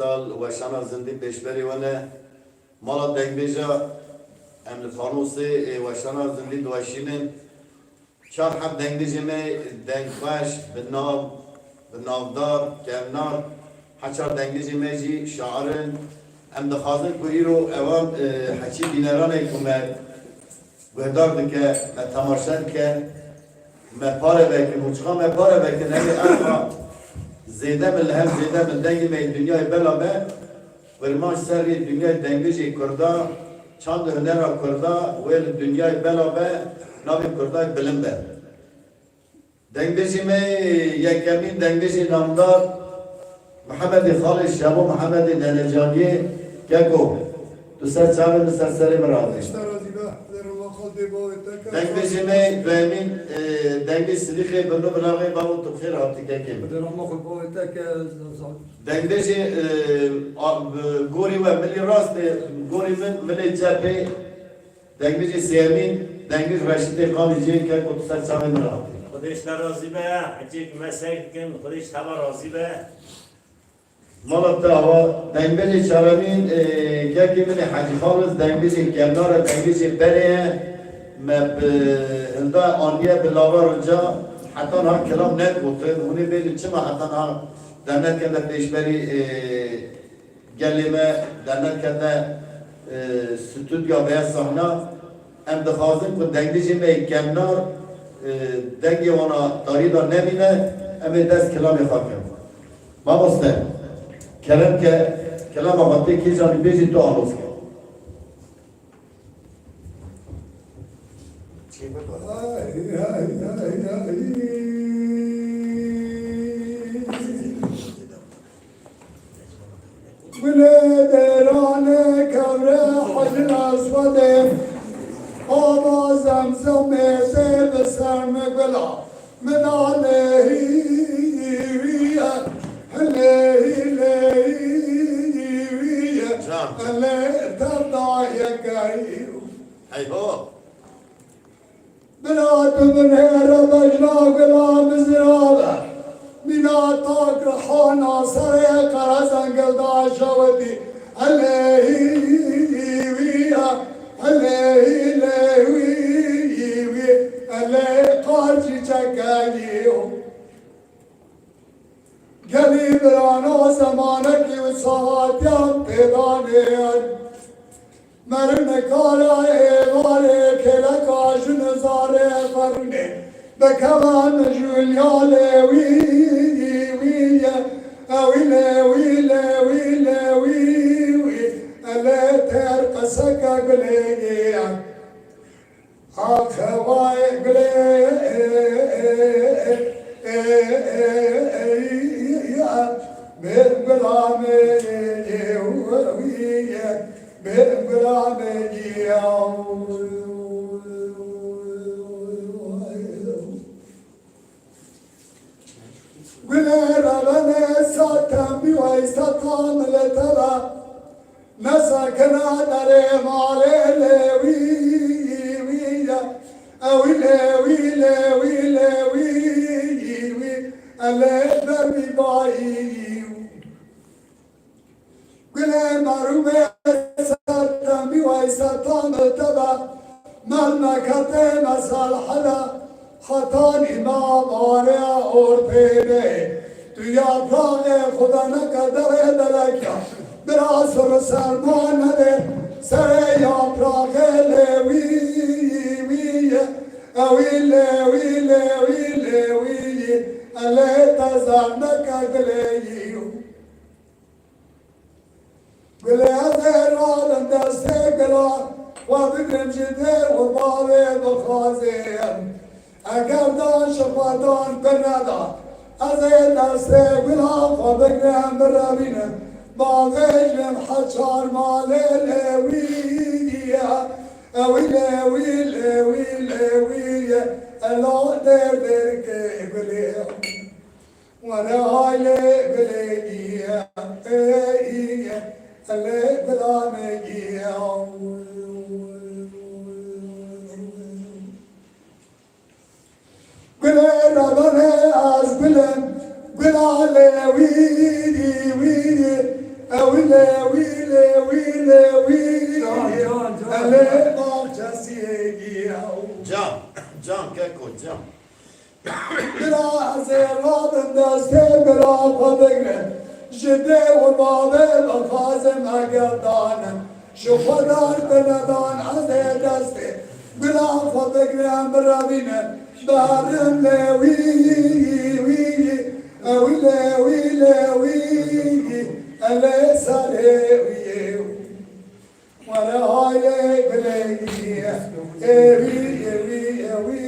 سال وشانا زندی پیشبری ونه مالا دنگ بیجا امن فانوسی وشانا زندی دوشینن چار حب دنگ بیجی می دنگ خوش بنافدار کمنار حچار دنگ بیجی می جی شعرن ام دخازن که ایرو اوام حچی بینرانه که بهدار دکه تماشن که مپاره بکن مچقا مپاره بکن همی ارخا زیده من هم زیده من دنگی می دنیای بلا به ورمان سری دنیای دنگیجی کردا چند هنر کردا ویل دنیای بلا به ناوی کردای بلند به دنگیجی می یکمین دنگیجی نامدار محمد خالد شبو محمد ننجانی که گو تو سر چاوه نسر سری مرادی دنگ بیشی می دوامین دنگی سلیخی برنو براغی باو تو خیر هاتی که کم دنگ بیشی گوری و ملی راست گوری من ملی جبه دنگ بیشی سیامین دنگی رشید قامی جی که تو سر چاوه مرادی خودش نرازی به حجیک مسیح کن خودش تبا رازی به مالت هوا دنگ بیشی چاوین که من حجی خالص دنگ بیشی کنار دنگ بیشی بریه مب هندا آنیه بلاور رجا حتی ها کلام نت بوده اونی بیلی چما حتی ها دنت کنده پیشبری گلیمه دنت کنده ستودیا بیا صحنا ام دخوازن که دنگیجی می کمنار دنگی وانا داریدا نمینه امی دست کلامی خاکم ما بسته کلام که کلام آقاتی که جانی بیجی تو آنوز کرد ولدرانه كبره حجر أسوده آبا زمزم سر بسر مقبلا من عليه هليه اللي تبضع يكايو ايوه بنات من هيرا بجنا قلام زرابة بناتك رحانا سريع قرزن قلدا شودي عليه ويا عليه ويا عليه قارجي چكايو قليل رانا زمانك وصحاتيان بيدانيان مرن کارا ایواره کلکا جنزاره فرنه بکوان جولیاله ویه اویله ویله ویله ویه اله تر قسکا گلیه آخوای گلیه برگلامه ویه برامجي ولربنا ساتم بويستطام لترى مسكنا دري مالي ويا اويلي ويلي ويلي وي اللي بربي باي قلنا مرومي ستنبي ويستان تبا ملنا كتي مسال حدا خطان امام آریا اور پیده تو یا پراغ خدا نقدر دلکیا براسر سرمان نده سر یا پراغ لوی اویل ویل ویل ویل علی تزار نکدلیو قلي هذا راد دسته قلا وبدرم جده وبالي بخازين اقردان شفاتان كندا هذا دسته قلا وبدرم برابينا باغيجم حشار مالي لوية ويلي ويلي ويلي ويلي الله در دركي قلي وانا هاي قلي اللي بلا مجيء قلي ربنا از بلن بلا ويدي ويلي ويلي ويلي ويلي اللي بارجسي Can keko can. بلا زراد دسته بلا فدگره جده و بابه و خازم اگردانم شو خدار بلدان از دسته بلا فدگره مروینه دارم لوی وی ویله ویله وی اله ساله وی ولا هاي بلي وي وي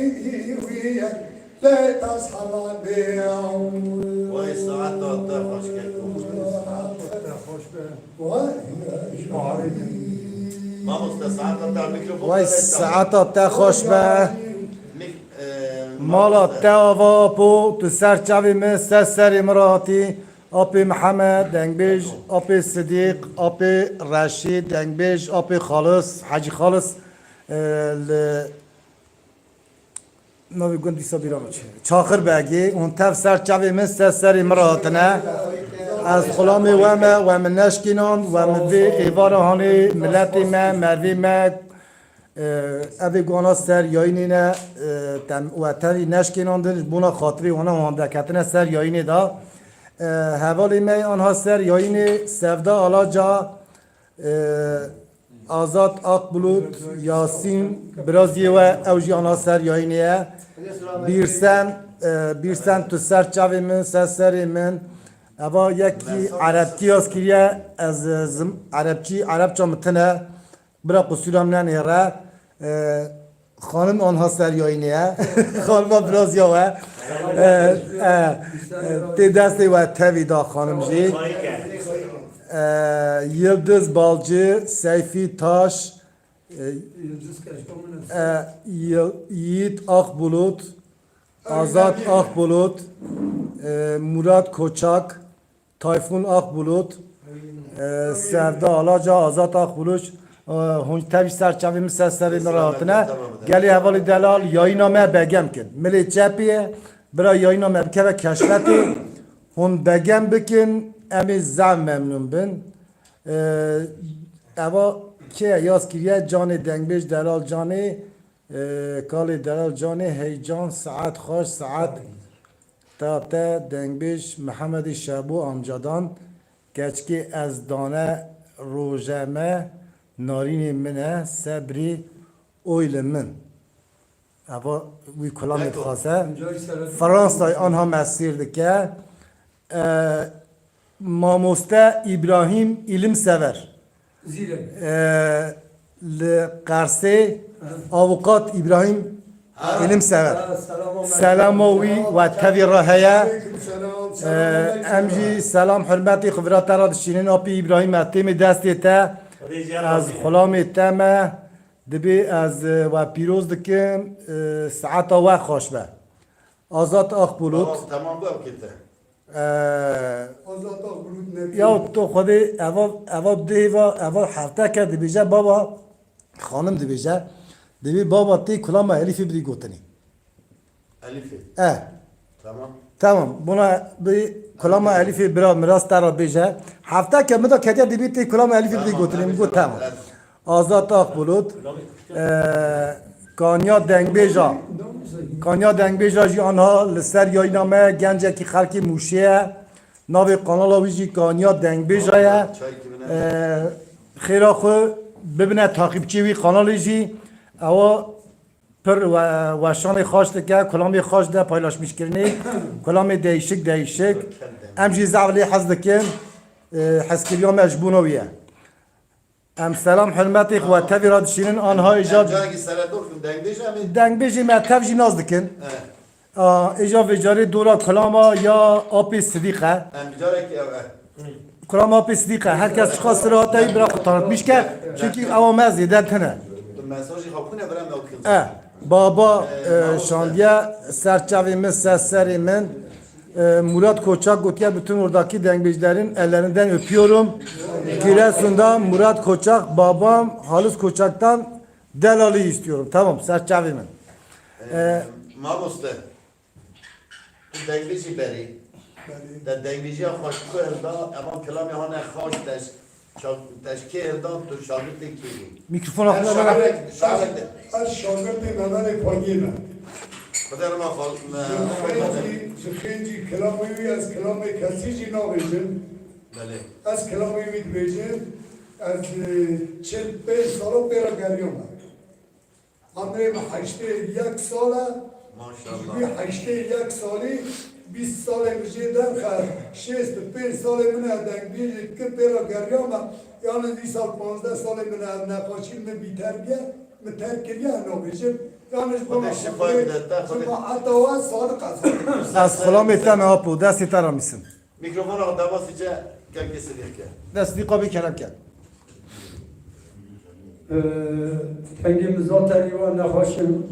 وي لا تصحى بيوم Vay saat hatta hoş keko. Mamus da saat hatta mikrofon. وای ساعتا تا خوش به مالا تا و پو تو سر چاوی من سر امراتی اپی محمد دنگبیج اپی صدیق اپی رشید دنگبیج اپی خالص حاجی خالص نوی گندی سابیرام چه چاخر بگی اون تف سر چاوی من سر امراتنه از خلام و من نشکینان و من وی ایوار هانی ملتی من مروی من اوی گانا سر یاینی نه و تری نشکینان دل بونا خاطری اونا هانده کتنه سر یاینی دا حوالی می آنها سر یاینی سفدا آلا جا آزاد آق بلود یاسین برازی و اوجی آنها سر یاینیه بیرسن تو سر چاوی من سر من اوا یکی عربکی از کریه از عرب چا متنه برا قصورم ننهره خانم آنها سریاینیه خانم برازیاوه تی دستی و تاوی دا خانم جی یلدز بالجی سیفی تاش یید آخ بلوت آزاد آخ بلوت مراد کوچاک تایفون آخ بلوت سفدا آلاجا آزاد آخ بلوش هنج تبی سرچاوی مثل سری نراحتنه گلی حوالی دلال یاینامه بگم کن ملی چپیه برای یاینامه بکه و کشفتی هن بگم بکن امی زم ممنون بن اوا که یاز کریه جان دنگبیش دلال جانی کالی دلال جانی هیجان ساعت خوش ساعت تا دنگبیش محمد شابو امجادان گچکی از دانه روژمه نارین منه صبری اویل من اوا وی کلامی خاصه فرانسای آنها مسیر دکه ماموسته ابراهیم علم سور لقرسه اوقات ابراهیم علم سور سلام وی و تبی راهیه امجی سلام حرمتی خبرات را دشینین آپی ابراهیم اتیم دستی تا از خلام تمه دبی از و پیروز دکم ساعت و خوش به آزاد آخ بلوت Tamam bu akıttı. آزاد بلود نبی یا تو خودی اوا دیوا اوا هفته که دبیجه بابا خانم دبیجه دبی بابا تی کلام الیفی بدی گوتنی Elif'i. Tamam. tamam buna bir kulama elifi biraz miras tara beje hafta ke meda kete dibi ti kulama elifi بدی گوتنی گو tamam azat ak bulut کانیا دنگ بیجا جی آنها لسر یاینامه گنجه کی خلکی موشیه ناوی قانالا ویجی کانیا دنگ بیجایه خیرا خو ببینه تاقیبچی وی قانالی جی اوا پر و شان خاش که کلامی خاش ده پایلاش میشکرنی کلامی دیشک ام جی زعولی حز دکن حز کریام اجبونویه ام سلام حرمتی خو تبی را دشینن آنها ایجاد Cangi Selahattin dengdeşe mi? دنگ بیجی مرتب جی ناز دکن ایجا ویجاری دورا کلاما یا آپی صدیقه Amcara ki کلاما آپی صدیقه هر کس خواست را تایی برا خطانت میشکه چونکه اما مزی در تنه mesajı kapına verem okuyun. بابا شاندیه سرچاوی من سری من Murat Koçak Gotya bütün oradaki dengecilerin ellerinden öpüyorum. Giresun'da Murat Koçak, babam Halis Koçak'tan Delali istiyorum. Tamam, serçavimin. Mamoste. Bu dengdeci beri. در دنگیجی خوش کرده اما کلامی ها نخواش تشکیل داد تو شاگرد کی میکروفون آخر شاگرد از شاگرد مدن پایینه خدا ما خال خیلی کلامی از کلام کسی جی نابیجن بله از کلامی بیجن از 45 سال پیرا گریوم همه 81 ساله ماشاءالله 81 سالی 20 سال میشه در خر 65 سال من دنگی که پیرا گریوم یعنی 20 سال 15 سال من نقاشی من بی تربیه من ترکیه نابیجن خودش شفای بدهده از خلا میتن آپو دستی تر میسن میکروفون آقا دواسی چه که صدیق کرد دستی قابی کرم کرد تنگیم ذات ایوان نخواشم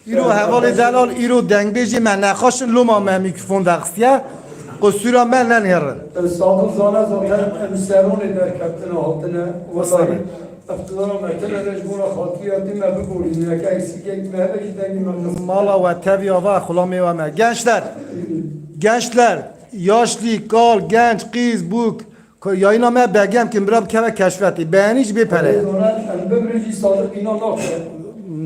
ایرو حوال دلال ایرو دنگ بیجی من نخواشن لوما من میکروفون دقستیه قصورا من ننهرن صادق زانه زاتر امسرون در کپتن هاتنه وصاری افتدار مکتن رجبون خاطیاتی ما بگوریم نکه ایسی که مهبه دنگی من مالا و تبی آوا خلا میوامه gençler yaşlı kal genç kız buk yayına me begem ki mirab keve keşfeti beğeniş bir pere زانه ببرجی صادق اینا ناکه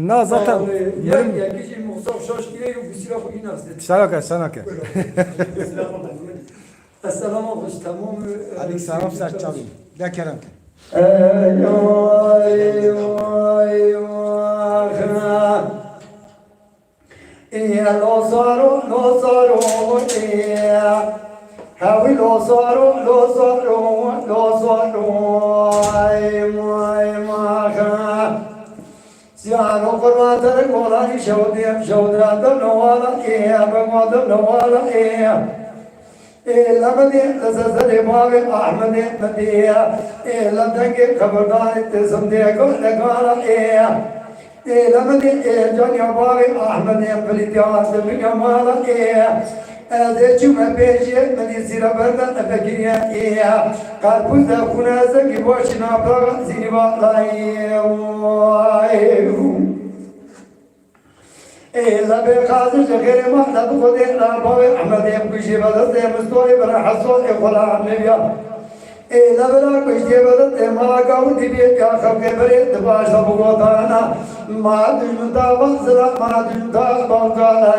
na zaten یکیشی مخصوص شاش گیره و بسیار خوبی نسته sana ke السلام خوش تمام aleyküm selam ser çalayım de kerem ke Lozaro, Hawi Lozaro, Siano Kormatar Golani Shodra, Noala, Bamada, Noala, Lamadi, Lazare Babi, Ahmed, Madia, Latangi, Kabardani, Tizamdia, Nagala, Lamadi, Johnny Babi, Ahmed, Palitia, the Bigamala, the Juma Beji, Medicina Berda, Abakia, Carpuza, Kunaza, Giboshina, Praga, Ziniba, La Becaza, Jagerima, La Bode, La Boy, Ahmed, Kushiba, the Story, but I saw a Kola, Nivia. La Vera Kushiba, the Malaga, the Bia, the Bash of Bogotana, Madunda, Madunda, Bangala,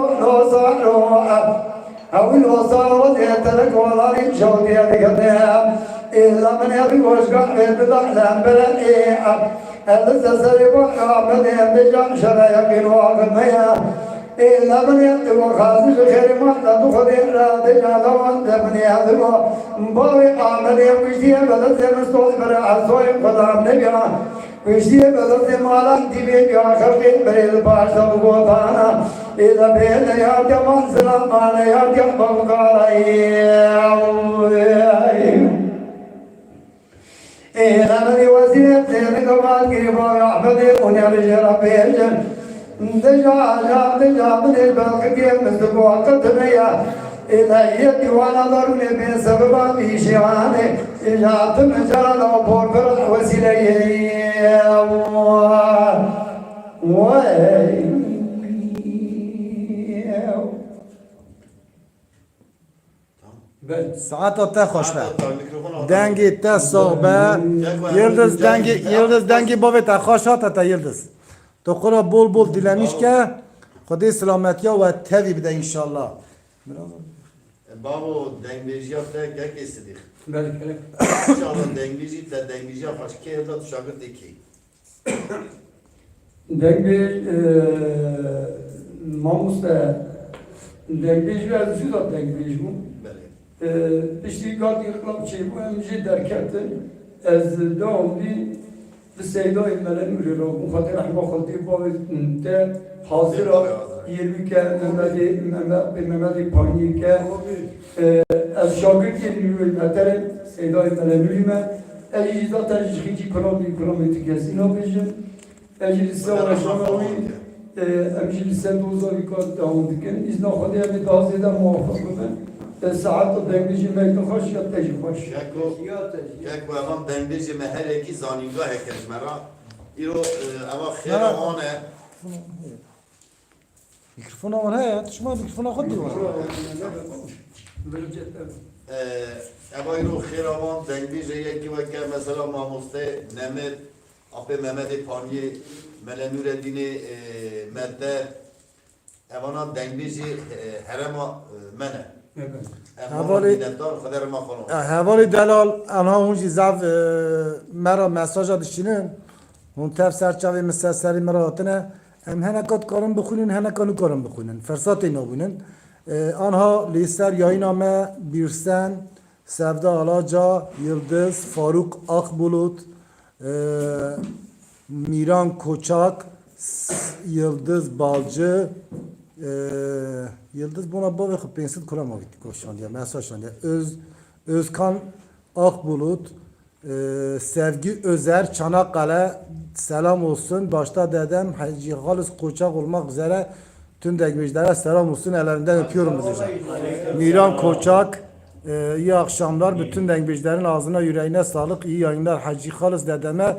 Lozaro, I will also the Telecolari show the other Elaman having was got with the Lambert and the Saribo and the Junction I can walk and Maya. Elaman the Wakazi, the Kerima, the Jalawan, the Mania, the Boy, Amania, we see another 7 stories, but I saw him for the Nega. We see another Mala, the Yakin, the Bars of Gotana. Is a bed, they are the ones that are money, are the Bangala. Another was in it, the Nicoman gave Ahmed, Unyara Page, the job, the Belk again, Mr. Walker, the mayor. In a year, you want another name, Sababa, Vishiane, in Atom and Jarano, Porter, was in a year. Why? saat ata خوش به دنگی تا صحبه یلدز دنگی باوی تا خوشات تا یلدز تو خورا بول بول دیلمیش که خدای سلامتی و تبی بده انشالله بابو دنگیجی افته گه صدیق بله انشالله دنگیجی تا دنگیجی خوش که داد شاگرد کی Dengiz Mamus'ta Dengiz biraz şurada Dengiz bu. İşte kat yıkılan şey bu emci derketin az devamlı Seyda İmelen ürüyor. Bu kadar rahma kıldı bu te hazır 20 ke Mehmedi Pani ke az şagird geliyor mesela Seyda İmelen ürüme. Eli zaten hiç kilometre kesin olacak. Eclise uğraşamamayı, eclise doza bir kat devam ediken, izne xodaya bir daha ziyade muvaffak olun. ساعت دنگیجی میکن خوش یا تجی خوش کهکو اما دنگیجی مهرکی زانینگاه کشمرا ایرو اما خیرانه میکروفون آن هست شما میکروفون خود دیوان اما ایرو خیران دنگیجی یکی وکه مثلا ماموسته نمید آب محمد پانی ملنور دین مده اوانا دنگیجی حرم منه حوالی دلال آنها اونجی زف مرا مساج داشتینن اون تف سرچاوی مثل سری مرا هاتنه هم هنکات کارم بخونین هنکانو کارم بخونین فرصات اینا بونن آنها لیستر یاینامه بیرسن سفده آلاجا یلدز فاروق آخبولوت میران کوچاک یلدز بالcı Yıldız buna baba yapıp pensil kuramadık koşan diye mesajlan diye Özkan Akbulut Sevgi Özer Çanakkale selam olsun başta dedem Hacı Halis Koçak olmak üzere tüm degmecilere selam olsun ellerinden öpüyorum bizi. Miran Koçak iyi akşamlar bütün degmecilerin ağzına yüreğine sağlık iyi yayınlar Hacı Halis dedeme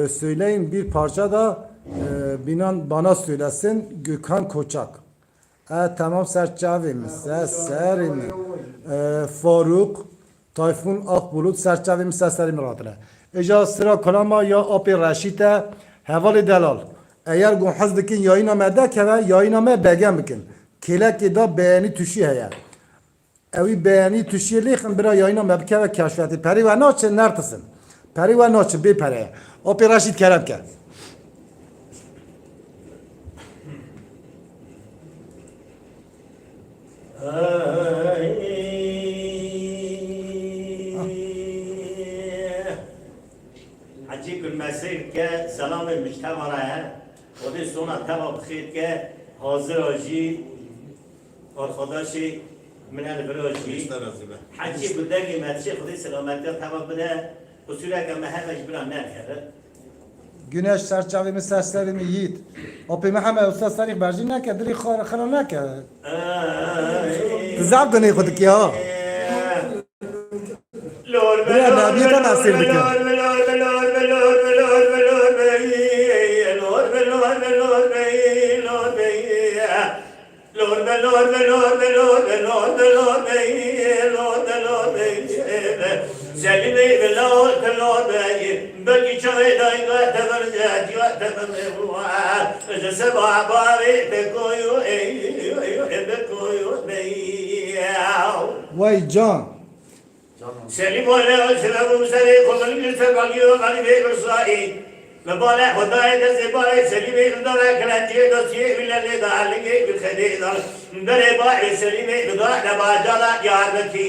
söyleyin bir parça da binan bana söylesin Gökhan Koçak. Tamam serçavemiz. Serimi. Faruk Tayfun Akbulut serçavemiz seslerimi radile. Eca sıra kalama ya api Reşit'e hevali delal. Eğer gunhazdikin yayınamada keve yayınama begem bikin. Kelek da beğeni tüşü heye. Evi beğeni tüşü lehim bira yayınama bikeve keşfeti. Peri ve naçı nertesin? Peri ve naçı bir peri. Api Reşit keremke. عجیب المسیر که سلام مجتمع را ہے و دی سونا تبا بخیر که حاضر آجی اور خداشی من البراجی حجی بودگی مرشی خودی سلامتی تبا بده اصولا که مهم مجبوران نکرده Güneş serçavemi seslerimi yiğit. Api Mehmet Usta Sarık Berci ne kadar خرا ne kadar. Zab gönü kuduk ya. Buraya nabiyete nasirdik ya. Selime velâ telâ beyî belki çay dayga tevercet ya teverruha je sebâ bâri bekoyu bekoyu Vay can. Selim ola selamum seni kolun gülse bakıyor galibe kursai Mebâle hudâye zibâye selime gıdâle kelentiye dosye billerle dâlige bir khedîdâl Bere bâ'i selime gıdâle bâcala yârbeti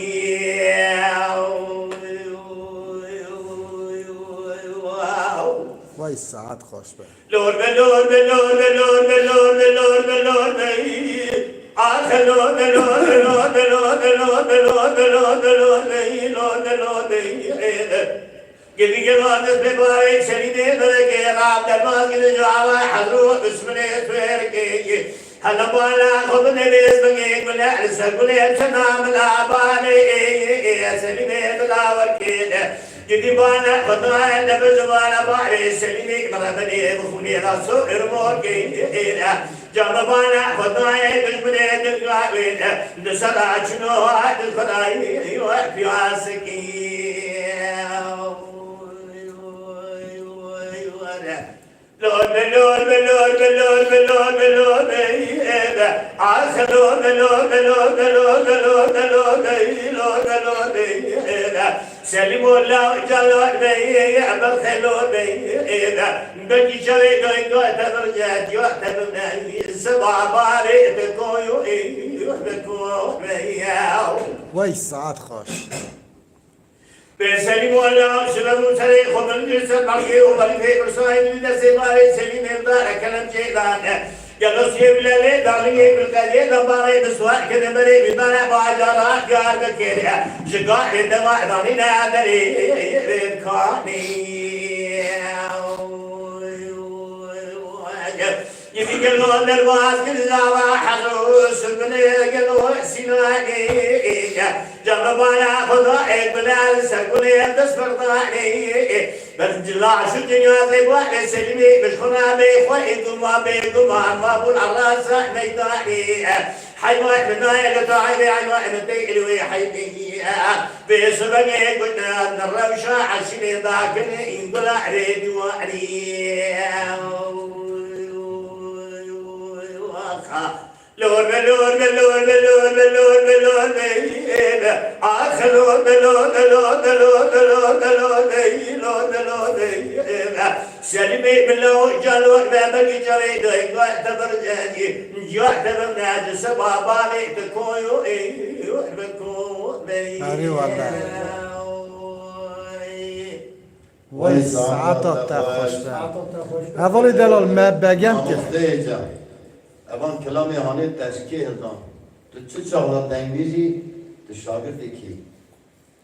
Vay saat hoş be. Lord be Lord be Lord be Lord be Lord be Lord be Lord be Ah Lord be Lord be Lord be Lord be Lord be Lord be Lord be Lord be Lord be Lord be Gibi gelades be bay seni de ke rab dermaz gibi java hazru ismine tverke hala bana khud ne bez bange bala sabule tanam la bane seni de dalavar ke Gidi bana khudaya nefes bana bari selimik marabani bufuni rasu irmor ke Jaba bana khudaya düşmene dilgavin Dışara çino adil khudaya yuh piyasiki Lord be Lord be Lord be Lord be Lord be Lord be Ah Lord be Lord be Lord be Lord be Lord be Lord be Lord be Lord be Selim ola jalal be abel khelor be belki çare goy tebercet yo tebne sabah bari be koyu be koyu Vay saat hoş. Selim ola şurabu sare khudun gülse bakıyor o bari kursayın de sebare selim evdar kalam ceydan ya dosyelerle dalıye bir kadiye da bari de suat ke de bari bir tane bacara yar da kere şiga de vadani ne deri kani Gibi في قلو الواس كلا حروس بني قلو سناني جرب على خضائك بلا سكولي تصبر ضاني برجلا شو الدنيا تبغى سلمي مش خنا بيخوي ما بيقوم ما بقول الراس ميداني حيوان من نايل تعالي حيوان من تيلوي حيدي بيسبني قلنا الروشة عشان ذاك ينقل عليه وعلي لون لون لون لون لون لون آخر لون لون لون لون لون لون سلمي من لو جلون ما بقي جريد يعتبر جاني يعتبر نادي سبابا تكويو بكو أري والله. وای ساعتا تخوش اولی دلال ما بگم که آموزه اوان کلامی هانه تشکیل دان تو چه چاقلا دنگیزی تو شاگردی کی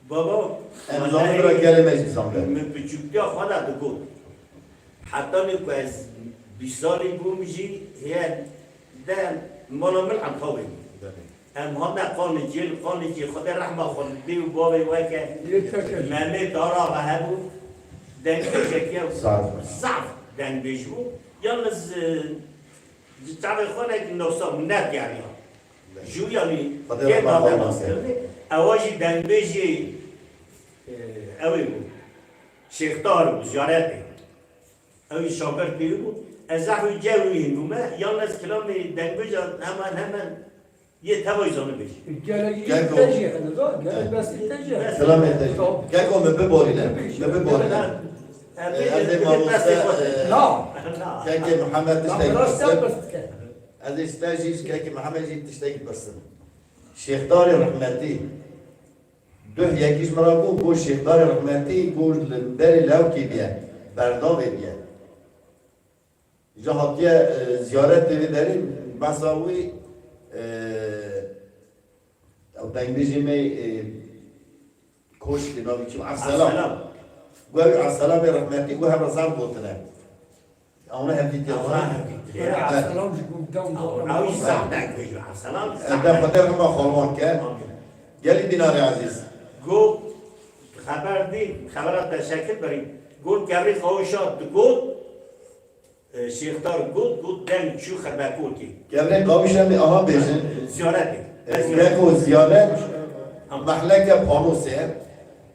بابا امزان برا گره مجلسان برا من بچوکتی خواهد دکو حتی نیکو از 20 سالی بومجی هیل دم مالا من هم خوابیم هم ها قانون جیل قانون جیل خود رحمه خود بیو بابی وای که ممی دارا و هبو دنگ بشکی صعب دنگ بشو یالنز تعبیر خانه که نوسا منت یعنی جو یعنی یه داده ماسترنی اواجی دنگ بشی اوی بود شیختار بود زیارت بود اوی شاگرد بیو بود از احوی جوی هنگومه یالنز کلامی دنگ بشی همان یه توایزانه بشی گل سلام ایتجی گل کن ببارینه ببارینه از ماموسه که محمد تشتاق برسن از استاجیش که محمد جی تشتاق برسن شیخدار رحمتی دو یکیش مرا گو شیخدار رحمتی گو بری لوکی بیا برداوی بیا اینجا حتیه زیارت دیوی داریم بساوی او دنگیجی می کوشتی ناوی چیم عسلام گوی عسلام رحمتی گو هم رزام بودنه اونا هم دیتی اوی صعب دنگ بشو عسلام ده خاطر هم خالوان که گلی دینار عزیز گو خبر دی خبرات تشکل بریم گل گبری خواهشات گل شیختار گل دنگ چو خبر کی گبری قاویش هم آها بیشن زیارتی گو زیارت محلک پانوسه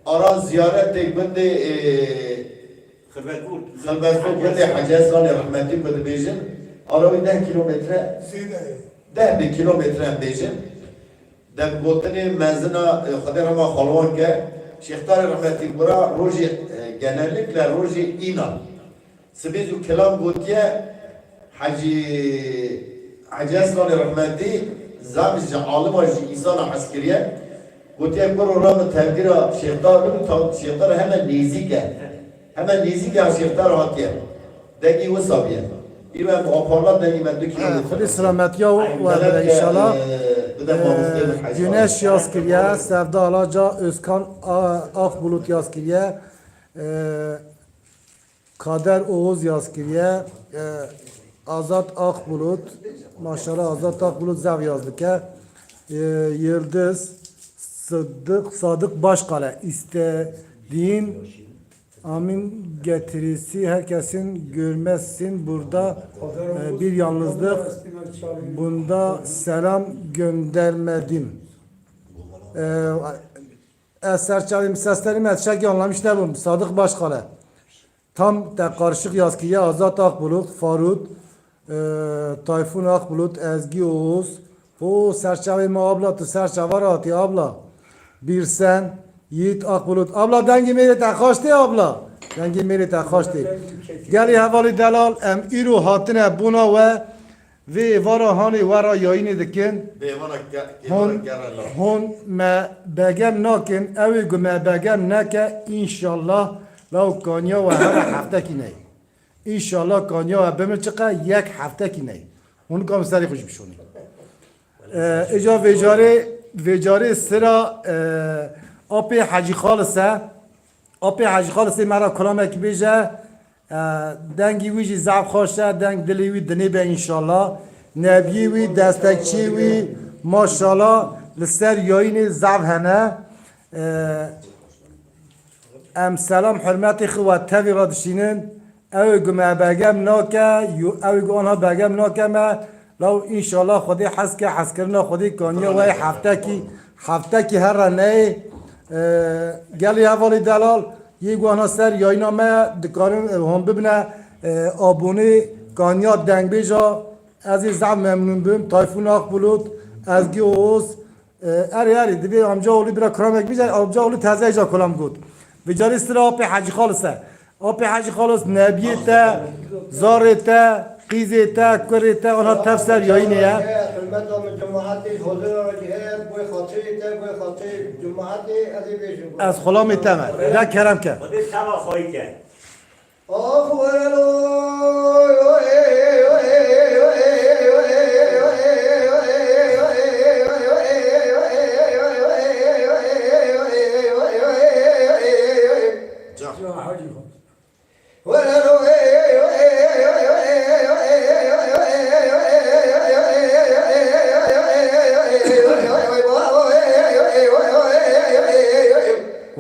آرا زیارت دیگ بنده خبرکول خلبستو بنده حجازان رحمتی بنده بیشن آرا 10 کیلومتر زیده 10 کیلومتر هم بیشن دم گوتنی منزنا خدای رما خالوان که شیختار رحمتی برا روزی گنرلیک ل روزی اینا سبیزو کلام گوتیه حجازان رحمتی زمش عالم آجی ایسان عسکریه گوتیه برو رام تقدیر شیختار بگو تا شیختار همه نیزیگه شیختار هاتیه دگی و سابیه ایرو هم آپارلات دگی من 2 کیلومتر خود سلامتی ها و انشالله güneş yaz kiriye, Sevda Alaca, Özkan Akbulut yaz kiriye, Kader Oğuz yaz kiriye, Azat Akbulut, maşallah Azat Akbulut zev yazdı ki, Yıldız, Sadık Başkale, istediğin amin getirisi herkesin görmezsin burada bir yalnızlık bunda selam göndermedim. Eser çalayım seslerim etşek anlamışlar bunu. Sadık Başkale. Tam da karışık yazkiye Azat Akbulut, Farut, Tayfun Akbulut, Ezgi Oğuz. O serçavime abla tu serçavar atı abla. Bir sen Yiğit Akbulut. Abla dengi meri tekhaştı abla. Dengi meri tekhaştı. Geli havali delal em iru hatine buna ve vara hani vara yayını dikin. Hon me begem nakin evi güme begem neke inşallah lav kanya ve her hafta ki ney. İnşallah kanya ve bimir çıka yek hafta ki ney. Onu kamsari hoş bir şunu. Eca vecari sıra Api Hacı Khalıs'a Api Hacı Khalıs'a mera kulamek beje دنگی ویجی زعب خوشه دنگ دلی وی دنی به انشالله نبیی وی دستکچی وی ماشالله لسر یاین زعب هنه ام سلام حرمتی خوات تاوی را دشینن اوی گمه بگم ناکه اوی گو آنها بگم ناکه ما لو انشالله خودی حس که حس کرنا خودی کانیا وی هفته کی هر نه گلی حوالی دلال یه گوانا سر یا اینا ما دکارن هم ببینه آبونی کانیا دنگ بیجا از این زعب ممنون بیم تایفون آق بلود از گی اوز اری دیگه آمجا اولی برا کرامک بیجا آمجا اولی تازه ایجا کلام گود بجاری سر آپی حجی خالصه آپی حجی خالص نبیه تا زاره تا قیزه تا کره تا آنها تفسر یا اینه یا از خلام تمر ده کرم که خودی سوا خواهی کرد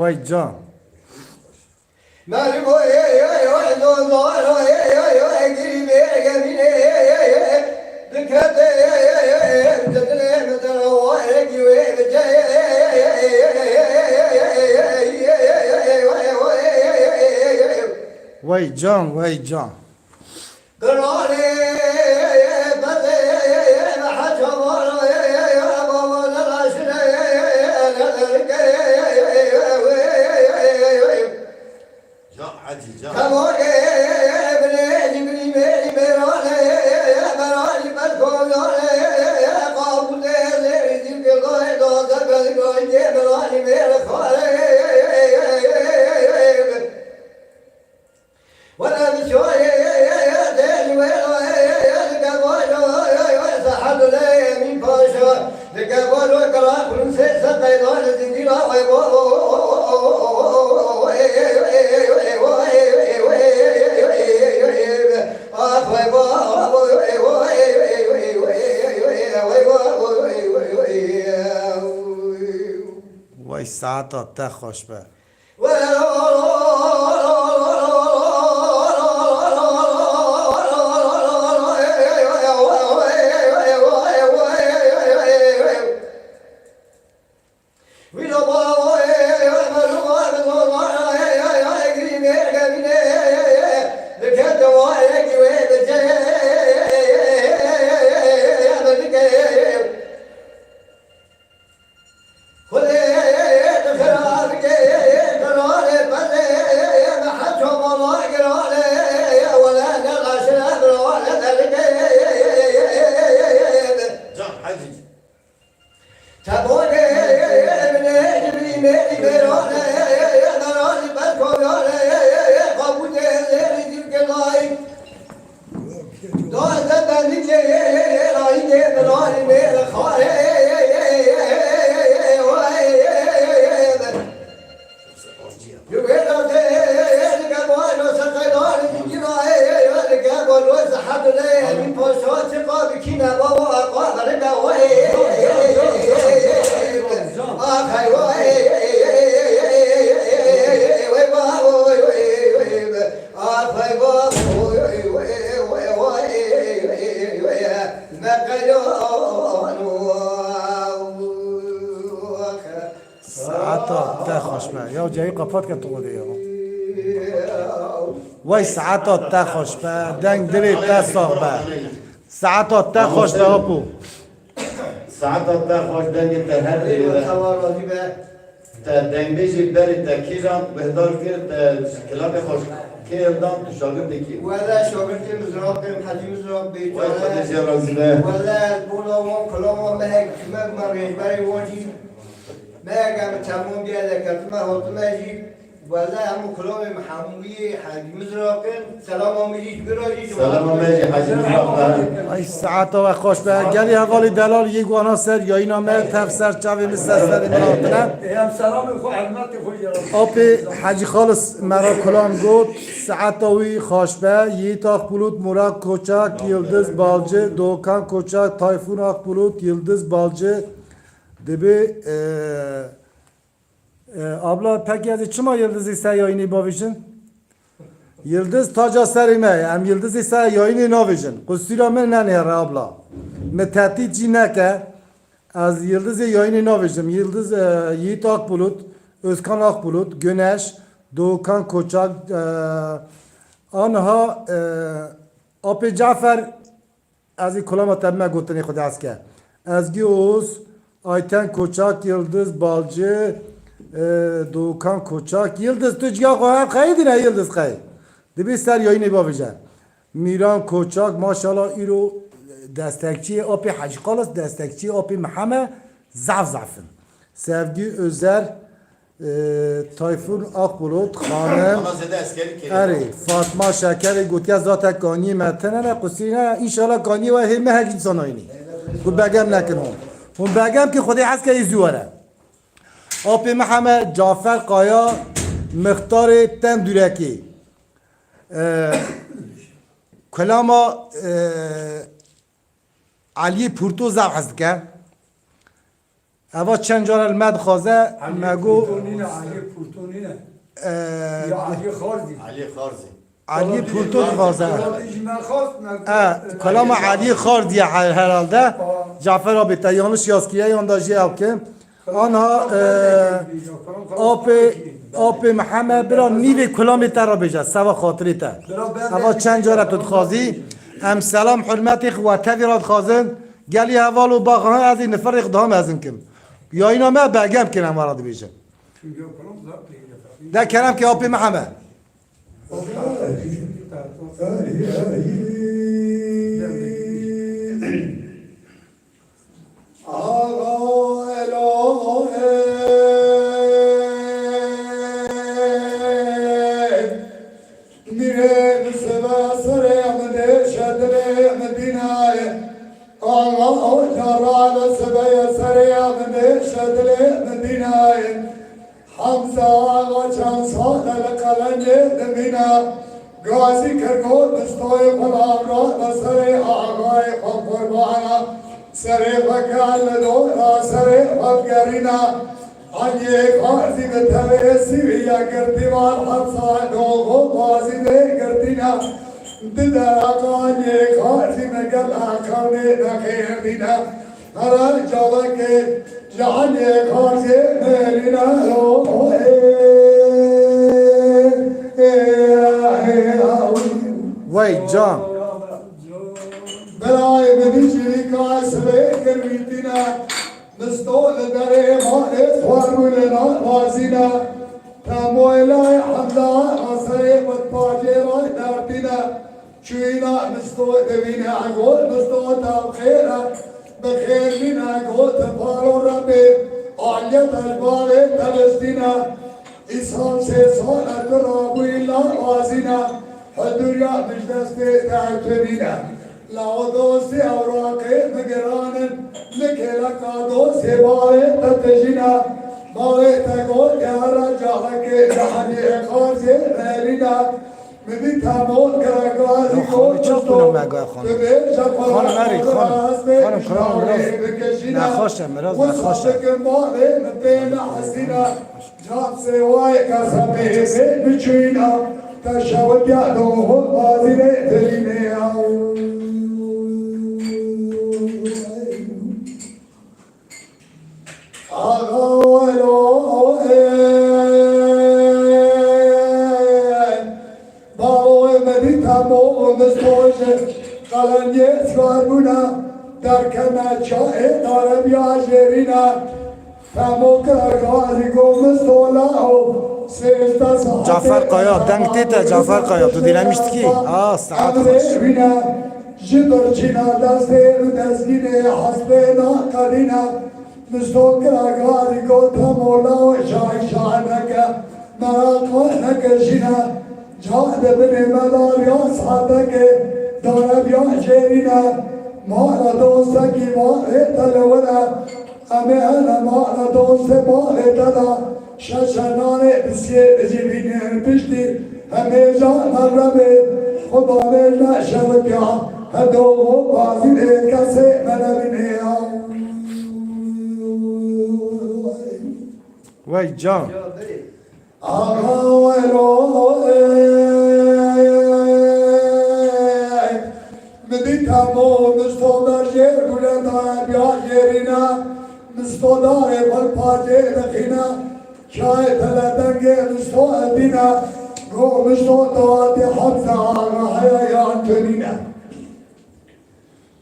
وای جان وای جان وای جان وای ساعت تا خوش به ساعت تا خوش به یا جایی قفات که تو بوده یا وای ساعت تا خوش به دنگ دلی تا ساق به ساعت تا خوش به اپو ساعت تا خوش دنگ تا هر تا دنگ بیجی بری تا کیران بهدار کرد کلاب خوش کردم تو شاگرد کی ولا شاگرد مزراب حجی مزراب بیت وای خودش یا رازیده ولا بولا و کلام و مهک مگ مری بری واجی مگم تمام بیاد کرد ما هات ماجی والله هم کلام محمودی حاجی مزراقن سلام آمیدید براجی سلام آمیدی حاجی مزراقن ای ساعت و خوش به گلی حوالی دلال یک وانا سر یا اینا مر تفسر چاوی مستسر مراتنه هم سلام خو علمت خو جرا آپی حاجی خالص مرا کلام گفت ساعت وی خوش به یه تاق بلود مرا کوچک یلدز بالجه دوکان کوچک تایفون آق بلود یلدز بالجه دبی abla pek yazı çıma yıldız ise yayını bavişin? Yıldız taca serime, em yıldız ise yayını navişin. Kusura men ne nere abla? Me tehdit cineke, az yıldız yayını navişim. Yıldız Yiğit Akbulut, Özkan Akbulut, Güneş, Doğukan Koçak, anha Api Cafer, az kulama temme gutini kudu aske. Ezgi Oğuz, Ayten Koçak, Yıldız Balcı, Doğukan Koçak, Yıldız Tücga Koğan Kayı ne Yıldız Kayı. Dibi ser yayını babıcan. Miran Koçak maşallah iro destekçi Api Hacı Kalas destekçi Api Muhammed zafın. Sevgi Özer Tayfun Akbulut Hanım Eri Fatma Şekeri Gutya zaten kani metene kusine inşallah kani ve hemme her insan aynı. Bu begem nekin hon. Hon begem ki Khudi haske izwara. Api Muhammed Cafer Kaya Mıhtar Tem Düreki Kelama Ali Purto zav hست که اوا چند جار المد خوازه مگو علی پورتونینه یا علی خالدی علی پورتو خوازه من خواست کلام علی خاردی herhalde Cafer abi te yanlış yazkiye yandaşı yapken آنها آب محمد برا نیوی کلامی تر را بجد سوا خاطری تر اما چند جاره تود خوازی ام سلام حرمتی خواتوی را خوازن گلی حوالو باقه ها از این نفر اقدام از این کم یا اینا ما بگم کنم مراد بیشم ده کنم که آب محمد Gazi Kerkut Stoy Palavra Sare Agay Qur'ana Sare Bakal Dora Sare Abgarina Anye Gazi Betare Siviya Gertivar Hatsa Dogo Gazi de Gertina Didara Anye Gazi Megal Akane Nakherdina Hara Jalake Janye Gazi Melina وای جان برای ببیشی کاسبه کرویتینا مستول داره ماله خوارول نازینا تمویلای حمدا آسره متپاجه رای دارتینا چوینا مستول دوینا اگول مستول تاب خیره بخیر بینا اگول تپارو ربه آلیت الباره تلستینا اسحان سے سالت رابوی لازینا الدنيا مش بس تعتبينا لا دوسي اوراق مقران لك لك دوسي باي تتجينا باي تقول يا رجالك يعني خارجي مالنا مدي تمول كراغازي خانم چخونم مگاه خانم مری خانم کلام مراز نخواشم مراز نخواشم جاب سواي كسبه بچينا تشاوت يعدوه بازي تليني در کمه چاه دارم یا جرینا تمو کرگاری گم سولاو Cafer Kaya denk tete Cafer Kaya tu dilemişti ki saat hoş جدر چینا دستیر دستگینه حسبینا قرینا مستوکر اگاری گوتا مولا و شای شانکا مراقبه نکشینا جهد بن مدار یا صحبه که داره بیا جرینا مارا دوستا کی ماره تلونا همه هنه مارا دوست ماره تلا ششنانه بسیه بجیبینه پشتی همه جا مرمه خدا بجنا شوکیا هدو و بازی کسی منبینه وای جان آقا ولو بدی تمام مستودار جیر بلندان بیا جیرینا مستودار بل پاجه دخینا چای تلدنگه مستودینا گو مستودار دی حبز آقا حیان تنینا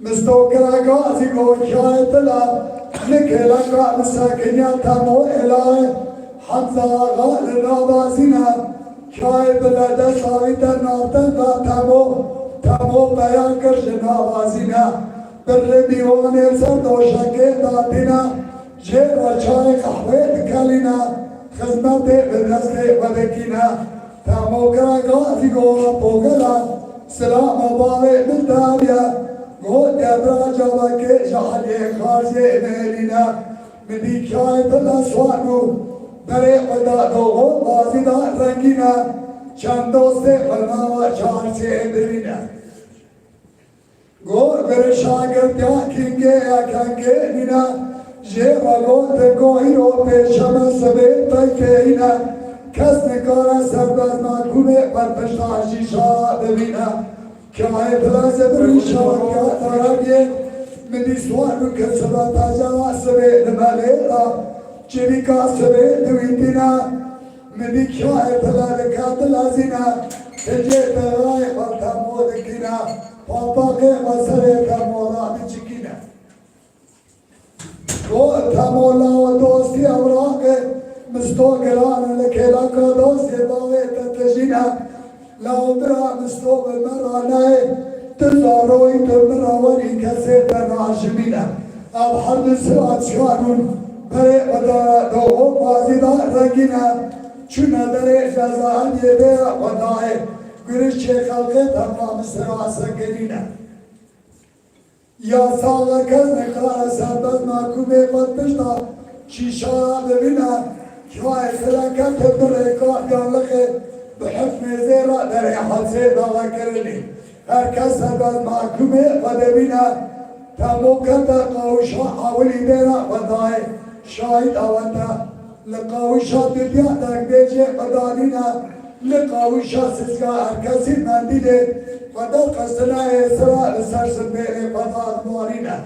مستوکر گازی گو چای تلا نکلنگا مساکنیا تمو الهی حمزه آقا لنابازینا چای بلده ساویده نابتن دا تمو بیان کر جنابازینا بر دیوان سر دوشکه دادینا جیر و چای قهوه دکلینا خدمت بدست بدکینا تمو کرا گازی گو پوگلا سلام باره بلداریا گو دبرا جوا که جالی خارجه میلینا مدی چای بلا سوانو بره خدا دو بازی دا رنگینا چند دوست بلنا و چارچه برینا گور بر شاگرد یا کنگه یا کنگه نینا جه والو دگوهی رو پیشم سبه تایکه اینا کس نکارا سرداز ناکونه بر پشتاشی شا ببینا که آئی پلاز بری شا کیا تارگیه مدی سوانو کسبا تاجا سبه نماله را چیوی کا سبه دویتینا مدی کیا پلاز کات لازینا تجه ترائے بلتا مودکینا پاپا کے مسئلے کا مولا چکینا وہ تھا مولا و دوستی اوراق مستو گران لکھیلا کا دوستی باوے تتجینا لاؤ برا مستو بمرانائے تزاروی تمراوری کسے تناشمینا اب حد سرات شانون بھرے ودارا دو بازیدار رنگینا چون درے جزان یہ بیرا ودائے گرش خلقه تمام سراسه گرینا یا ساغه کز نکار سرداز محکومه قد پشتا چیشارا ببینا چوای خلقه تبدر اکار گالقه بحکم زیرا در حلسه داغه کرنی هر کس سرداز محکومه قد ببینا تموکتا قوشا اولی دینا ودائے شاید آوانتا لقوشا دلیا درک بیجه قدانینا لقاوشا سزگا ارکسی مندیده و در قصنا اسرا سرسن بیره فضاد موارینا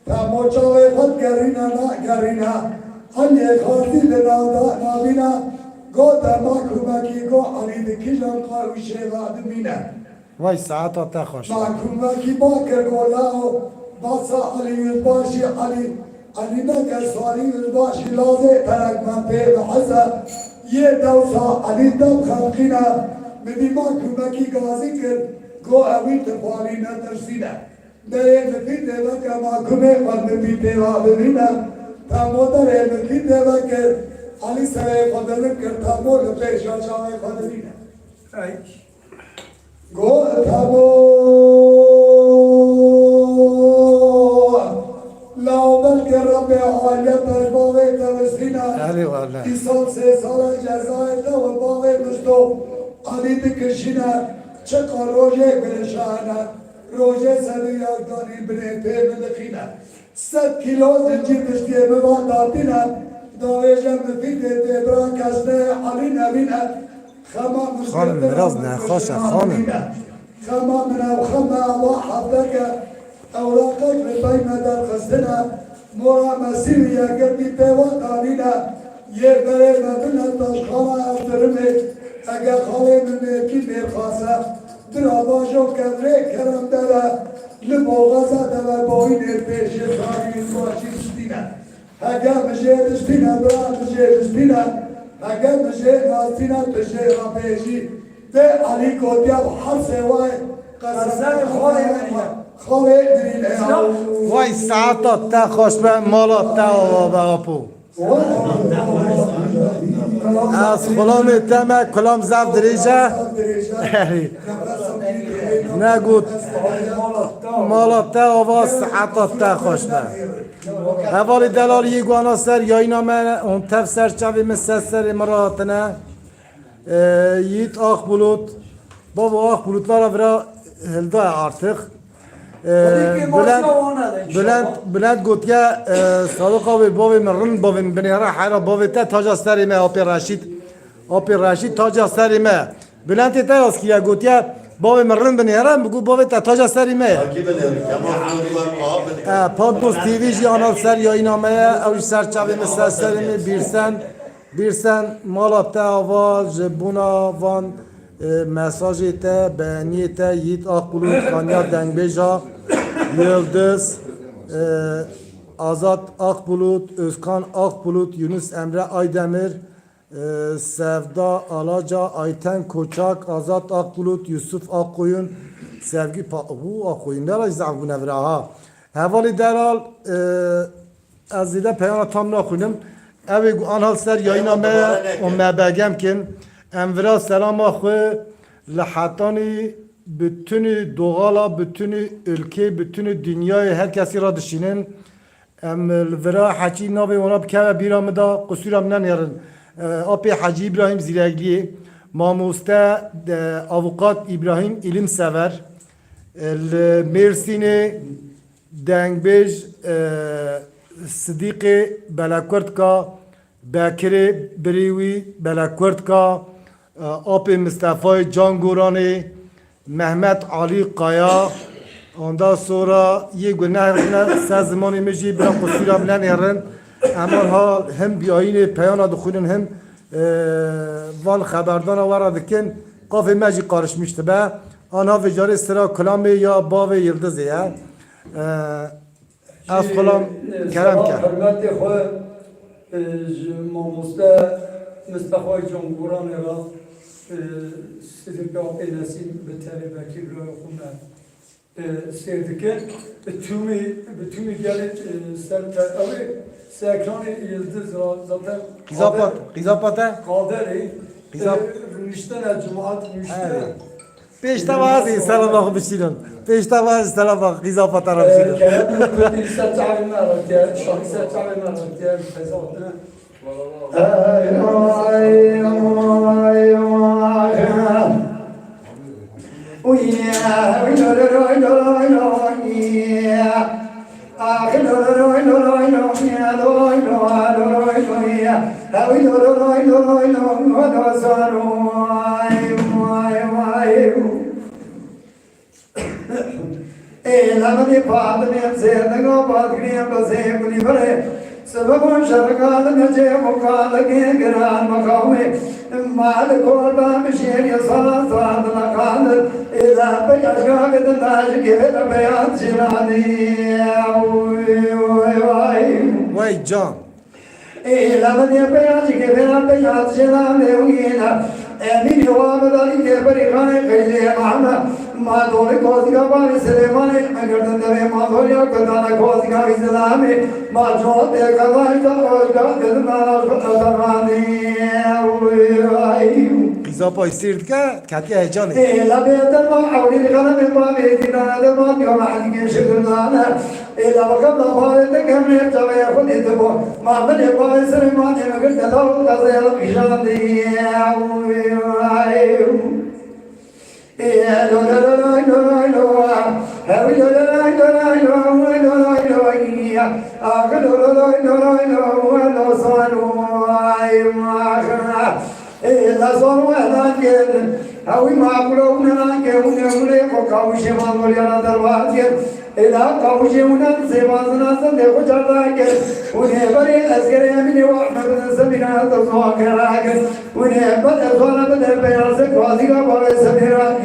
تا موچاوی خود گرینا نا گرینا حلی خارتی لنادا نابینا گو دما کمکی گو علی دکیلان قاوشه غادمینا وای ساعتا تخوش ما کمکی باکر گولاو باسا علی یزباشی علی نگر سوالی یزباشی لازه ترک من پیر حسا یہ دوسا علی دم خلقینا مدی ما کمکی گازی کر گو اوی تفالی ندرسینا دے نفید دیوا که ما کمه قد نبی دیوا ببینا تا مدر نفید دیوا که علی سره فضلم کر تا مول پیشا چاوه فضلینا گو تابو لاو بلکه رب حالیت در باوه توسینا علی والله ای سال سه سال جزایت و باوه مستو علی دکشینا چکا روژه برشانا روژه سنو یادگانی بره پیر مدخینا 100 کیلو زنجیر بشتیه ببان داتینا داویجم مفیده دبرا کسنه علی نبینا خما خانم مراز نه خوشه خانم خما من او خما الله حفظك اوراقك ببين در خستنا مورا مسیوی اگر بی پیوان دانینا یه بره مدن تاشخانه افترمه اگر خاله من مرکی میرخواسته در آباشو کدره کرم داره لبوغازه داره باین پیش خواهی باشی دستینا اگر مشه دستینا برا مشه دستینا اگر مشه ناستینا بشه را پیشی به علی کودیاب هر سوای قسم خاله درین وای ساعتا تخوش به مالا تا و باپو از خلام تمه کلام زف دریجه نگود مالا تا آواز حتی تا خوش نه حوالی دلال یگوانا سر یا اینا من اون تف سر چوی مثل سر مراتنه یید آخ بلود بابا آخ بلودlara برا هلدا artık Bülent Gutya Sadık abi babim rın babim beni ara hayra babim te taca serime Api Raşid taca serime Bülent te askiya Gutya babim rın beni ara bu babim te taca serime Takip edelim. Kemal Hanım'dan muhabbet. Podbus TV ji anal ser yayınlamaya ev serçave mesela serimi birsen malap te avaz buna van mesajı te beğeni te Yiğit Akbulut Kanya Dengbeja Yıldız Azat Akbulut Özkan Akbulut Yunus Emre Aydemir Sevda Alaca Ayten Koçak Azat Akbulut Yusuf Akkoyun Sevgi Akkoyun ne la zam bu nevra ha Havali Delal azide peyana tam nakунum evi anhal ser yayınlamaya o mebegem kin Envira selam ahı lahatani bütün doğala, bütün ülke, bütün dünyayı herkesi ra düşünün. Envira Hacı nabi ona bkeve biramda kusuramdan yarın. Api Hacı İbrahim Zilegli, Mamusta avukat İbrahim ilim sever. Mersin'i Dengbej Sıdiki Belakürtka, Bekiri Biriwi Belakürtka, Api Mustafa Can Gurani, Mehmet Ali Kaya, ondan sonra ye günahına sezmani meci bir kusura bilen yarın ama hal hem biyayını peyana dukunun hem van haberdana varadıkken kafe meci karışmıştı be ana vecari sıra kelamı ya ba ve yıldız ya az kelam kerem ke hürmeti xwe mamoste Mustafa Can Gurani ra Sidika Enesin Beteri Bekir Röykhume Sevdikin bütünü gelip Serkan-ı Yıldız zaten Gizapata kaderi Rüştene Cemaat Rüştene Peşte bazı selam bakı biçilin Peşte bazı selam bakı gizapata ra biçilin كانت تعلم مرات شخصية تعلم مرات فزودنا لمن بعد من زين قبض قريب بزين كل فرق سبب شرقات نجي مقال جيران مقاوي ما الكل بمشير يصلا صاد لقال إذا بيشقاق الناس كيف بيات جناني Vay can لمن يبيات كيف بيات جناني وينا أمين جواب ذلك كيف ريحان خيلي معنا ما دولي كوزيكا باني سليماني مگردن دوي ما دوليا كدانا كوزيكا إسلامي ما جوت كدانا كوزيكا كدانا كداني Gizapa istirdik ha kati heyecanı لا بيتر ما حولي الغنم البابي دينا دمان يوم حدي شكرنا إلا وقبل فارتك هم يرتوي ياخد يتبو ما من يبغى سليماني مگردن دوي كزيل بيشاندي هاوي معقولون كهون يقولون كاوش ما نقولنا دروازة إذا كاوش هنا سبازنا سندخ جرداك ونهبري أسكر يمين وأحمد سمينا تزواكراك ونهبر أزوانا بدر بياسك وازيك بابا سميراك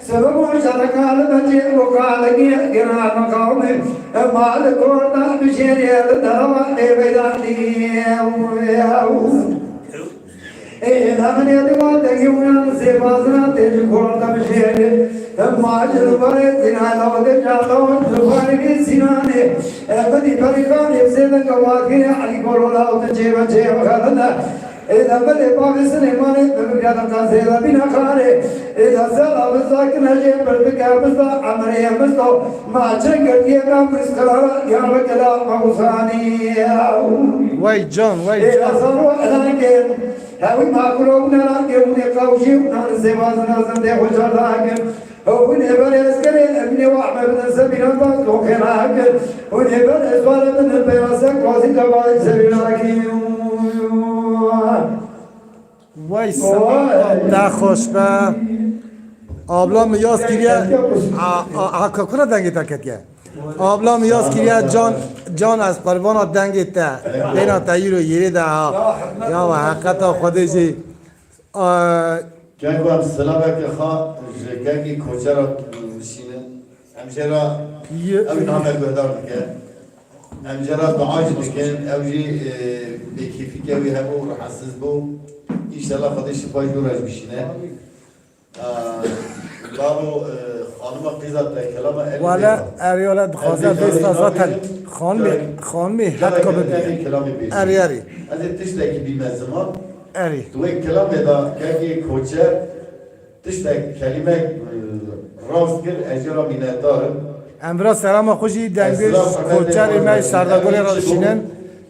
سبب شرك على مجيء وقال جنا مقام مال كورنا بشير الدروا بيداني لمن يدعو تجيبنا سبازنا تجكون تمشير ما جلبر تنا لو تجالو زبان في سنانه بدي بريكان يسيد كواكي علي كورولا وتجيب جيب خلنا إذا بدي باب سليمان بمجال كاسيلا بنا خاري إذا سلا بزاك نجيب بالبكار بزا عمري بزا ما جنگر يبقى مسكرا يا وكلا موساني وای جان وای إذا جان صاروا لكن هاوي ما قلوبنا لكن ونقاوشي ونزيباز نازم ده وجر لكن ونبر اسكري ابني وعمل من سبيل الباس وخيراك ونبر اسوار من البياسك واسي دواء سبيل لكن وای سلام تا خوش به آبلا میاس کریه کنه دنگی تا کتیه آبلا میاس کریه جان از قربانا دنگی تا دینا تاییر و یری ده یا و حقیقتا خودشی گنگو هم سلامه که خواه گنگی کوچه را بشینن همجرا او نامه گهدار بکن همجرا دعاج بکن او جی بکیفی که وی همو حسز بو ایشالله خودش شفای دورش بشینه بابو خانم قیزت کلام ولی اریالت خواسته بیست ازاتن خانمی حد که ببین اری از تشتکی بیمه زمان اری توی کلام دا که کوچه تشتک کلمه راست کرد اجرا مینهدارم امرا سلام خوشی دنگیش کوچر ایمه سردگوری را شینن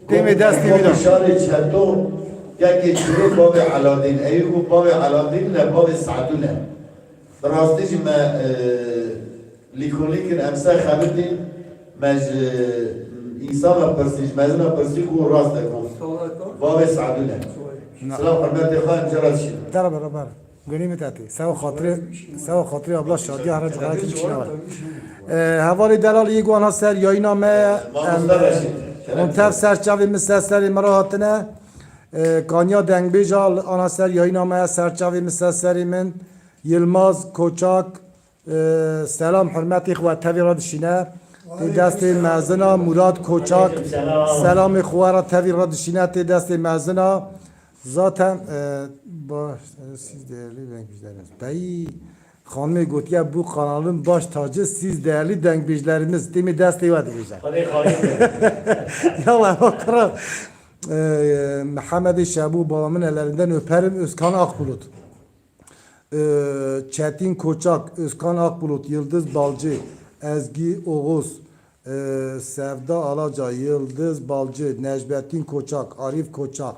تیم دستی میدن شار چطو که چوره باب علادین ایگو باب علادین نه باب سعدونه راستیش ما لیکونی کن امسا خبردین مج انسان پرسیج مزنا پرسی کو راست کن باب سعدونه سلام حرمت خواهم جرات شید در برابر گنی میتاتی سوا خاطری ابلا شادی هر جگه کی چی نور حوالی دلال یگوان ها سر یا اینا ما منتف سرچاوی مسلسل مراحتنه کانیا دنگ بیجال آنا سر یا اینا ما سرچاوی مسلسلی من یلماز کوچاک سلام حرمتی خواه تاوی را دشینه تی دست مزنا مراد کوچاک سلام خواه را تاوی را دشینه تی دست مزنا zaten siz değerli denkbijlerimiz. Bey hanımı gotiye bu kanalın baş tacı siz değerli denkbijlerimiz. Değil mi? Desteği var diyeceğim. Ya var bakalım. Muhammed Şebu babamın ellerinden öperim. Özkan Akbulut. Çetin Koçak, Özkan Akbulut, Yıldız Balcı, Ezgi Oğuz, Sevda Alaca, Yıldız Balcı, Necmettin Koçak, Arif Koçak,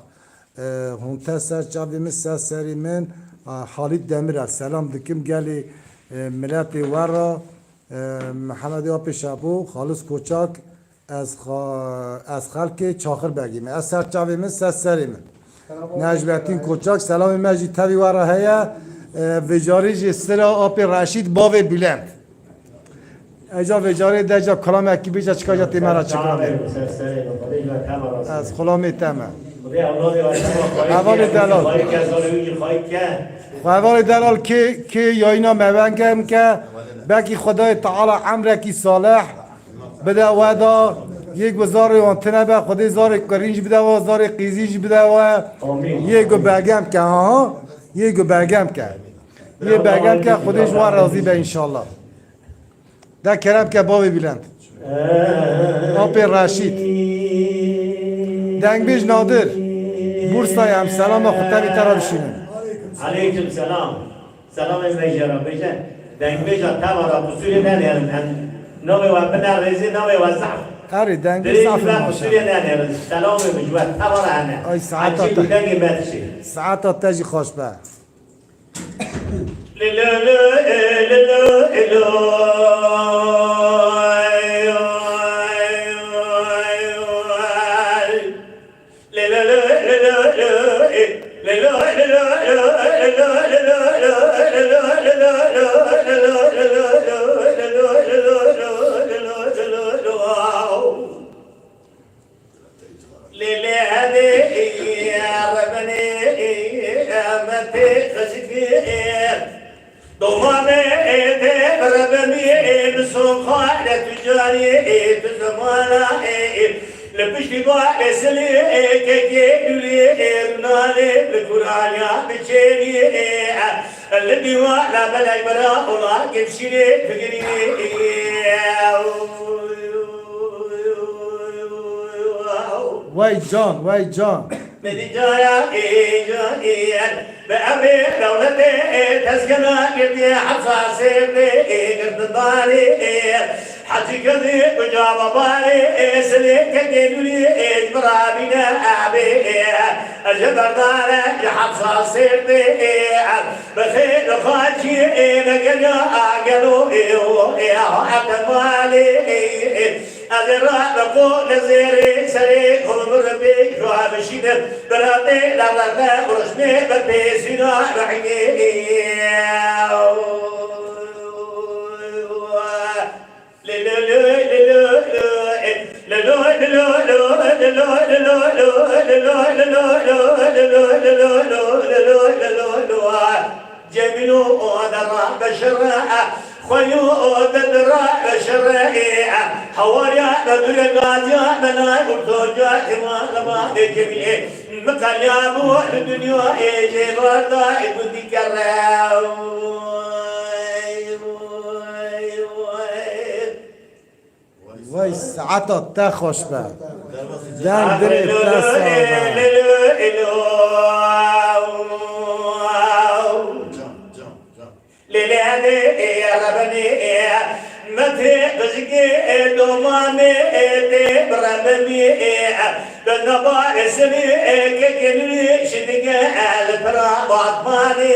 Hunter serçavimiz seserimin Halit Demirel selam dikim geli milleti vara Muhammed Abi Şabu Halis Koçak az halki Çakır Begimi az serçavimiz seserimin Necmettin Koçak selam mecid tabi vara heye vecari sıra Abi Raşid Bave Bülent Eca vecari deca kalam ekibi çıkacak temara çıkacak az kulami temel حوال دلال حوال دلال که یاینا مونگم که بکی خدای تعالی عمرکی صالح بده ودا یک وزار آنتنه به خدای زار کرینج بده و زار قیزیج بده و یک بگم که ها یک بگم که یک بگم که خودش وار راضی به انشالله ده کرم که بابی بلند آب رشید دنگ بیش نادر بورسای هم سلام خطبی ترا بشینن علیکم سلام سلام میجرم بشه دنگ بیشا تمارا بسوری ننیرن نوی و بنر ریزی نوی و زعف اری دنگ بیش دریجی صافی و ماشا بسوری ننیرن سلام مجوه تمارا هنه آی ساعت عجیب دنگ مدشی ساعت تجی خوش به للا للا للا دومانه ربمی بسوخان تجاری تو زمانه لبشتی با اسلی که گیلی نالی بکرانیا بچینی لدیوانا بلای برا اولا کمشیلی فکری وای جان وای جان مدی جایا جایا بأمر دولتي تسكن قلبي حساسي قرداني حجي قضي وجاب بالي سليك قلبي برابينا أبي الجبر داري حساسي بخير خاجي مقليا قالوا حتى مالي أذرع بقول زيري سري خلم ربي جواب شيد براتي لا ورشني بتيسينا رحيني جميل ودرا بشرا خيو بدرا بشرا حواريا بدر غازيا بنا وتوجا ما جميل مكان يا ابو الدنيا جبردا بدي كراو وای ساعتا تا خوش به دن دره تا ساعتا ليلاني يا ربني متى بزقي دوماني بربني بالنبا اسمي ككني شدقي الفرا باطماني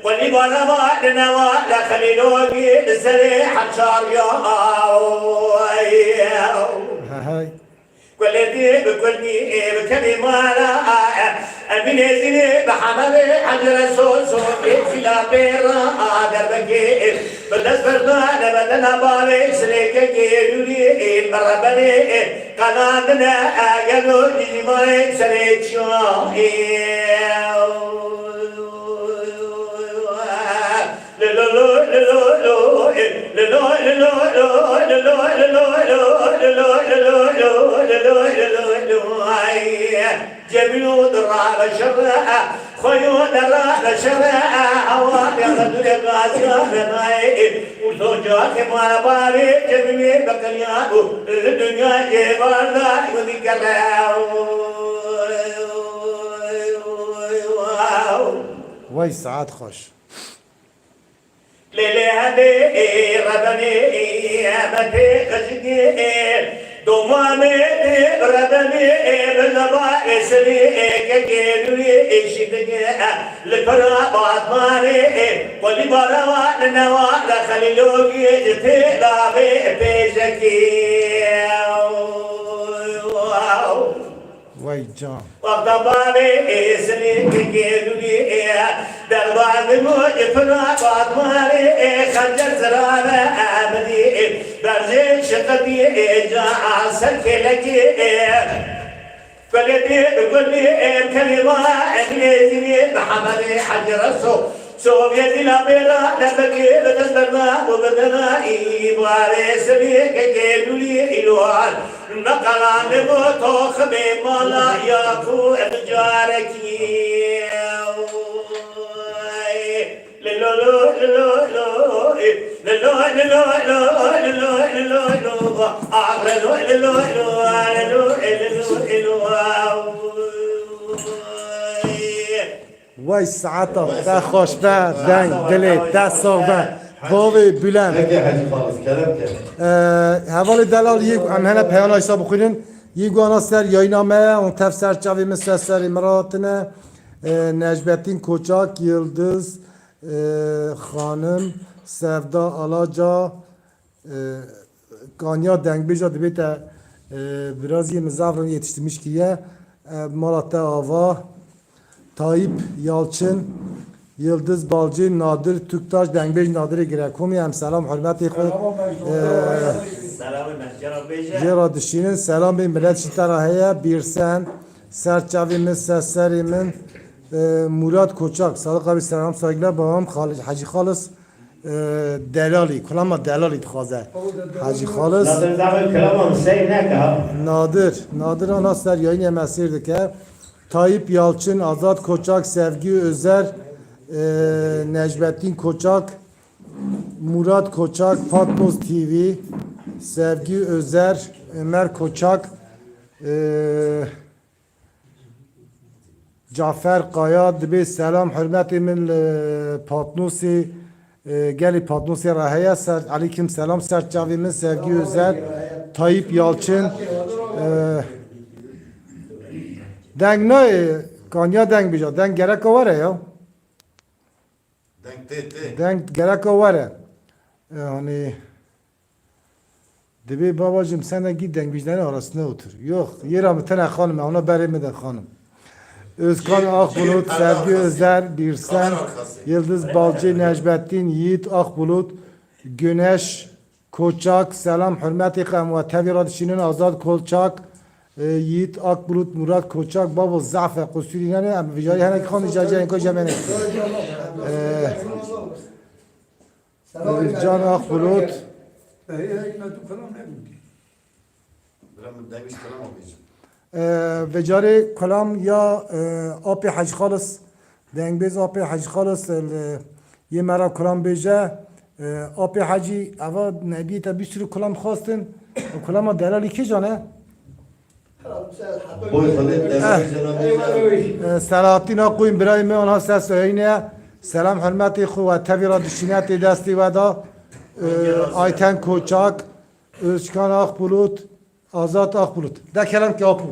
واللي بانا ما نوا لا خليلوقي السري حشار يا هاي كلتي بكلني بكلمانا أمين زيني بحمل حجر سوس في لا بيرا دربكي بدس بردان بدنا بالي سليك كيلولي مربني قناتنا أجلو نجمعي سليتشو جميل درا بشرا خيو درا بشرا هوا يغدر غازيا بناي وتوجا كما بالي جميل بكليا الدنيا جباردا وذكراو وای ساعت خوش ليلي هدي ربني متى خشقي دوماني ربني بزبا اسلي كجيلي شدقي لفرا باطماني ولي بروا نوا لخليلوكي جتلا بيجكي وای جان وقتبالي اسلي كجيلي دربان موج فرا باطماني خنجر زرابة أبدي برزين شقدي جاء سلكي فلدي كلي كلمة إنجليزي محمد حجر الصوف سوفيتي لا بيرا نبكي بدنا وبدنا إيباري سبيك كيلولي إلوان نقلان بوتوخ بمالا ياكو أبجاركي وای ساعتا تا خوش به دن دلی تا صوبه باوی بلند هكي حاجي خالص كلام كلام حوال دلال یک هم هنه پیان ایسا بخورین یک وانا سر یاینامه اون تف سرچاوی مثل سر امراتنه نجبتین کوچاک یلدز خانم سفدا آلاجا کانیا دنگ بیجا دبیت برازی مزافرون یتشتمیش کیه مالات آوا تایپ یالچن یلدز بالجی نادر توکتاش دنگبیج نادر گرکومی هم سلام حرمتی خود سلام جناب بیجا جرا دشینن سلام به ملت شترا هیا بیرسن سرچاوی من سسری من Murat Koçak, Sadık abi selam saygılar. Babam Hacı Halis Delali, kullanma Delali tıkaze. Hacı Halis Nadir Dağ'ın kıramam sen ne ka? Nadir Anaslar yayın yemesiydi ki Tayyip Yalçın, Azat Koçak, Sevgi Özer, Necmettin Koçak, Murat Koçak, Patmos TV, Sevgi Özer, Ömer Koçak, Cafer Kaya, dibe selam, hürmeti min Patnosi, geli Patnosi rahaya, aleyküm selam, serçavimin Sevgi Özer, Tayyip Yalçın, deng ne, kanya deng bija, deng gerek var ya, Denk te. deng gerek var yani, dibe babacım sen de git deng bijlerin arasında otur, yok, yeramı tane hanım, ona berimeden hanım. Özkan Akbulut, Sevgi Özer, Birsen, Yıldız Balcı, Necmettin, Yiğit Akbulut, Güneş Koçak, selam, hürmeti kemve, tevi radişinin Azad Koçak, Yiğit Akbulut, Murat Koçak, Baba Zafe, Kusuriyene, em vicari henek khan icace enko cemene. Can Akbulut, Demiş kalam okuyacağım. وجاری کلام یا آب حج خالص دنگبیز آب حج خالص یه مرا کلام بیجه آب حجی اوا نبی تا بیشتر کلام خواستن و کلام دلالی کی جانه Boy Khalid Demirci Cenab-ı سلاطین آقویم برای من آنها سس اینه سلام حرمتی خو و تبیرا دشینت دستی ودا آیتن کوچاک özkan Akbulut Azat Akbulut ده کلام که آپو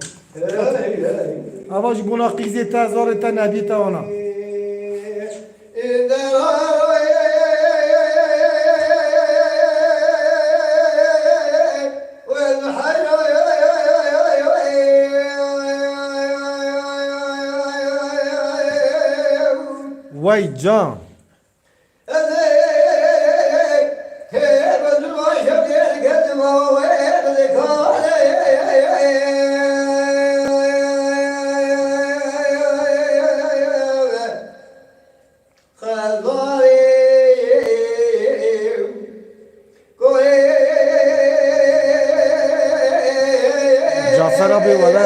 اواج بنا قیزی تزار تا نبی تا آنا وای جان Cafer abi valla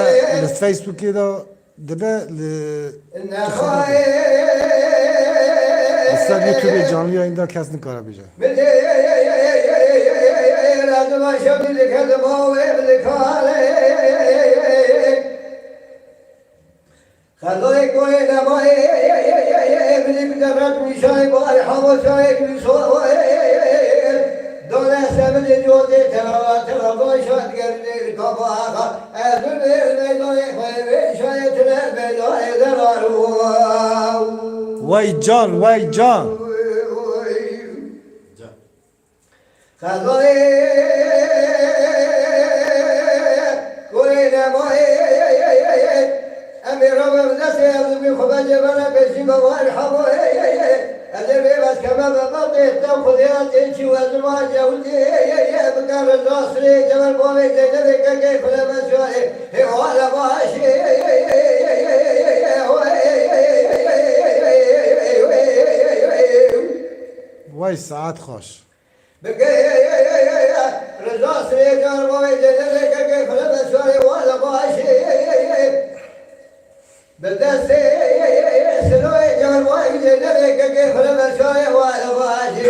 Facebook'ta da debe Mesela YouTube canlı yayında kesin karabilecek. خلای کوی نمای ابلی بدرت میشای بار حواسای میسوای دونه سبل جوده ترا باشد گردیر کباخا ازل نیلای خوی شاید تر بلای درارو Vay can, vay can. خلای کوی نمای امیر رب دست یادمی خوب جبران بسی بوار حوای ادر بس کما بابت تو خودیات چی وزما جودی بکار دستری جبر باوی دیگر که فلم شوی حال باشی Vay saat hoş. بگه رضا سری جبر باوی دیگر که فلم شوی حال باشی بدست سلوی جبر باوی دیگر که فلم شوی حال باشی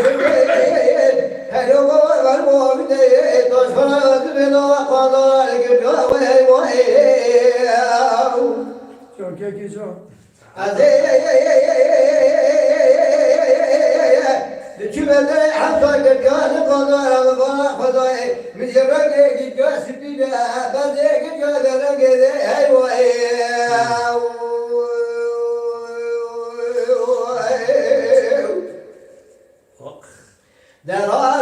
هلو بابا باوی دیگر توش فرات بنا قادر که وای وای Düşmede hatta gırgâlı kadar bana kadar Mücevre gidiyor sipide Ben de gidiyor dere gede Hey vay Derar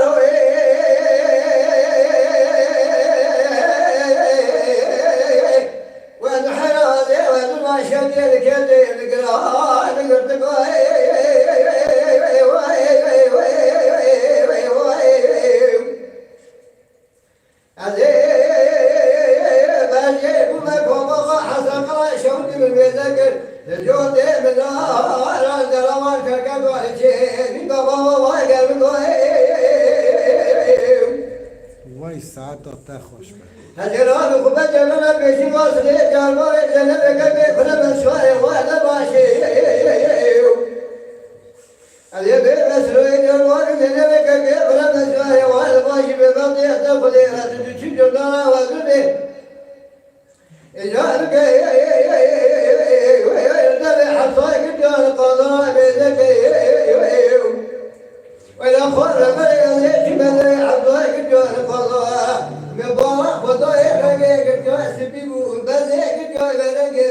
والحرادة والماشية الكلي القرآن حسن قرأ شوقي من بيتك الجود من var kaka doğru baba var gel وای ساعت تا خوش به هجران خوبه جمعنا پیشی واسه جانوار جنب کبه خدا بسواره والا باشه علی به مسروی جانوار جنب کبه خدا بسواره والا باشه به وقتی حتی خودی حتی چی جدانا وزونه اجال که دل حصای کجان قضا بیدک ولا خور بلي شمال حصای کجان قضا مبارك خدای رنگه کجان سبیبو بزه کجان رنگه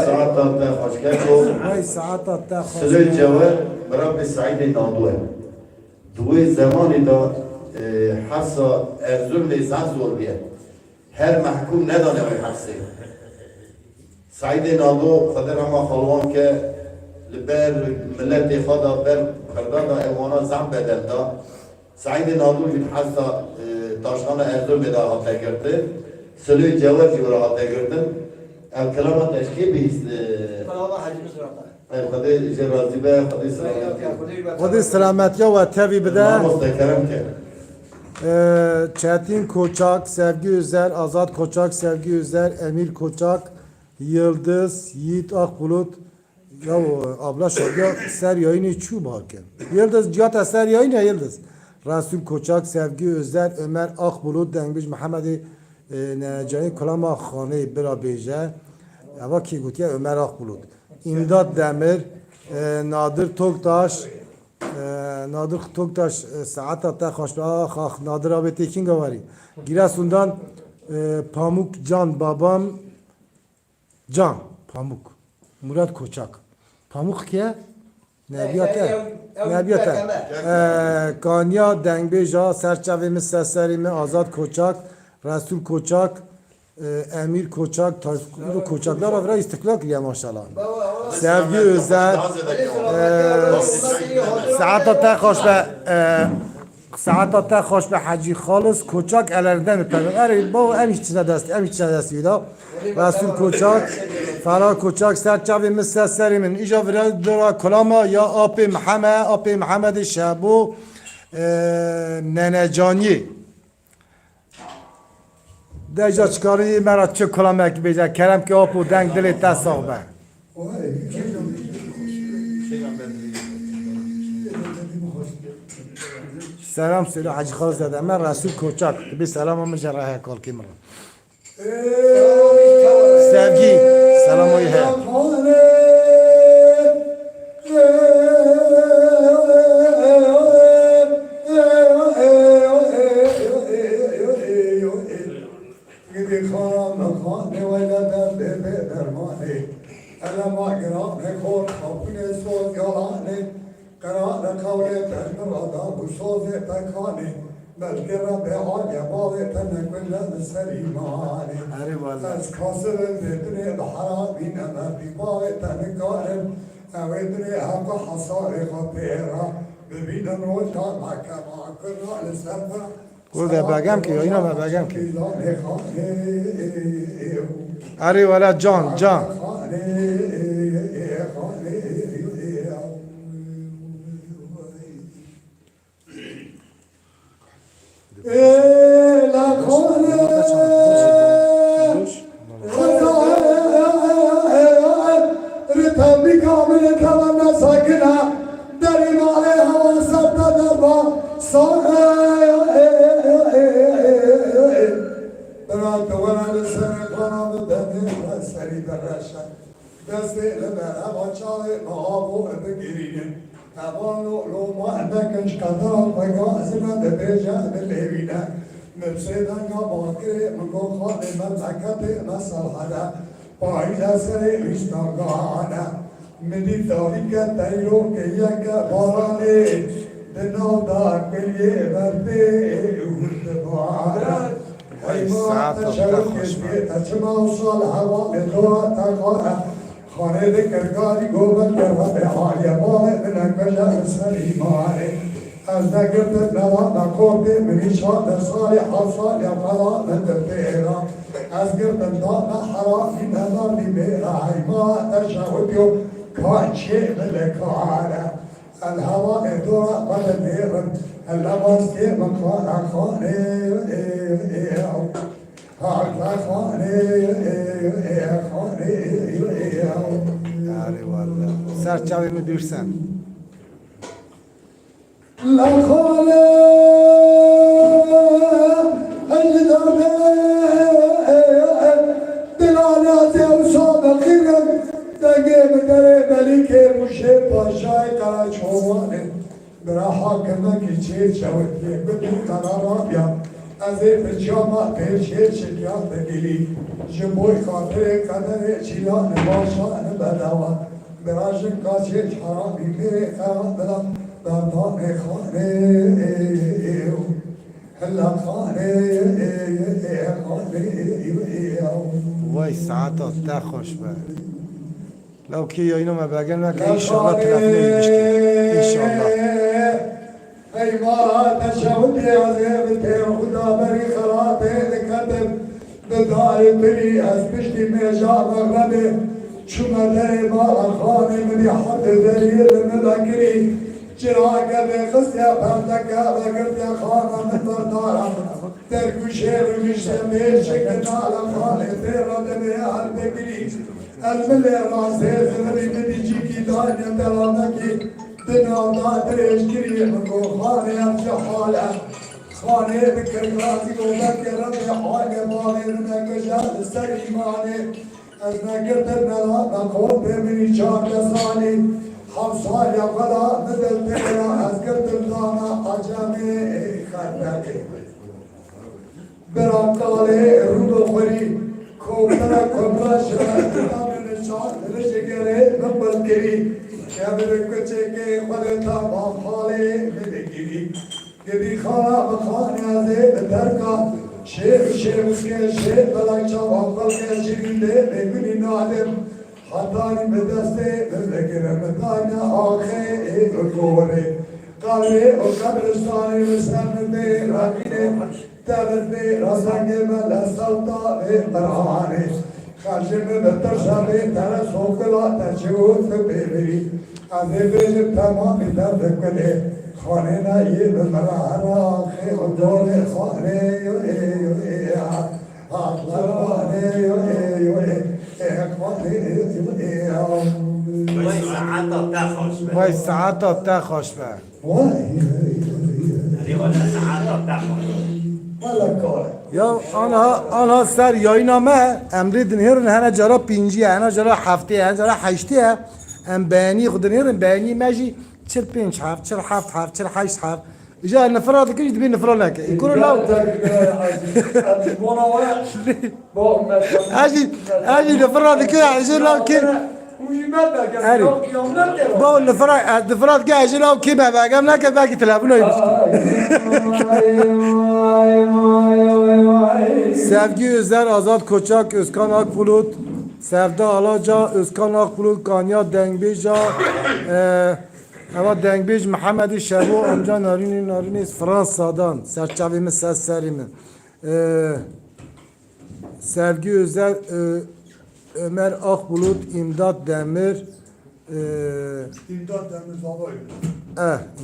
ساعت تا خوشگل وای ساعت تا خوش سلوی جوار برای سعید نادوه دوی زمانی دا حفظا ارزول لیزن زور بیه هر محکوم ندانه وی حفظه سعید نادو خدر اما خلوان که لبر ملت خدا بر خردان دا ایوانا زن بدل دا سعید نادو جد حفظا تاشخان ارزول بدا حاطه کرده سلوی جوار جورا حاطه کردن الکلام تشکیل بیست خدای جرازی به خدای سلامتی خودی سلامتی و تبی بده مستکرم کرد Çetin Koçak, Sevgi Özer, Azat Koçak, Sevgi Özer, Emir Koçak, Yıldız, Yiğit Akbulut. Ya abla şurada ser yayını çu bakın. Yıldız cihata ser yayını Yıldız. Resul Koçak, Sevgi Özer, Ömer Akbulut, Dengiz Muhammedi Necani Kulama Khane Bira Beje. Ava ki gutiye Ömer Akbulut. İmdat Demir, Nadir Toktaş, Nadir Toktaş saata ta xoşba xax Nadir abi tekin gavari. Giresun'dan Pamuk Can babam Can Pamuk Murat Koçak. Pamuk ki Nebiyate Kanya Dengbeja Serçevimiz Seslerimi Azat Koçak Resul Koçak Emir Koçak Tayfur Koçaklar avra istiklal kiliye maşallah. Sevgi Özer Saata خوش به ساعت خوش به حجی خالص کوچاک الردن میپرد. اره با امیش چیز دستی ویدا رسول کوچاک فرار کوچاک سرچاوی مثل سریمن ایجا ورد دورا کلاما یا آپ محمد شابو ننجانی دیجا چکاری مرا چه کلامک بیجا کرم که آپو دنگ دلی تصاق به سلام سلام حاجی خالص دادم من رسول کوچک بی سلام هم جراه کال کی مرا sevgi selam oy he قرار قوله تنرضى بصوت تكاني بلکه به حال باغ تنکل سلیمانی از کاسر بدون بحرام بینم بی باغ تنکارم اودون حق حصار خطیرا ببینم رو تا محکمه کرنا لسرفا گوده بگم که یا اینا بگم که اره ولا جان la khone رتابي كامل تمنى ساكنة دريم عليها وسط دربا برات ولا لسنة قنا بدني سري برشا بس لما أبغى شاي ما أبغى بقرين أبغى لو ما أبغى كذا بقى زمان بيجا بالليلة مبسيطا كباكر من خالد من مكتب مسالحة پایین سر اشتاقانه مدی تاریک تیرو که یک بارانه دنادا کلیه برده اردبانه حیمات شرف کشبیه تچما سال هوا دورا تقانه خانه کرگاری گوبت کرده حالی باه بنکجا سلیمانه از نگرد نلا نکرد منی شاد سالی حصال یا قضا ندبیرا از گرد دام حرامی نداری بیرا حیما تشهدیو کانچه ملکاره الهواء دورا قد نيرن اللباس كي مقارا خاني هاكلا خاني آره والا سرچاوی می بیرسن لا خاني الدامي دلالاتي وصاب خيرا دقيم دري ملكي مشي باشاي قرا شواني برا حاكمك چه شوتي بدي قرارابيا ازيف الجامع بيشي شكيان بقلي جموي خاطري قدر شيلان باشان بدوا براجن قاسي حرامي ميري قرام بلا دردان خاني هلا خاني وای ساعتا تا خوش به لو کی یا اینو ما بگن نکه انشاءالله تلفنه بشتی انشاءالله ای ما تشهدی عذیب تی خدا بری خلاطه لکتب بدار بری از پشتی میجا مغربه چوما در ما خانه منی حد دریر مدکری چراغ به قصد پردکه و گرد خانه من بردارم در گوشه رویشت میشه که نالا خانه تیرا دمی هر بگری الملی راسه زمری بدی چی کی دانی دلانکی دنیا دادرش کریه مگو خانه افش حاله خانه بکر گرازی گو بکی رب حاله باغی نکشد سر ایمانه از نگرد نلا نکو بمینی چار لسانی حفصال یا قدا ندل تیرا از گرد دانا عجمی خردکی براکاله رودو خوری کوبرا کوبرا شرط دامن شان رشگره نبض کری کبر کچه که خودتا با خاله بدگیری گدی خالا بخانه ازه درکا شیخ که شیخ بلکچا وقل که شیرینده بگونی نادم حتانی به دسته بلگرم دانا آخه گوره قلبه و قبرستانی مسلمه رقیده تبرده رسانگه مل سلطا قرآنه خرجم بتر شبه تر سوکلا تشود ببری از بیش تمام درد کنه خانه نایه بمرارا خیل دور خانه وای ساعتا تا خوش به یا آنها سر یای نامه امری دنهرن هنه جارا پینجی هنه جارا هفته هنه جارا هشته ام بینی خود دنهرن بینی مجی 45 هفت 47 هفت 48 هفت جا نفرات كيش تبين نفرات لك يكون لا اجي نفرات كده عشان لو كده بقول نفرات كده عشان لو كده بقى قام لك باقي تلعبونه Sevgi Özer, Azat Koçak, Özkan Akbulut, Sevda Alaca, Özkan Akbulut, Kanya Dengbija, ama Dengbij Muhammed Şevo amca Narini Fransa'dan serçavimiz seslerimi. Sevgi Özer, Ömer Akbulut, İmdat Demir, İmdat Demir babayım.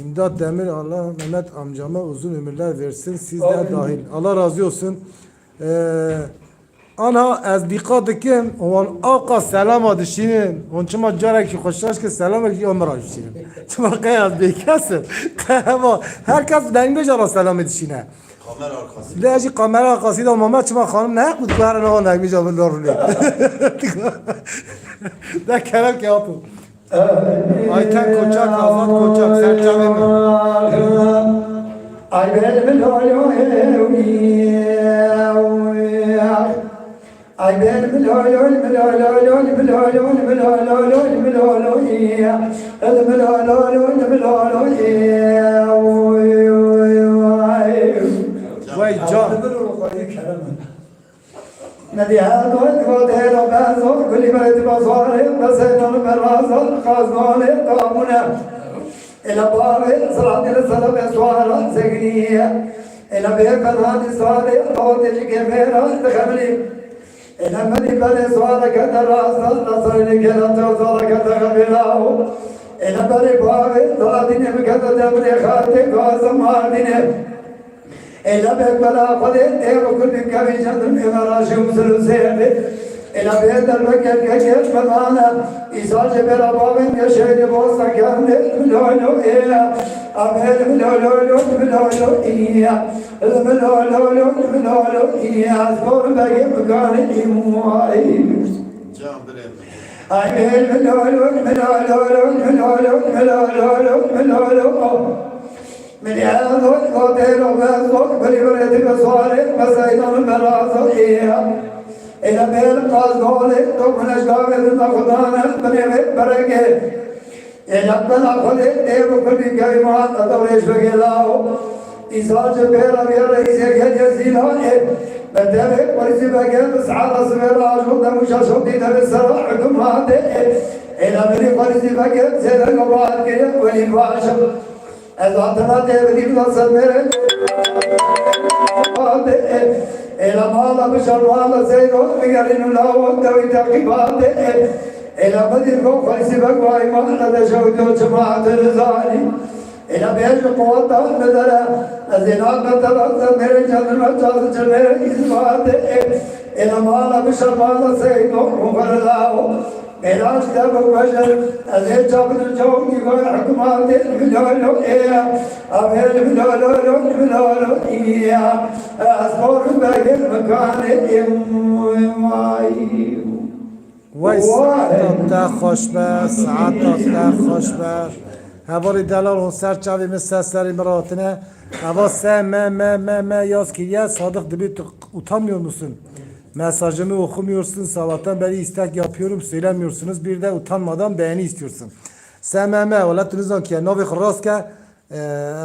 İmdat Demir, Allah Mehmet amcama uzun ömürler versin, siz de dahil. Allah razı olsun. Ana از دیقات کن وان آقا سلام آدشینن وان چما جاره که خوشش که سلام کی عمر آدشینن چما قیاد بیکسر قهوا هر کس در این بجارا سلام دشینه Kamera arkası. لیجی کامرا آقاسی دا ماما چما خانم نه بود که هر نها نگمی جا من دارونه ده کلم که آتو آیتن کوچک آزاد کوچک سرچمه من I bet me lo I bet me وای جان ندیه دوید و دیل و بازار کلی باید بازار بسیدان برازال خازان قامونه إلى باب صلاة الصلاة سوارا سجنية إلى باب هذه صلاة قوت الكبيرة تخملي إلى مدي بني سوارا كتر نصر لكلا توصل كتر بلاه إلى بني باب صلاة نبكة دبري خاتك وزمانين إلى باب بلا قدر وكل كبير جدر إمراشي مسلسل إلى بيت المكان كجير مدانا إيسا جبر أبابين يشهد بوسا كامل ملولو إيا أمير ملولو إيا ملولو إيا أذكر بقي مكان إموائي Can bileyim. أمير ملولو من يأذو القتيل وبأذوك بلغرية بصالح مسيطان المرازو إيا إلى بيل قاسقولي تقول أشقاب إذن خدانا بنيمت برقه إلى بنا خدي ديو كل كلمات أدوريش بقلاو إيسا جبير أبي الرئيس يكاد يزيلاني بدأبك ورسي بقل سعاد صغير عشق دمشاشق دي در السراء حكمات إلى بني ورسي بقل سيدر قبعات كيب ولي باشق أزعتنا تبدي بلصر ميرك إلى مالا بشر مالا سيدو بقرين الله دوي تقيبات إلى بدر فوق فلسبك وإيمان تشهد جماعة الرزاني إلى بيش قوة النظرة الزناد نتبقى ميري جنر مجاز جمير إزبات إلى مالا بشر مالا سيدو مغر الله إلى أشتبك بشر أزيد جابد الجوم يقول حكمات الملولو إيا أمير الملولو إيا أصبر بقى المكان إموائي وای ساعت تا خوش به ساعت تا خوش به هواری دلال اون سر چاوی مثل سری مراتنه هوا سه me yaz ki ya Sadık dibi utanmıyor musun? Mesajımı okumuyorsun, sabahtan beri istek yapıyorum, söylemiyorsunuz. Bir de utanmadan beğeni istiyorsun. سمامه ولا تنزل كي نوبي خراس كا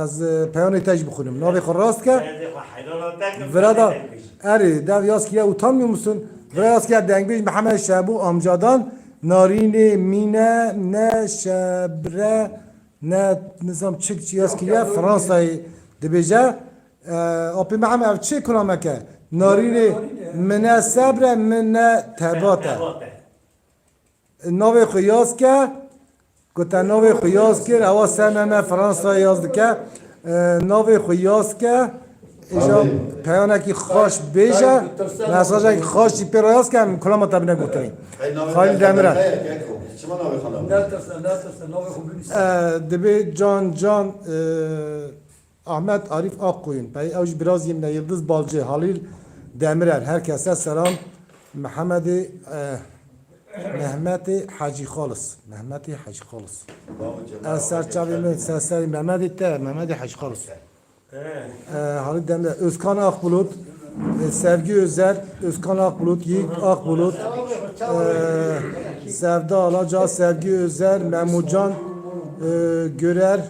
از پیانی تاج بخونم نوبی خراس که وردا اری دو یاس کیا utanmıyor musun وردا که دنگبیج محمد شابو amcadan نارینه مینه نه شبره نه نظام چک یاس کیا فرانسای دبیجه اپی محمد اف چی کنم که نارینه منه صبره منه تباته نوبی خیاس که گوته نوی خویاز کرد اوا سمه فرانسا یازد که نوی خویاز که ایجا پیانه که خوش بیجه مساجه که خوشی پیرایاز که کلام تبینه گوتنی خیلی دمیره دبی جان احمد عارف آقوین بای اوج براز یمنه یلدز بالجه حالیل دمیره herkese selam محمد Mehmet Hacı Xalis. Mehmet Hacı Xalis. Eser çavimi sesleri Mehmet Hacı Xalis. Halit Demre, Özkan Akbulut, Sevgi Özer, Özkan Akbulut, Yiğit Akbulut, Sevda Alaca, Sevgi Özer, Memucan Görer,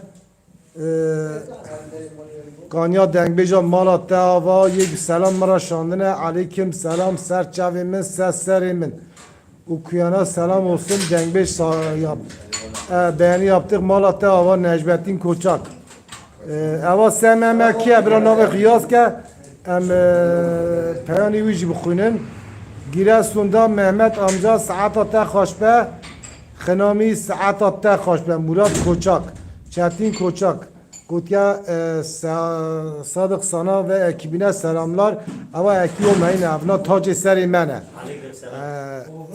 Kanya Dengbeja Malatya Hava, Yek Selam Maraşandine, Aleyküm Selam, Serçavimin, Seslerimin. Okuyana selam olsun. Dengbeş yap. Beğeni yaptık. Malatya Hava Necmettin Koçak. Eva sememe ki ebra nave kıyas ki peyani vici bخونن. Giresun'da Mehmet amca saat ta hoşbe. Xenami saat ta hoşbe. Murat Koçak. Çetin Koçak. Kutya Sadık sana ve ekibine selamlar. Ama ekibi olmayın evna tac seri mene.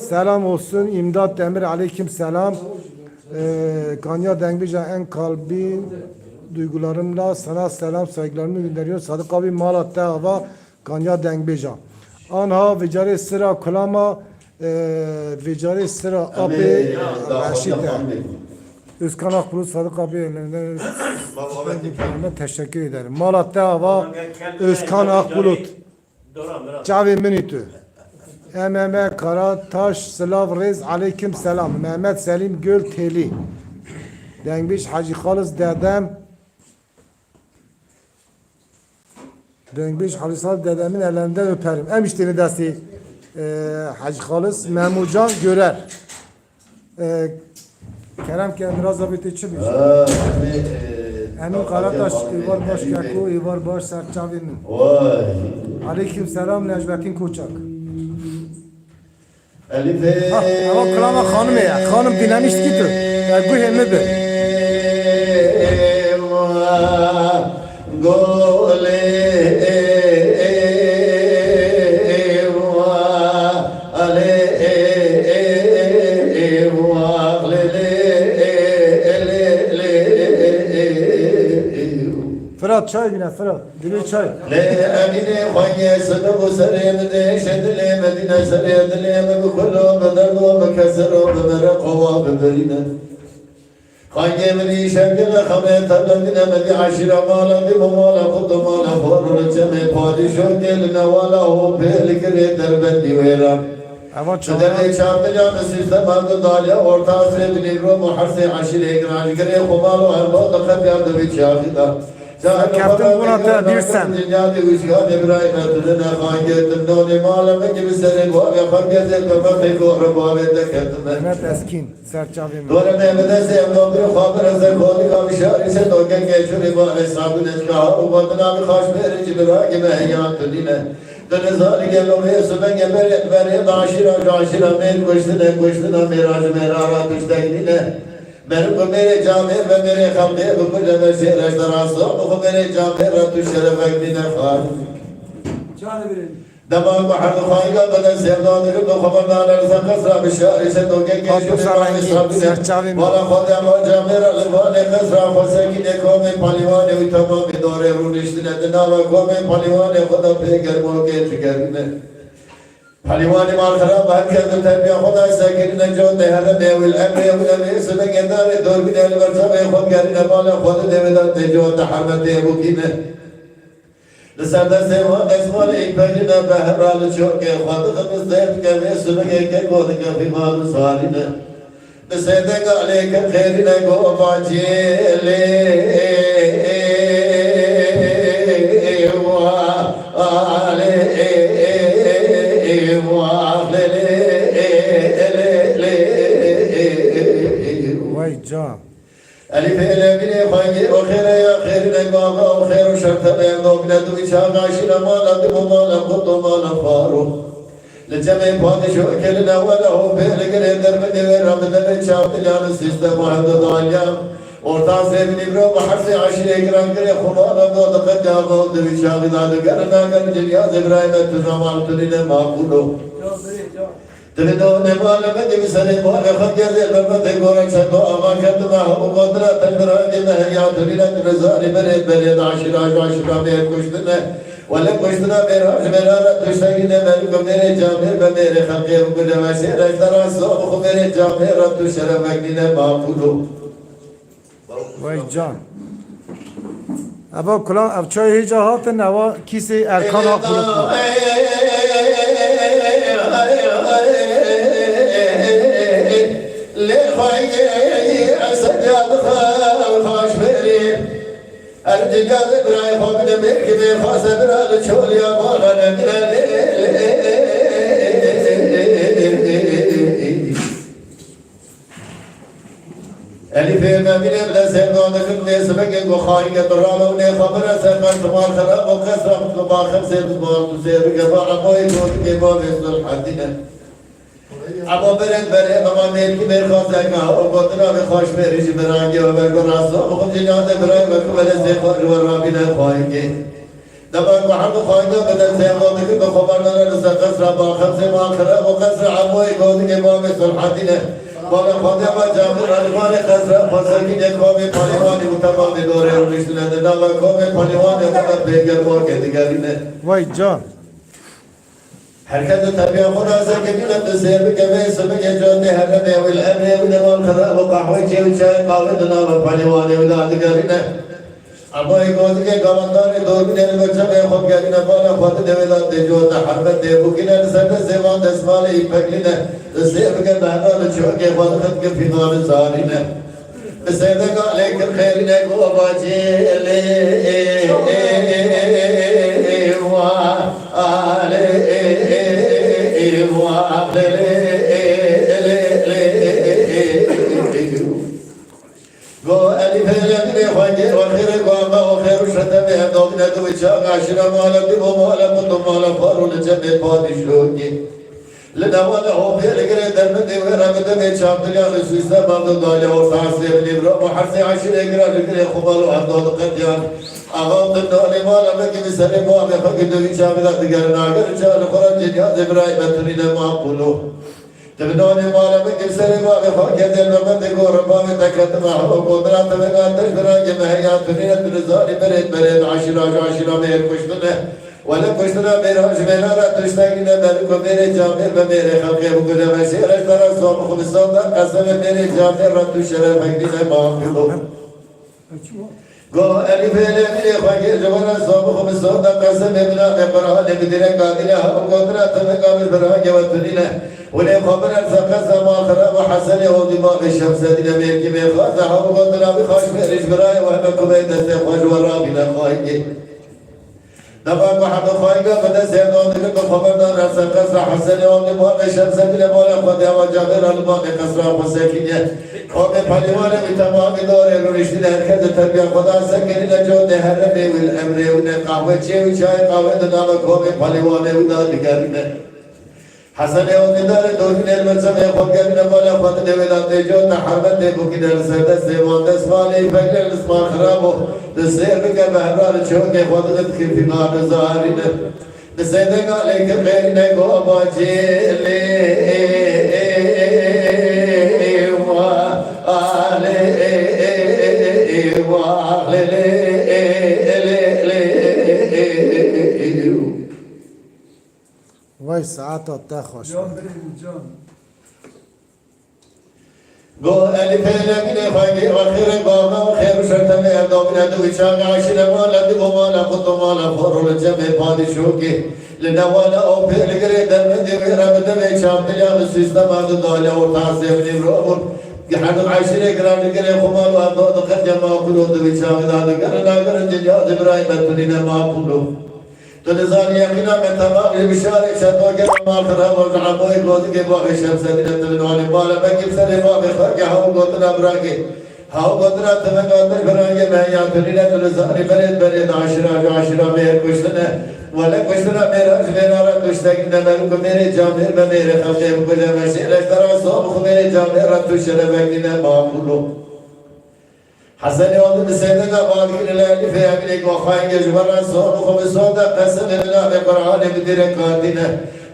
Selam olsun. İmdat Demir aleyküm selam. Kanya Dengbica en kalbi duygularımla sana selam saygılarımı gönderiyor. Sadık abi Malatya Hava Kanya Dengbica. Anha vicari sıra kulama vicari sıra abi Reşit'e. Özkan Akbulut Sadık abi teşekkür ederim. Malatya Hava Özkan Akbulut Cavi Minitü Mehmet Karataş Slav Rez Aleyküm Selam Mehmet Selim Göl Teli Dengbiş Hacı Xalis dedem Dengbiş Hacı Xalis dedemin ellerinden öperim. Emiştini desti Hacı Xalis Memucan Görer Kerem kendine zabit içi bir. Enu Karataş, İvar Baş Keko, İvar Baş Serçavin. Vay. Aleyküm selam Necmettin Koçak. Elife. Ha, ama klama hanım ya. Hanım dinlemişti ki tu. Ya bu hemme be. Gole. Fırat çay bine Fırat. Dili çay. Le emine khoye sanu sarem de şedle medine sariyedle me kullu bedelu me kesru me raqwa beberina khoye meni şedle khame tabdine me aşira mala di mala khud mala khur ceme padişo gelne wala ho pel kere derbendi vera Ama çay. Çademe çarpıca sistem adı dalya orta asre biniro muharse aşire ikral kere khumalu arba dakika yardı bir çağıda Kaptan Murat'a bir sen. Dünyada üsyan İbrahim adına hangetim doni malame gibi senin var ya fargezel kama peko rabavete kendime. Mehmet Eskin. Serçavin. Dore Mehmet'e sevdam bir haber ezer kodi kavişar ise dogen geçur iba hesabın etka ubadına bir kaş verici bir hagime heyatı dine. Dene zali gelo ve süben geber etmeri daşira meyl koştuna miracı merara düşteynine. Benim bu mere cami ve mere hamde bu kule ve şerefler asla bu mere cami ratü şerefek dine khar. Damar bahar khayga bana sevdadır bu khabarlar sakasra bişar ise doge geçir wala khadama cami ralvane kasra fasakine kome palivane tamam dore rudiştine dana ve kome palivane khuda peger moge çıkarne. Palivani mal kharab herkes terbiye Xuda sakinine jo tehre devil emri ve sübe gedare dor bin el varsa ve khod gerine bala khod devedat de jo tahamete bu kine Lisanda seva esmal ikbelina behral çoke khod khamız zeyt ke ve sübe ke god ke bimal saline Besede aleyke khairine go bacile wa ale Vay can. Elif elemine hangi o khere ya kherine gaga o kheru şarta ben dobne du iça gaşira mala du mala kutu mala faru Leceme padişo keline vela ho bele gere dermede ve rabdele çaptı yanı sistem ahdı dalya Orta sevin İbrahim harsi aşire giren gire kumala do da kadya oldu iça gıdadı gerina gel dünya İbrahim et zaman tüline makulu Tevdo ne malame de misale bu akhat geldi elbette gören çato ama kendime bu kadra tendra de hayatı ile rezali bere aşira bir kuştuna wala kuştuna merara tuşagine ben mere camir ve mere halqe bu demesi rejtara so mere camir tu şerefekine maqulu Vay can. Aba kulan ab çay hiç hatın ava kisi erkan hak bulut. Erdigal İbrahim Habib'e mekke'de fazla bir adı çölya bağlanır. Elif emine bile sevdalıkın ne sebeke gokhayge duralo ne habere sevkan tumal kara o kasram tumakım sevdi bu sevdi ba amoy ko ke ba vezul hadine Ama bere ama mevki merkazda ka o kodra ve hoş verici berange ve goraso o dünyada bere ve kumele zefar ve rabine khayge Dabar Muhammed khayge bedel sevdalıkın bu haberlere kasra ba khamse ma kara o kasra amoy ko ke ba vezul hadine Bana Fadema Camir Alvane Kasra Fasakine Kome Palivani Mutamam Dore Urishtunade Dava Kome Palivani Mutamam Peger Mor Kedigarine Vay can. Herkese tabiye Khudasa Kemine Sebebi Keme Sebeke Jode Herre Mevil Emre Evine Mal Kara O Kahve Çev Çay Kahve Dınava Palivani Evine Adigarine Ama Egodike Gavandari Doğbine Veçem Ekhom Gerine Bala Fatı Devedat Dejoda Harmet Devukine Sebe Sevan Esmali İpekline Sebeke Mehnalı Çok Evadıkıt Ke Finali Zarine Sebeke Aleyküm Khairine Kovacile Wa Ale Wa عشرة مالك ومالك ومالك فارو لجمع بادشوكي لنوانا هو في الجري درمتي ورمت من شاب دنيا لسوسة بعض دالي وصاصي بليبرا وحرسي عشرة جرا لجري خبال وعدود قديان أغام دنالي مالا مكي بسري بابي فقد في شاب ذات جرنا جرجال خرج جنيا إبراهيم تريد ما قلو تبنوني مالا مكي بسري بابي فقد الممت قور بابي تكت معه قدرات مكان تشبرا جمهيا تريد تنزالي بريد عشرة مير كشتنه ولا كشتنا میرا جمینا را تشتگی نبرد کو میره جامعه و میره خلقه بگذار مسیرش در صوم خمسان در قسم میره جامعه را تو شرف مقدین مافیلو گو علی فعل میره خواهی جوانا صوم خمسان در قسم ابنا قرآن بدیره قادله هم قدرت مقابل برای و تنینه ولی خبر الزقز ما خراب حسن و دماغ شمس دین میرکی میخواست هم قدرت بخواش میرش برای و همه کمید دست خوش و رابی نخواهی نبغى واحد خايقة بدأ سيدون ذكر خبردار رأس قصر حسن يوم نبغى شمس بلا مولا خديا وجابر الباقي قصر مساكينية قوم فليوانا بتمام دور الرشد الهركز التربية خدا سكن لجود هرمي والأمر ونقهوة شيء وشاي قهوة نامك قوم فليوانا ودار لقرنا حسن يوم دار دورين المرسم يخون قبل مولا خد دولا تجود حرمت بوكي در سردس سيوان دسمالي فكر الاسمان خرابو دسير بك بهران شوك خد ندخل في نار زارين دسيدك عليك غير نقو باجيلي وای ساعت تا خوش گو الف لمن خير وخير بابا وخير شرط من دومنا دو شاق عشر مالا دو مالا خط مالا فور الجمع بادشوكي لنوالا او في الجري درمدي رمد من شام دنيا السيستم هذا دالي او تعصيب نمرور يحد عشر جرام الجري خمال وابد قد جمع كلود دو شاق هذا قرنا قرن جنيا ابراهيم تنين ما كلو تنزاني يقينا من تمام البشارة شتوى ما خراب وزعموي قوتي كي باقي شمس دين تلنواني بالا بكي بسري باقي خرقي هاو قوتنا براقي هاو قوتنا تمنقاتر براقي مهيا تنين تنزاني بريد عشرة مير كشتنا ولا كشتنا مير أجلنا را كشتاقنا ملوك ميري جامير بميري خلقي بكجا مسيرش ترى صوبخ ميري جامير رتو شرفاقنا معقولو حسن يوم بسيدك بعدك للالي في أمريك وخاين جبرا صور خمسون قسم لنا بقرآن بدير قاتنا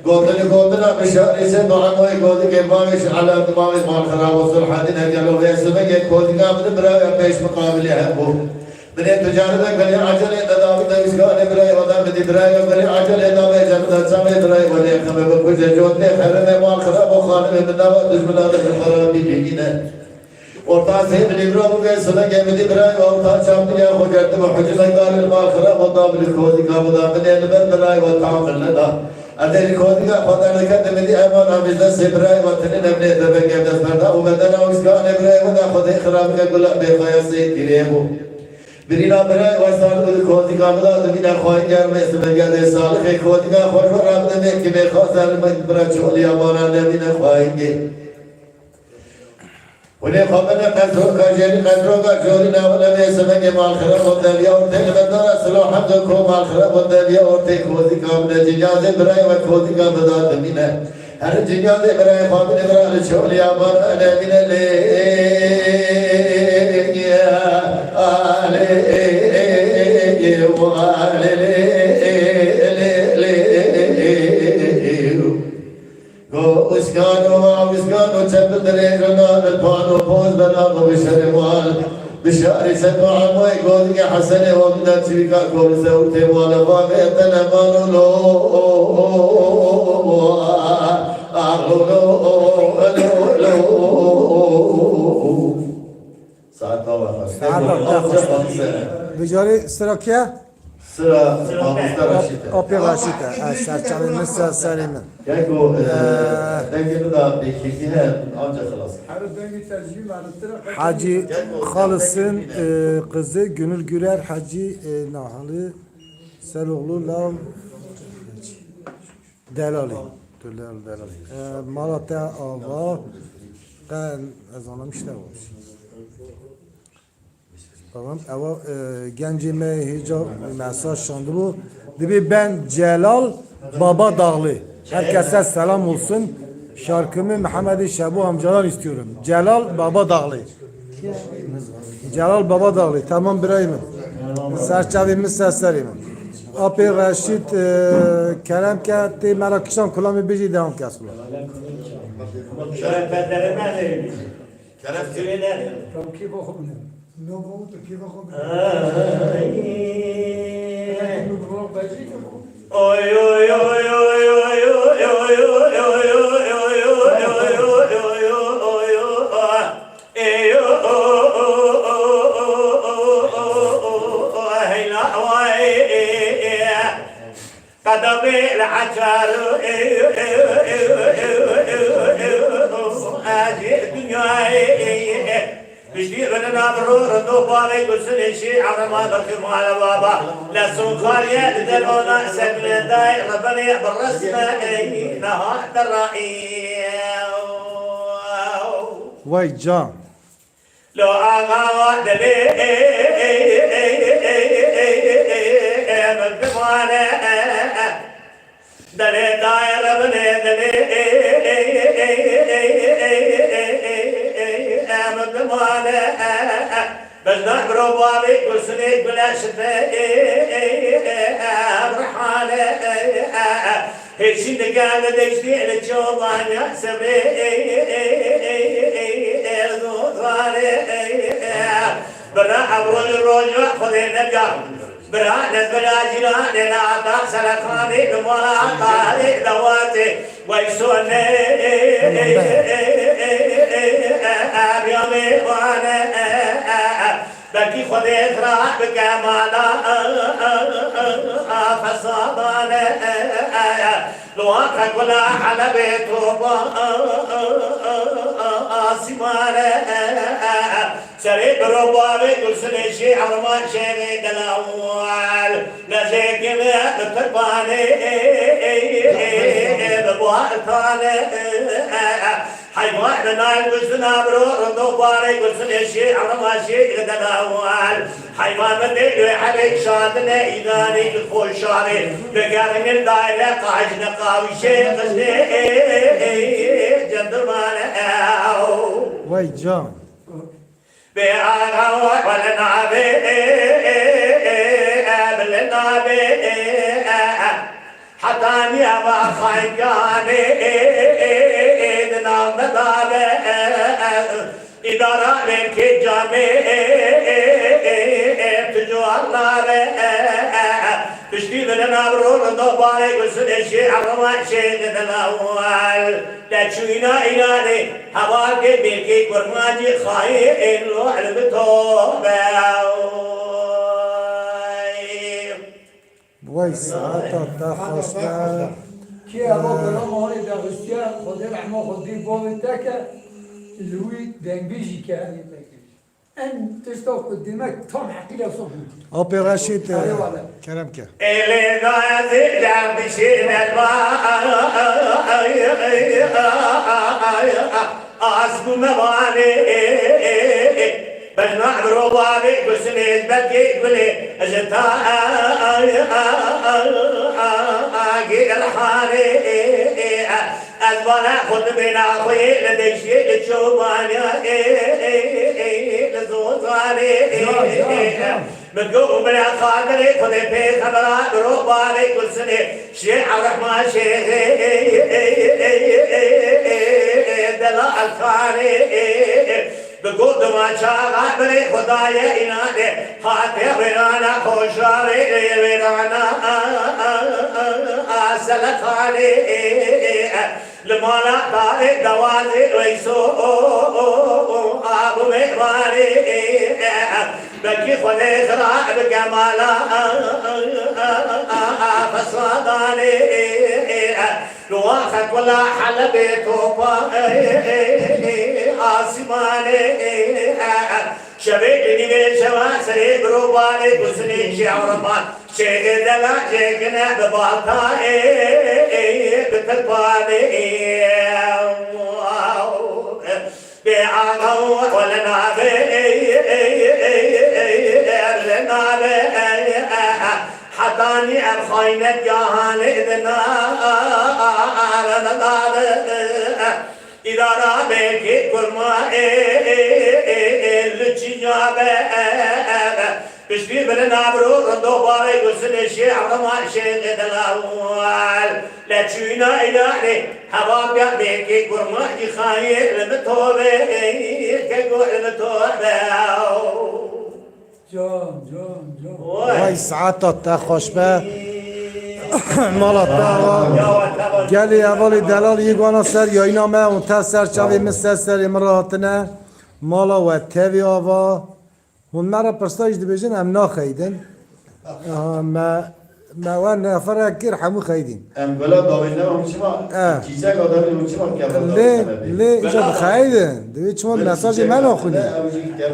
قوتنا بشاري سے دعانوي قوتك باش على دماغ مال خراب وصلحاتنا جلو ويسمك قوتك من براء بيش مقابل هبو من تجارتك بلي عجل دداوي دمسكان براء ودا بدي براء بلي عجل داوي جمد سامي براء ولي خمي بكوش جوتني خرم مال خراب وخانم من دعوة دشمنات الخراب بيجينا orta seyir libro ve sıla gemidi bırak orta çamdı ya hocattı ve hocaylar ilmahıra odabili kodika odabili elber bırak ve tamamını da adeli kodika kodana kademidi eman amizda sebray ve tenin emni edebe gemdes berda ubedana uskane bırak ve da kodey kırabika gula beyfaya seyir direbu birina bırak ve sağlıklı kodika da dümine khoy gelme isme geldi sağlıklı kodika hoş ve rabde mekki bekhas elmek bırak çoğul yamana nemine khoyingi ولي خبرنا قدرو كجري قدرو كجورنا ولا بيسمك مال خراب والدنيا ورتك بدنا سلو حمدكم مال خراب والدنيا ورتك خوذي كام نجياز براي وخوذي كام بدات منا هر جياز براي فاضل براي شغل يا بار انا من لي يا اسكانو چند دريغنا البانو فوز بنامو بشرمال بشاري سبع موي قول كي حسن ومدى تشبكا قول سورتي وانا فاقيتنا مانو لو ساعت بجاری سرا کیا؟ سرا ماموستا رشیده آپی رشیده سرچمی مثل سریمه يعني هو دنگل دا بيكيكي هاد أنجا خلاص. Hacı Halıs'ın kızı Gönül Gürer Hacı Nahalı Seloğlu Lav Delali. Malatya Ava ben ezanlamışlar olmuş. Tamam. Ama genci me hica mesaj şandı bu. Dedi ben Celal Baba Dağlı. Herkese selam olsun. Şarkımı Muhammed Şebu amcadan istiyorum. Celal Baba Dağlı. Celal Baba Dağlı. Tamam birayım. Serçevimiz sesleriyim. Api Reşit Kerem ke merakışan kulağımı bir devam kesme. Şerefetleri nerede? Kerem Tüyü nerede? Tam ki bakım ne? Ne oldu ki bakım ne? Oy oy oy oy oy oy oy oy oy oy oy قدم العجل دنياي بشتي غننا برور دوبالي قسن شي عرما ذكر على بابا لا سوخاريا دلونا سبل داي ربني بالرسمة نها درائي Vay can. لو أغا دلي من بمانا دلي داير بني دلي من بمانا بس نحبرو بابي كل سنة بلا شفاء برحالة هيشي نقال ديشتي لجوبان يحسبي برا أول رجع خذي نجا برا نزبلا جيران لا تحصل خاني نملا قاري دواتي ويسوني أبيامي وانا بكي خذي إثراء بكمالا فصابانا لواقع كلا على بيتوبا آسمانا سريب ربابي كل سنة شي عرمان شيني دلاوال نزيك ما بترباني ببوارتاني حيوان نال بسنا برو رندو باري كل سنة شي عرمان شي دلاوال حيوان بدي عليك شادنا إيداني الخوشاني بقارن الدائرة قاعدنا قاوي شي قصدي جندرمان Vay can. بأغوى والنابي بالنابي حطاني أبا خيقاني نام دابي إدارة منك جامي تجوار نابي بشتي لنا برور دوباري قصد الشيء عرمان شيء الأول لا تشوينا إلاني هواك بيكي قرماجي خاي إنو علم توبة Vay saat da hoşlar. Ki ama bana mali da Hristiyan Xwedê rehma Xwedê bavê te ke li wî dengbêjî ke en tişta ku demek tam heqîla soh Api Reşit Kerem ke. إلي غازي جاب شين الماء أصب مباني بجمع بروابي بسنيد بكي قولي أجتا أجي الحاني أزبانا خد بنا خوي لديشي لتشوباني لزوزاني بتقوم بلا خاطري خذي في خبرات بروبالي كل سنة شيء الرحمن شيء دلال خاني بقول ما شاء بري خدايا إنادي خاطر بيرانا خوشاري بيرانا سلطاني لما لا داري دوازي ويسو أبو مهواني بكي خذي خراء بكمالا فصاداني لواخت ولا حل بيتوبا آسماني شبيك نبي شوا سري بروباني قسني شعرمان شيء دلا شيكنا ببالتا بتلباني بأغو ولنا بالنابه حطاني الخاينة جاهان إذنا إذا رابك كل ما لتشيابه بشبي بالنابرو ردو باري قسل الشيع رما شيء الأول لا تشينا إلهي حباب يعميك كل ما يخاير المتوبة كقول المتوبة جان جان جان وای ساعت تا خوش به مالا تا گلی اولی دلال یگانا سر یا اینا ما اون تا سر چاوی مثل سر امراتنه مالا و تیوی آوا هون مرا پرستایش دی بیجن هم نا خیدن ما و نفره کر همو خیدین ام بلا داوینه هم چما کیسه قدر رو چما که لی ایجا بخیدن دوی چما مساج من آخونی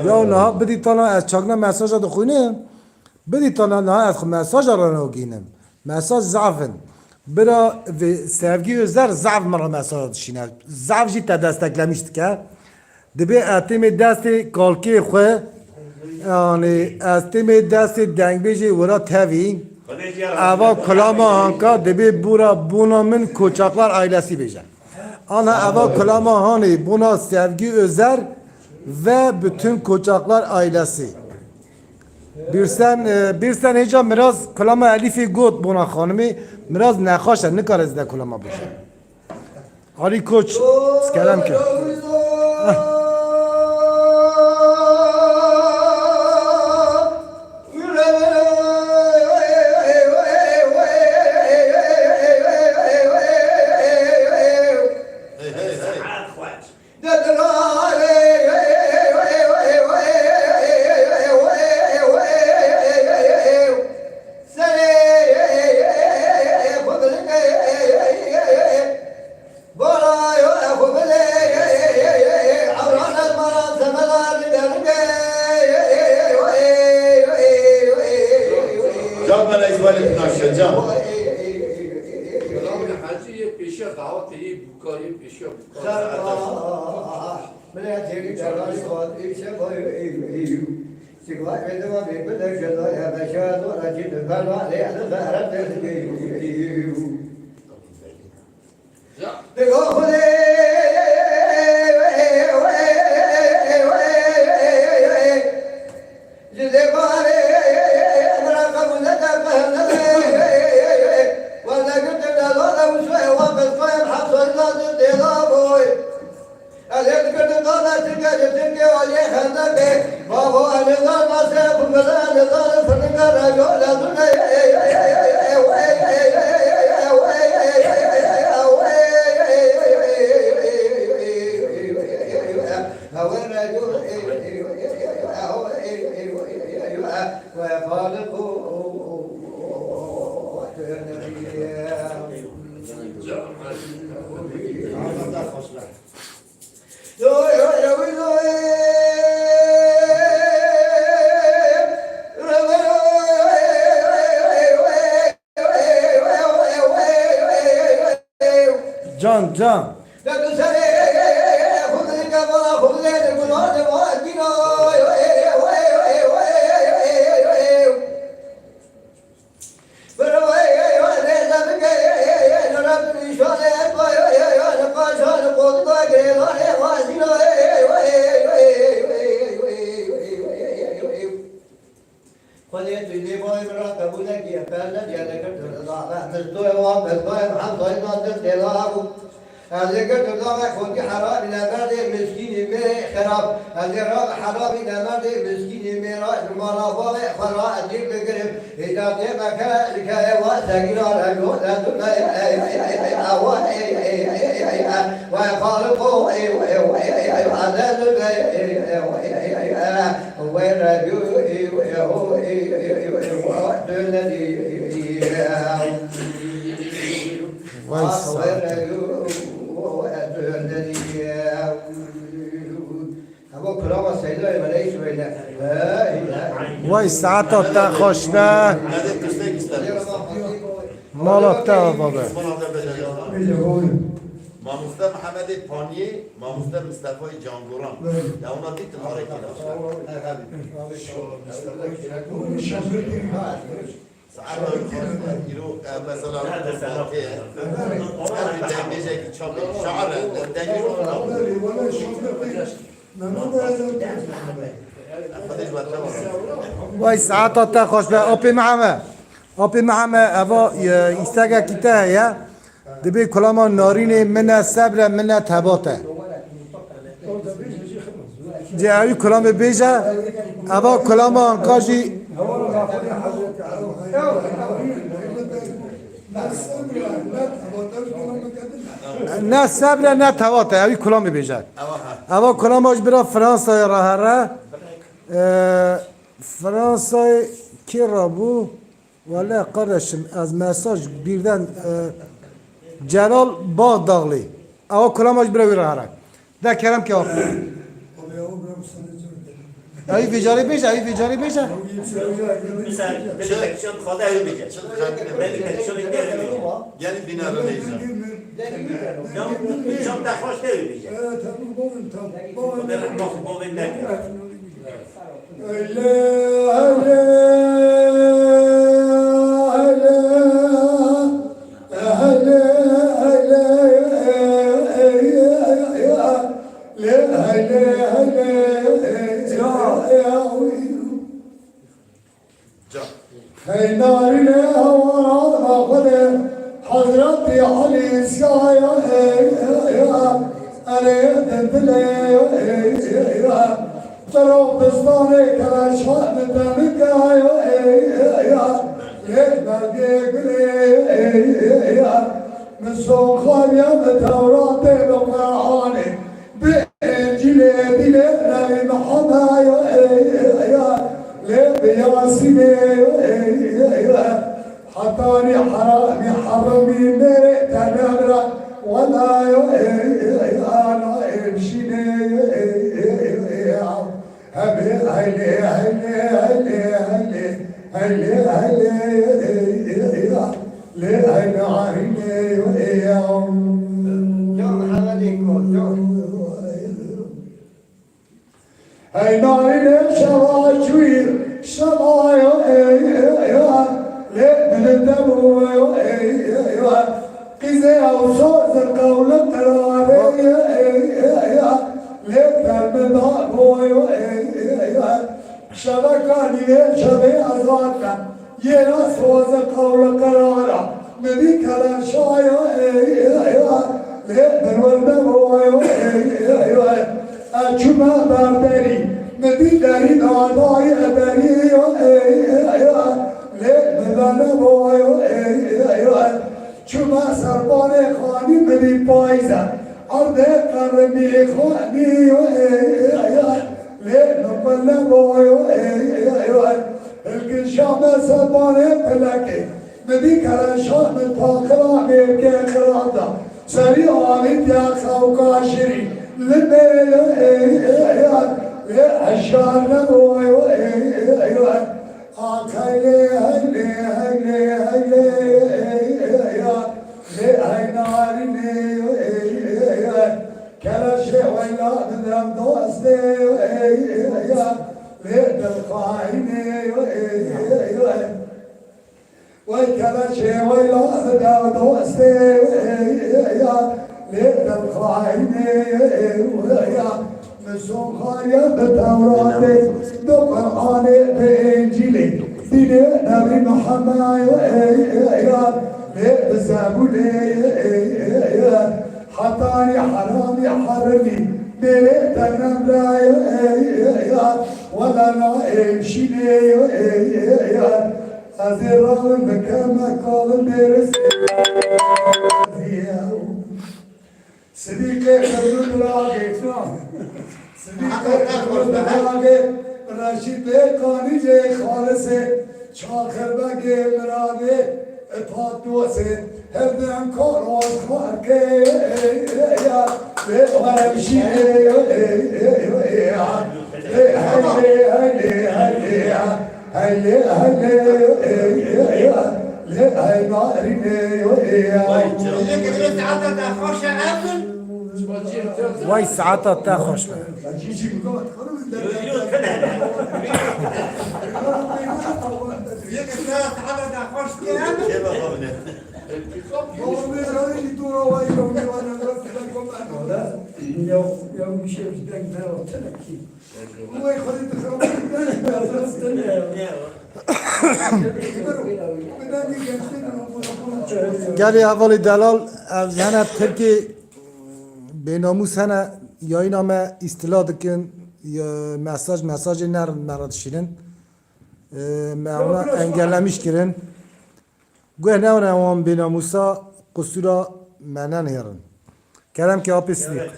یا نه بدی تانا از چاگنا مساج دو خونیم بدی تانا نه از مساج را نگینم مساج ضعفن برا سفگی و زر ضعف مرا مساج شینه ضعف جی تا دستکلمیشت که دبی اتیم دست کالکی خواه یعنی از تیم دست دنگ بیجی ورا تاوی اوا کلاما هانکا دبی بورا بونا من کوچاکlar ailesi بیجن ana اوا کلاما هانی buna sevgi özer ve bütün koçaklar ailesi bir sen heca miraz kalama elifi got buna hanımı miraz nexaşa ne karız da kalama boşa Ali koç skelam ki Can. وای ساعت تا خوش به مالا تا بابا ماموسته محمد پانی ماموسته مصطفی جانگوران یا اونا دیت ماره کلا سعر ایرو مثلا دنگیجه که چاپه شعر دنگیجه وای ساعت تا خوش به آپی محمد اوا ایستگه کیته یا دبی کلاما نارین من صبر من تباته جایی کلام بیجه اوا کلاما کاجی نه صبر نه تواته اوی کلام بیجه اوا کلام آج برا فرانسا راه را فرانسا کی را بو ولی قرشم از مساج بیردن جلال باغ داغلی اوا کلام آج برا راه را ده کرم که آفر اوی بیجاری بیجه اوی بیجاری بیجه مثلا بلیکشن خدا هی میگه بلیکشن اینجا یعنی بینا رو نیزم یا جام دخواست هی میگه خدا رحمت باوی نگه حضرت علی سایه ترابستان کلاشان دنگایا یک برگه گلی مسون خواهیم تورات و قرآن به انجیل دیل نبی محمد لیاسین حتانی حرمی میره تنگرا ولا انا امشيني هلي هلي هلي هلي هلي هلي هاي ناري شواجوير شوايو من الدمو قزي او صوت القول الترابي ليك المضاء شبكاني شبي ازواجنا يناس فوز القول قرارا مدي كلام شايو ليك بالورنبو اجمع بردري مدي داري ناداي ابري ليك بالورنبو چما سربان خانی ملی پایزه عرض قرمی خانی نقل بایو الکشام سربان پلکی ملی کرشام تاخرا میرکه خرادا سری آمید یا خوکاشری لبیل اشار نبایو آخیلی هلی هلی هلی كلاش ولا بدم دوستي ليد القايني وكلاش ولا بدم دوستي ليد القايني مسون خايا بتوراتي دو قرآني بإنجيلي دين نبي محمد بزابولي حطاني حرامي حرمي بيت النمراي ولا نعيشني أزرار بكما قال الناس صديقي خلود راقي صديقي خلود راقي رشيد قاني جي خالصي شاخر بقي مراقي پاتوسه هردم کاراز خارکه وامشی لا ناري وای ساعتا تا خوش به چه بخوابنه يا مش بدك تنكي گلی اول دلال از هنه ترکی به ناموس هنه یا این همه اصطلاح دکن یا مساج نر مرد شیرن معنا انگلمیش کرن گوه نونه هم به ناموسا قصورا منن هرن کردم که آب سلیق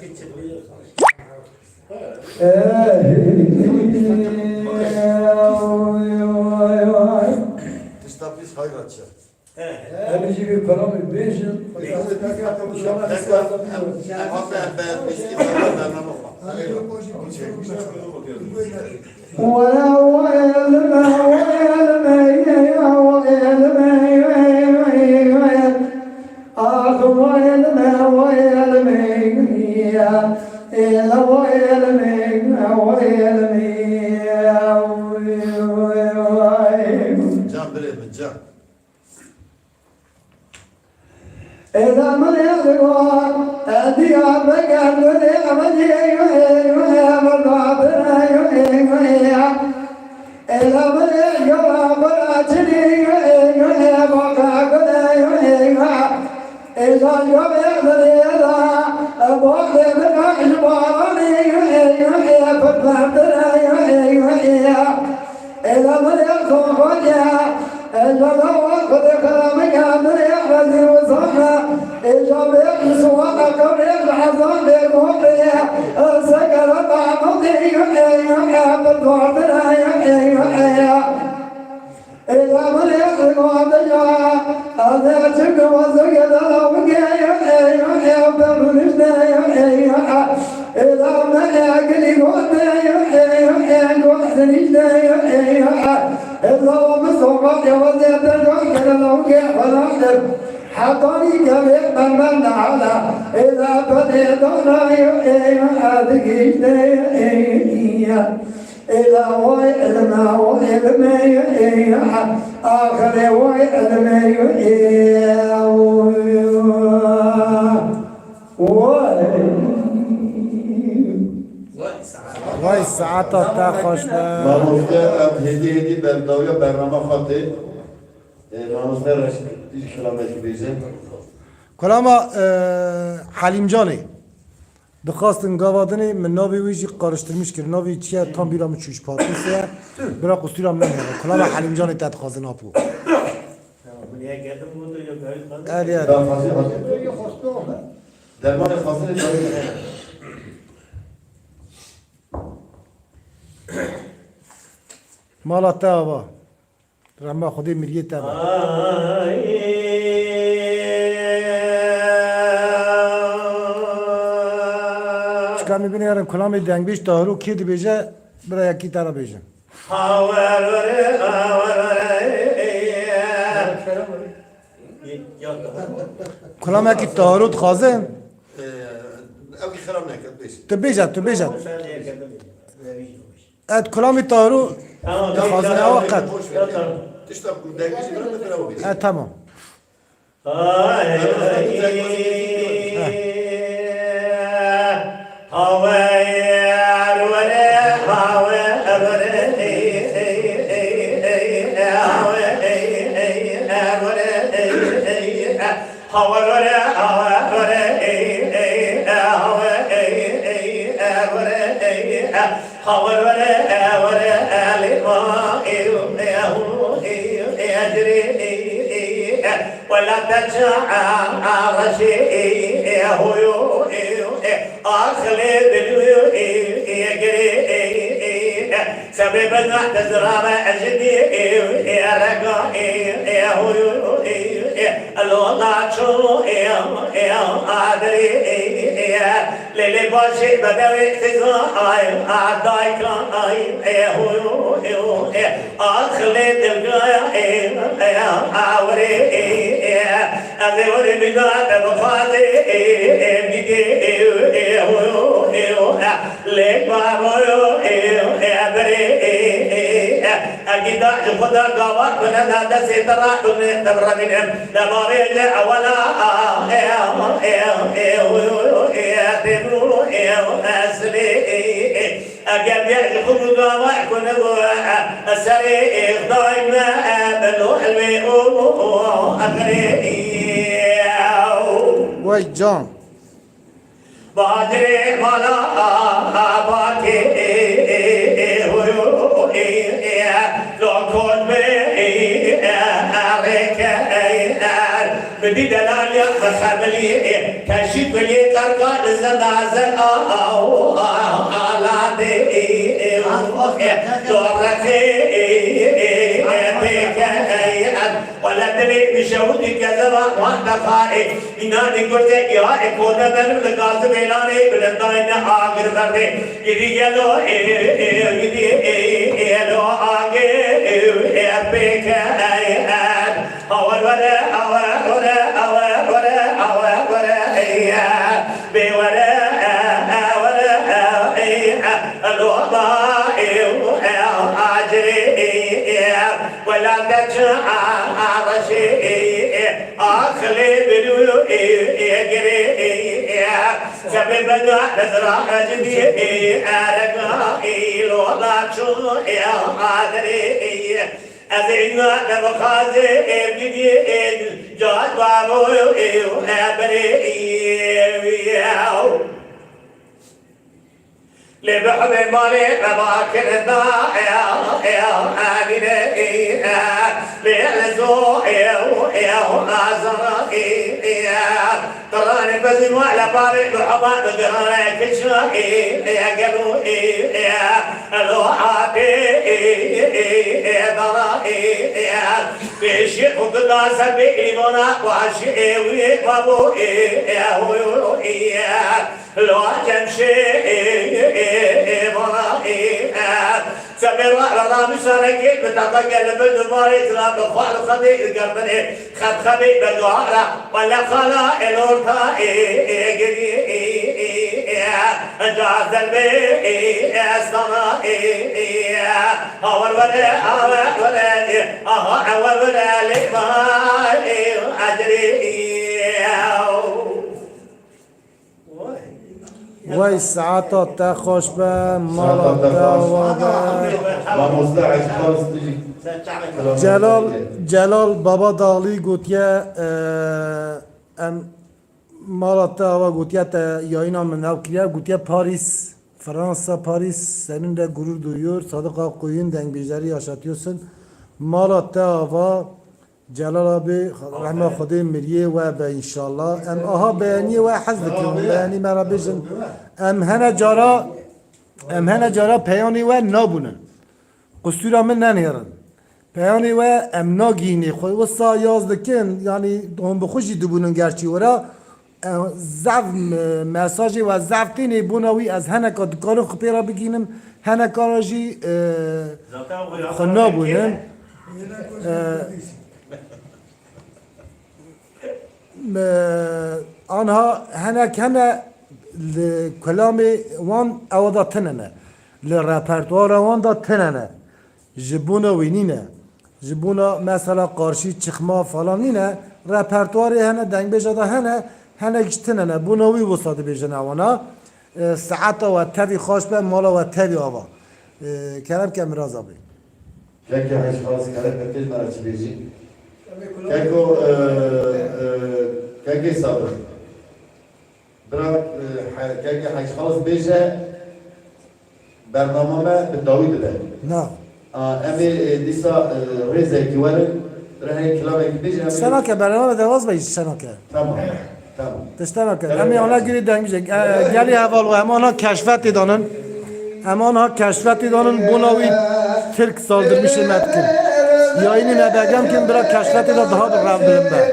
تستابیز hayrat çe أنا جيبي كلامي بيجن Hatta ben miski ben ولا ويل ما ويل ما يا ويل ما ويل آخ ويل ما ويل ما يا إلا ويل ما ويل ما can bire mi can إذا من يدعو أدي عبك أدي عبدي من بعضنا إذا من يدعو براتني بقى إذا جب يدري إذا أبوك من أجبارني فالبعضنا إذا من يدعو إذا وقت كلامك أدري عبدي وصحنا إذا بيقص وقت الحزن بقولي سكر بعضي بالقدر إذا من يخلق وضجع أذاتك وزقد وقيا بالرشد إذا ما يقلي إذا ومسوق وزيت الوقت الوقع والأحدث حطني جميع من على إذا بديت هذه إلى ويل ما ويل ما آخر ويل ما وای ساعتا تا خوش به Mamuzda hediye berdavya bernama xatı Mamuzda Reşit 1 kilometre bize کلاما حلیم جانی دخواستن گاوادنی من ناوی ویجی قارشترمیش کرد ناوی چیه تام بیرام چوش پاتیسه برا قصیرام نمیاره کلاما حلیم جانی تحت خازن آپو Buraya geldim bunu da yok. الی الی Daha fazla derman fazla مالا تا با رما خودی میریه تا با چکا میبینی یارم کلامی دنگ بیش دارو کی دی بیجه برا یکی تارا بیجه کلام یکی دارو خازن ev ki xirab nekad beş تو بیجه اد کلامی دارو خازن اوقات Tişta bu dengeci bırak da kırava beş تمام ولا تجعل شيء هو أخلي بالويو يجري سبب تزرع أجدي يا رجاء هو الوضع شو يا أدري للي باشي بدوي تزاي عداي كاي هو أخلي دلقاي عوري أذوري بقات بخاطي بدي هو لك بابو بري أكيد خدا قوات من هذا سيطرة من تبرمين دماري ولا تبرو أسلي أجاب يأخذ قوات كن أسري ضايما بلوح الميء أخري وای جان باجري مالا باكي لو كون بي عليك بدي دلال يا خملي كشف لي قرقاد زلازل على دي دورتي ولا تبي بشهودك زرع واحدة خائف إنني قلت يا إكون من لقاس بيلاني بلندين آخر بردي يدي يلو يدي يلو آخر بيك أول ولا أول ولا أول ولا أول ولا بولا الوضع أجري ولا تجعل شيء أخلي بدو يجري سبب بدو نزرع جدي أرقى الوضع شو أدري أذينا نبخازي بدي جاد بابو أبري لبحب مالي بباكر الضائع عابنا لعزو أزرائي تراني بزن وعلى باري بحبان بقراني كشائي قبو الوحاتي ضرائي بشيخ قداسة بإيمانا وعشي ويقبو لو تمشي مرائي سمير وعلى مشاركي بتطقل بالدماري تراب الخوال خبيب قربني خبيب بالدوارة ولا خلا الورطائي جاز البي استرائي أول ولا لمالي أجري وای ساعتا تا خوش به مالا تا جلال بابا دالی گوتیه ام مالا تا گوتیه تا یا اینا من نو کلیه گوتیه پاریس فرانسا پاریس سنین ده گرور دویور صادق آب قویین دنگ بیجاری آشاتیوسن مالا تا جلال آبی رحمه خودی مریه و به انشالله ام آها بیانی و حزب کنم بیانی مرا بیشن ام هنه جارا پیانی و نابونه قصورا من ننیرن پیانی و ام ناگینی خوی و سا یازدکن یعنی هم بخوشی دوبونن گرچی ورا زعف مساجی و زعف تینی بوناوی از هنه که دکارو خپی را بگینم هنه کاراجی خنابونن آنها هنه کلام وان اودا تننه لرپرتوار وان دا تننه جبونا وینینه جبونا مثلا قارشی چخما فلان نینه رپرتوار هنه دنگ بجاده هنه گشتننه بوناوی وساده بجنه وانا ساعتا و تبی خوش به مالا و تبی آبا کرم که امراض آبی Kijk, hij is vast, ik heb het maar als je weer ziet. Kijk, sabır. Bırak, kijk, hij is vast bezig. برنامه به داوود ده. نه. امی دیسا رزه کی وره راه کلام کی بیچاره. سنا که برنامه دواز بیش سنا که. تمام. تمام. تشتنا که. امی آنها گیری دنگ بیش. گلی اول و هم آنها کشفتی دانن. هم آنها کشفتی دانن بناوی ترک سالدر میشه مدکن. یا اینی نبگم که برای کشفتی دا daha da rav bilim ben.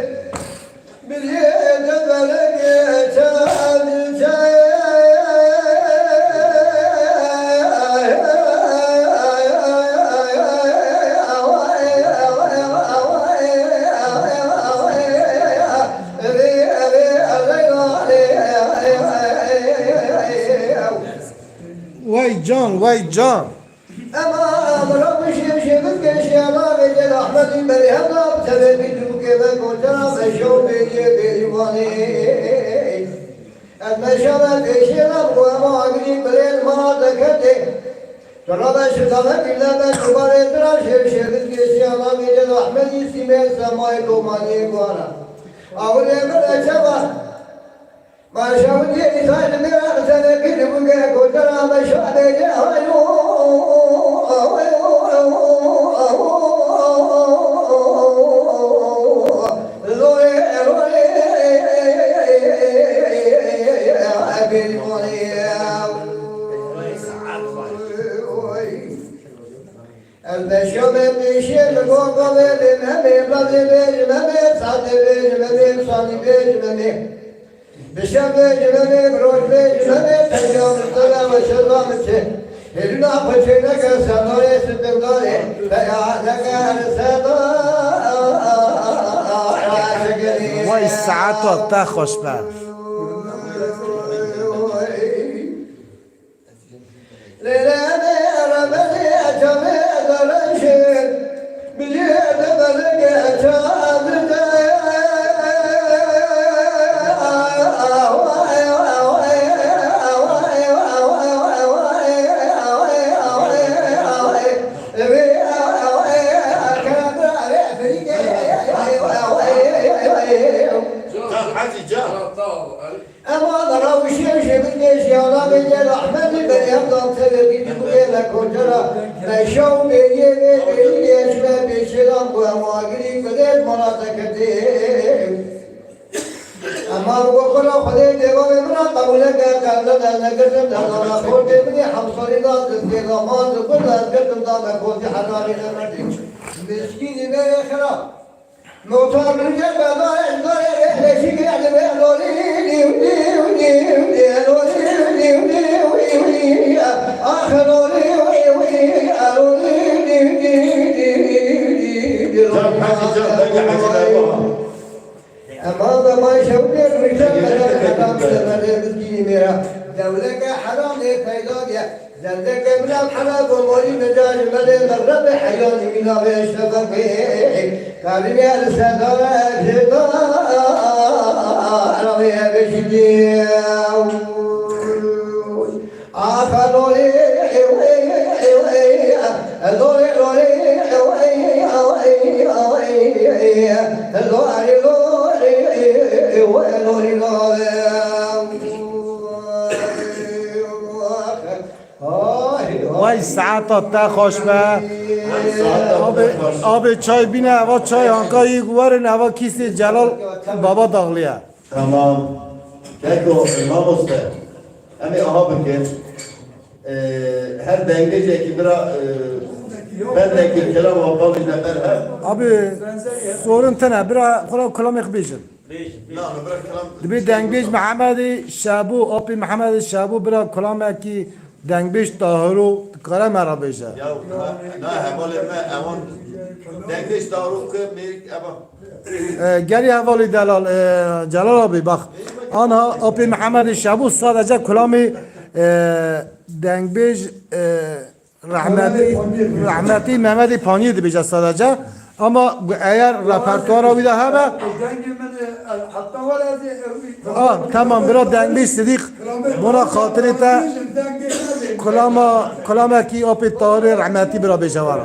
Vay can, vay can. Ama Rabbim şevşevit keşyana ve cel Ahmet'in beri hemdam sebebi duke ve kocana ve şovbeye berivani. Elmeşana peşina bu ama agri bilel manadakete. Sonra şıkana billeme duvar etira şevşevit keşyana ve cel Ahmet'in simel semay domani guana. Ağır emir eçeba. Maşavut diye izahını merak sebebi duke kocana ve şovbeye hayo. Vay saat ta خوشبخت. Hacı can. Ama da şevşevit keşyana ve cel Ahmet'in beri hemdam sebebi duke ve kocana ve şovbeye berivani. Beşiran bu ama agri bilel manadakete. Ama bu kula kule devam emra kabule geldi de negedim de ona korte bile hamsari da zikri zaman zikri azgırdım da ve korte harari demedim. Miskini ve khira. Notar bir cebada ezber leşik yani ve Can hacı can. Bence hacılar var. أما ما شوقي الرجال حرام سمر مسكين ميرا دولك حرام فيدايا زندك من الحرام ومولي مجال مدى مرب حياني من أبي شفقي كارمي السدار أجدا رمي بشدي آخروني Vay saat ta خوشبخت. Abi çay bine hava çay hankayı guvarın hava kisi Celal baba dağlıya. Tamam. Keko İmam Usta. Hani aha bakın. Her dengece ki bira ben de ki kelam vapalı ne ben hep. Abi sorun tane bira kula kulamak bijin. Na bırak kelam. Dibi dengbej Muhammed Şabu abi Muhammed Şabu bira kulamak ki dengbej tahuru kara mera beje. Ya na hemalı me aman dengece taruk merik aba. Geri havalı Delal Celal abi bak. Ana abi Muhammed Şabu sadece kulami dengbej rahmeti Mehmet Pani'ydi beje sadece. Ama eğer repertuara bir daha be tamam biraz dengli istedik buna hatırita kulama ki opet tarih rahmeti bir beje var.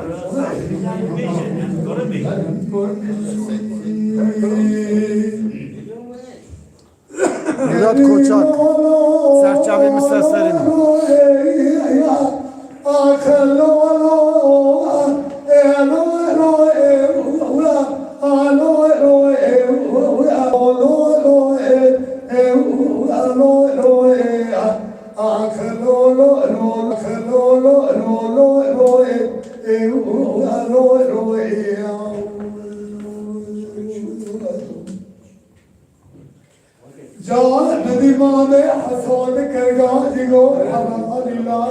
Murat Koçak serçavemiz seslerini. Can nedimane hasan kerga digo hamdulillah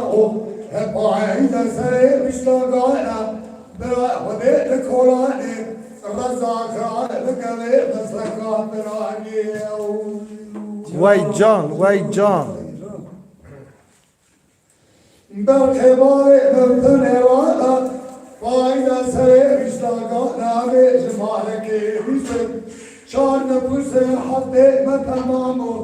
hep ayda sare müştagana bera hode kolane razaka lekale maslaka berani Vay can, vay can. بالخبار بردن والا فایده سر اشتاقا نامه جمالك بسر چار نفوس حد ما تمامو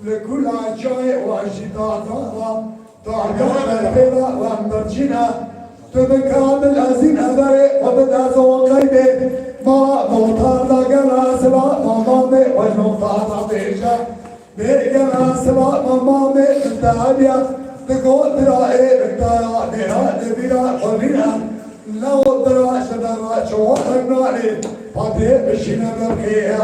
لكل عجای واشتاقا تعجب البلا وامبرجنا تبكامل ازين ادري وبدا زوقيده ما موتار لقنا سلا مامامي والموتار بيجا بيجا سلا مامامي التعبيا تقول برائي بكتايا نيرا نبيرا قبينا لو برا شدرا شوارك ناري فاتي بشينا بركيا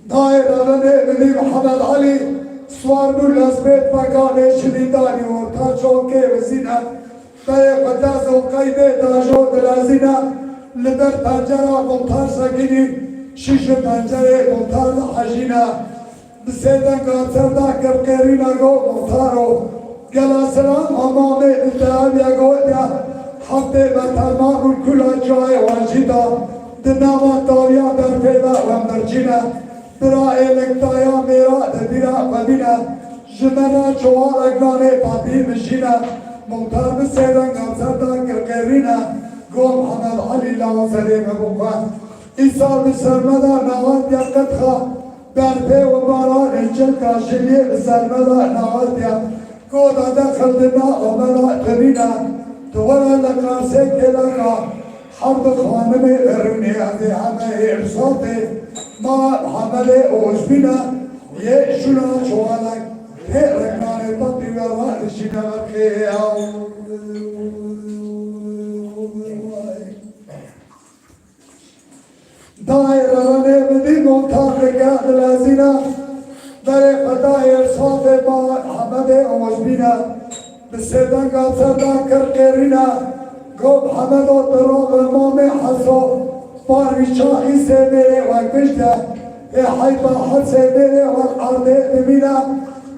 دائرة بني محمد علي سوار نولاس بيت مكاني شديداني ورتاجوكي وزينة بيه قداس وقيدة داجو دلازينة لبر پنجره ممتار سكيني شيش پنجره ممتار حجينة بسيدن قاتر دا كرقيرين اگو ممتارو قلا سلام امامي التهاب يگو ديا حفظه بطرمان الكل جاي واجدا دناما طاليا در پیدا ومرجينة برای لکتایا میرا دبیرا قبینا جمنا چوار اگرانه پاپی مشینا ممتار بسیدن گمزردا کرقیرینا گو محمد علی لاو سلیم بوقا ایسال بسرمدا نوات یا قدخا برپی و باران انجل کاشلی بسرمدا نوات یا گو دادا خلدنا و مرا قبینا دولا لکاسه کلکا حرب خانمه ارونی ازی همه ارساته ما محمد اوزبینا یه شنا چوالک رکنان پاپی وروان شینا خیاو دائرانه بدی ممتاز رکاد لازینا در خدای ارساط ما محمد اوزبینا بسیدن گاتردا کرقیرینا گو محمد و دروغ امام حسو بارشاهی سے میرے وقتشتا حیبا حد سے میرے والارض بمینا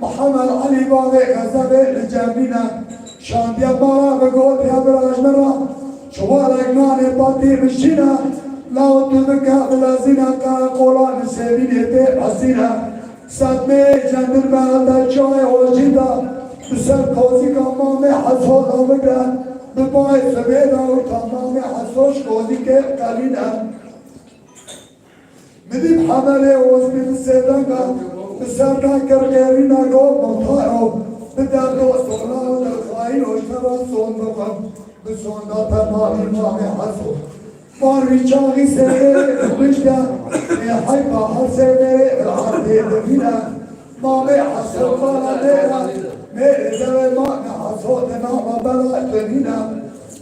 محمد علی باغ غزب لجامينا شانديا بارا بقول يا براج مرا شوال اجنان باطي مشينا لو تبكى بلازينا قولان سيبين بي حسينا صدمه جند المهد جاي وجيدا بسر قوزي كمامي حصول أمكا بباي سبيدا وتمامي حصوش قوزي كيف قلينا مدي بحمله وزبي بسيدانك بسرنا كرغيرنا قول مطارو بدردو سولا ودرخائن وشترا سون بقم بسون داتا مامي مامي حصول باري چاقي سيدي بشتا حيبا حسيدي العرض دمينا مامي حصول بالا دينا میرے دوے ماں حسود نام بلا تنینا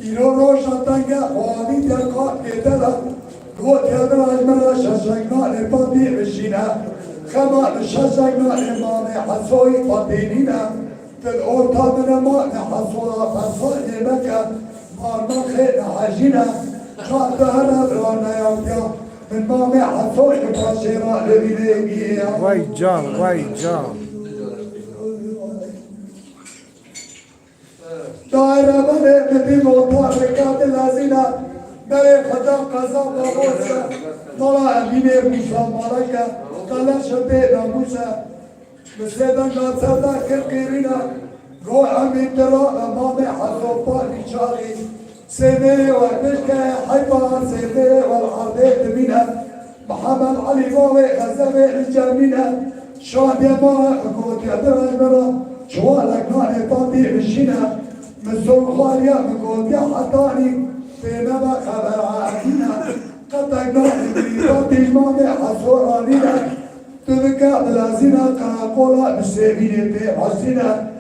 ایرو روشن تنگا خوانی درکات کے دلا گوت یادراج مرا ششگنان پاتی بشینا خمان ششگنان امام حسوی پاتینینا تل اورتا من ماں حسولا فصال بکا مارنا خیر حجینا خاطر هنا برانا یاویا من مام حسوی پاشیرا لبیدگی وای جان وای جان دائرہ بنے نبی موتا رکات لازینا میرے خدا قضا بابوسا مولا امین موسیٰ مالکا قلع شبه ناموسا مسیدن ناصردا کرقیرینا گو امین درا امام حضوبا نشاغی سیمه و نشکه حیبان سیمه والعرده دمینا محمد علی باوی غزبه الجامينا شادی مارا قوت یادراج مرا شوالک نانی پاتی بشینا مزون خواليا مقود يا حطاني فيما ما خبر عادينا قد اقنعني بريطات المامي حصورانينا تذكى بلازينا قراقولا بسيبيني بي حسينا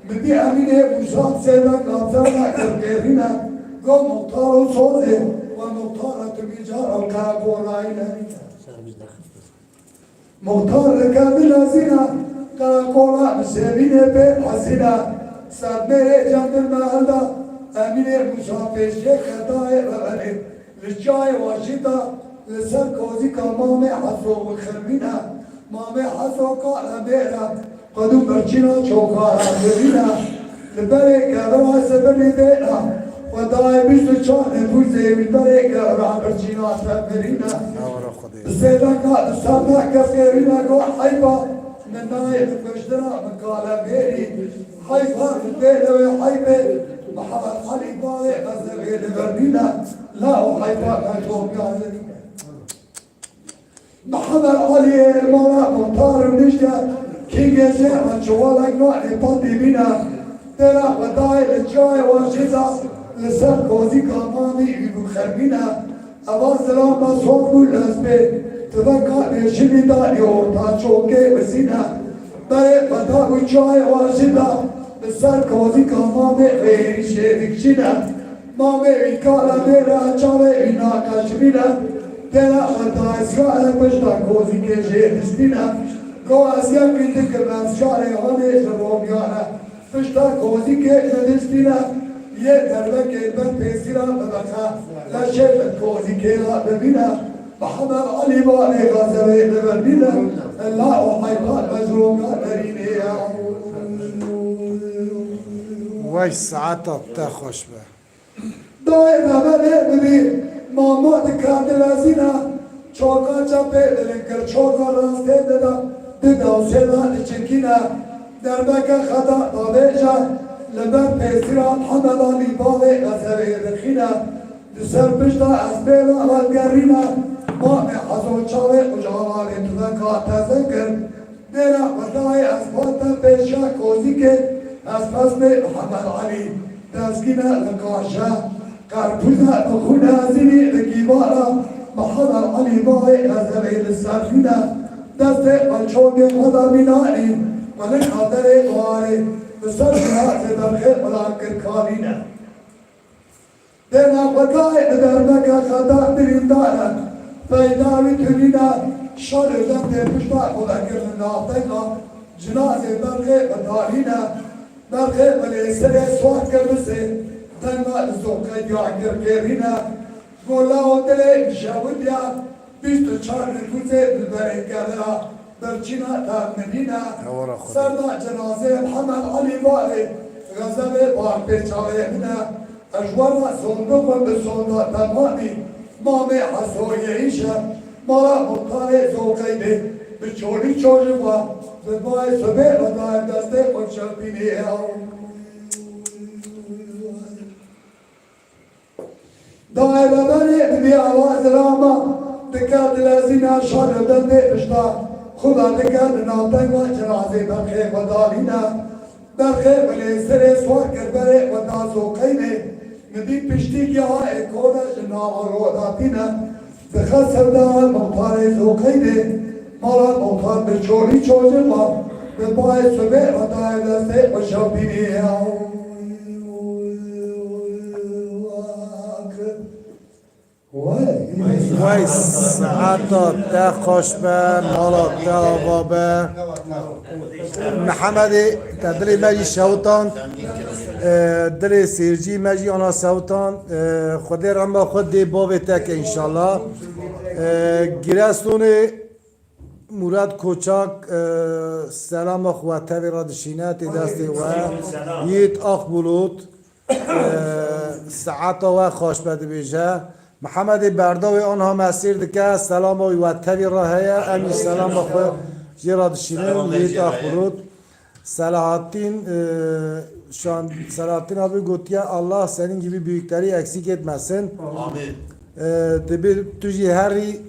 مدي اميني بوشات سيدا قابزانا كرقيرينا قو مختار صوزي ومختار تبيجار القراقولاينا مختار لكا بلازينا قراقولا بسيبيني بي حسينا صدمه جند المهدا امین مسافر شیخ خدای رغنی لجای واشیدا لسر کوزی کا مام حسو و خرمینا مام حسو کا امیرا قدو برچینا چوکارا ببینا لبره گرا سبری دینا و دای بیشت چان بوزه لبره گرا برچینا سبرینا خدا سيدنا سامع كثيرين قو حيبا من نايف مشترى من قال بيري حيبا بيلو حيبا محمد علي بالي غزل لبرنينا لا حيبا كشوف يعني محمد علي مولا مطار ونشتا كي جزء من شوالك نوع لبطي بنا ترى بداية الجاي وانشتا لسر كوزي كامامي يبو خربينا أبا سلام صوت كل أسباب تذكر نشمي داري ورطا شوكي وسينا بري بداية الجاي وانشتا لسر كوزي كامامي غير شيرك شنا مامي ويكالا ميرا جاوي وينا كشمينا ترى بداية سكالة مجدا كوزي كيجي نسبينا قو أسيا كنتك بمسجاري هوني زبوميانا فشتا كوزي كيجي نسبينا ये दरवे के बन पेसिरा बदखा लशे कोजी के ला बबिना محمد علي वाले गजरे बबिना अल्लाह oh my God मजलूम दरीने وای ساعت تا خوش به دائما بله ببی محمد کادلازینا چوکا چپه دلنکر چوکا راسته ددا سیدا چکینا دربکه خطا دابیجا لبن پیسرا محمد علی باغ غزوه رخینا لسر بجدا از بیلا والگرینا ما حضور چاوه اجاواره تذکا تذکر دینا ودای از باتا پیشا کوزی که از پس محمد علی دزگینا لکاشا کرپوزا بخونه ازینی لگیبارا محمد علی باغ غزوه لسرفینا دست بچوگ خدا بینایی ملک حضر دواره بسر جهاز درخه ملاکر کالینا دینا بدای درمکا خدا بریندانا پیداوی تنینا شر دم درمشتا ملاکر نافتگا جناز درخه بدالینا درخه ملیسر سوات کرمسه دنگا زوکا یاگر گرینا گولا و دل شاودیا 24 نفوسه بلبره گرا برچینا تامنینا سردا جنازه محمد علی والی غزل بار پیچاوه بنا اجوانا صندوق به صندوق تمامی مامه حسوی ایشا مارا مختار زوقیده به چوری چوری و به بای سبه و دایم دسته کنشلپینی دایم بری بی آواز راما دکات لازینا شار دنده اشتا خدا دکات نابتن و جنازه برخه و دالینا برخه ولی سر سوار کربره و دازو قیمه ندی پشتی گیا اکونا جناب رو داتینا بخص سردار مختار زوقیده مالا مختار به چوری چوزه و به باعث سبه و دای دسته و شبینی وای ساعت تا خوش به مالا تا آوابه محمد تدلی مجی شوطان دل سیرجی مجی آنا شوطان خود رمبا خود دی باب تک انشالله گرستون مراد کوچاک سلام اخوته را دشینه تی دستی و یت آخ بلود ساعت و خوش بده بیجه محمد برداوی آنها مسیر دکه سلام و وطوی راهیه امی سلام خو جراد شینه لیت آخورود سلاحاتین شان سلاحاتین abi گوتیه الله senin gibi büyükleri eksik etmesin. Amin. Tabi tuji heri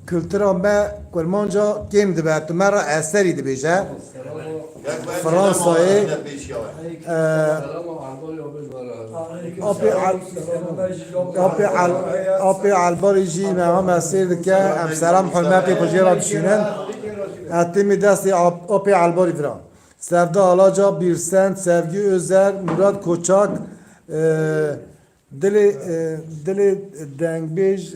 kültüran be kurmanca kim dibe tu mera eseri dibeje Fransa'yı Api albarici meham esir dike em selam hürmeti kujera düşünün Etimi desti api albari filan Sevda Alaca, Birsen, Sevgi Özer, Murat Koçak Dili dengbej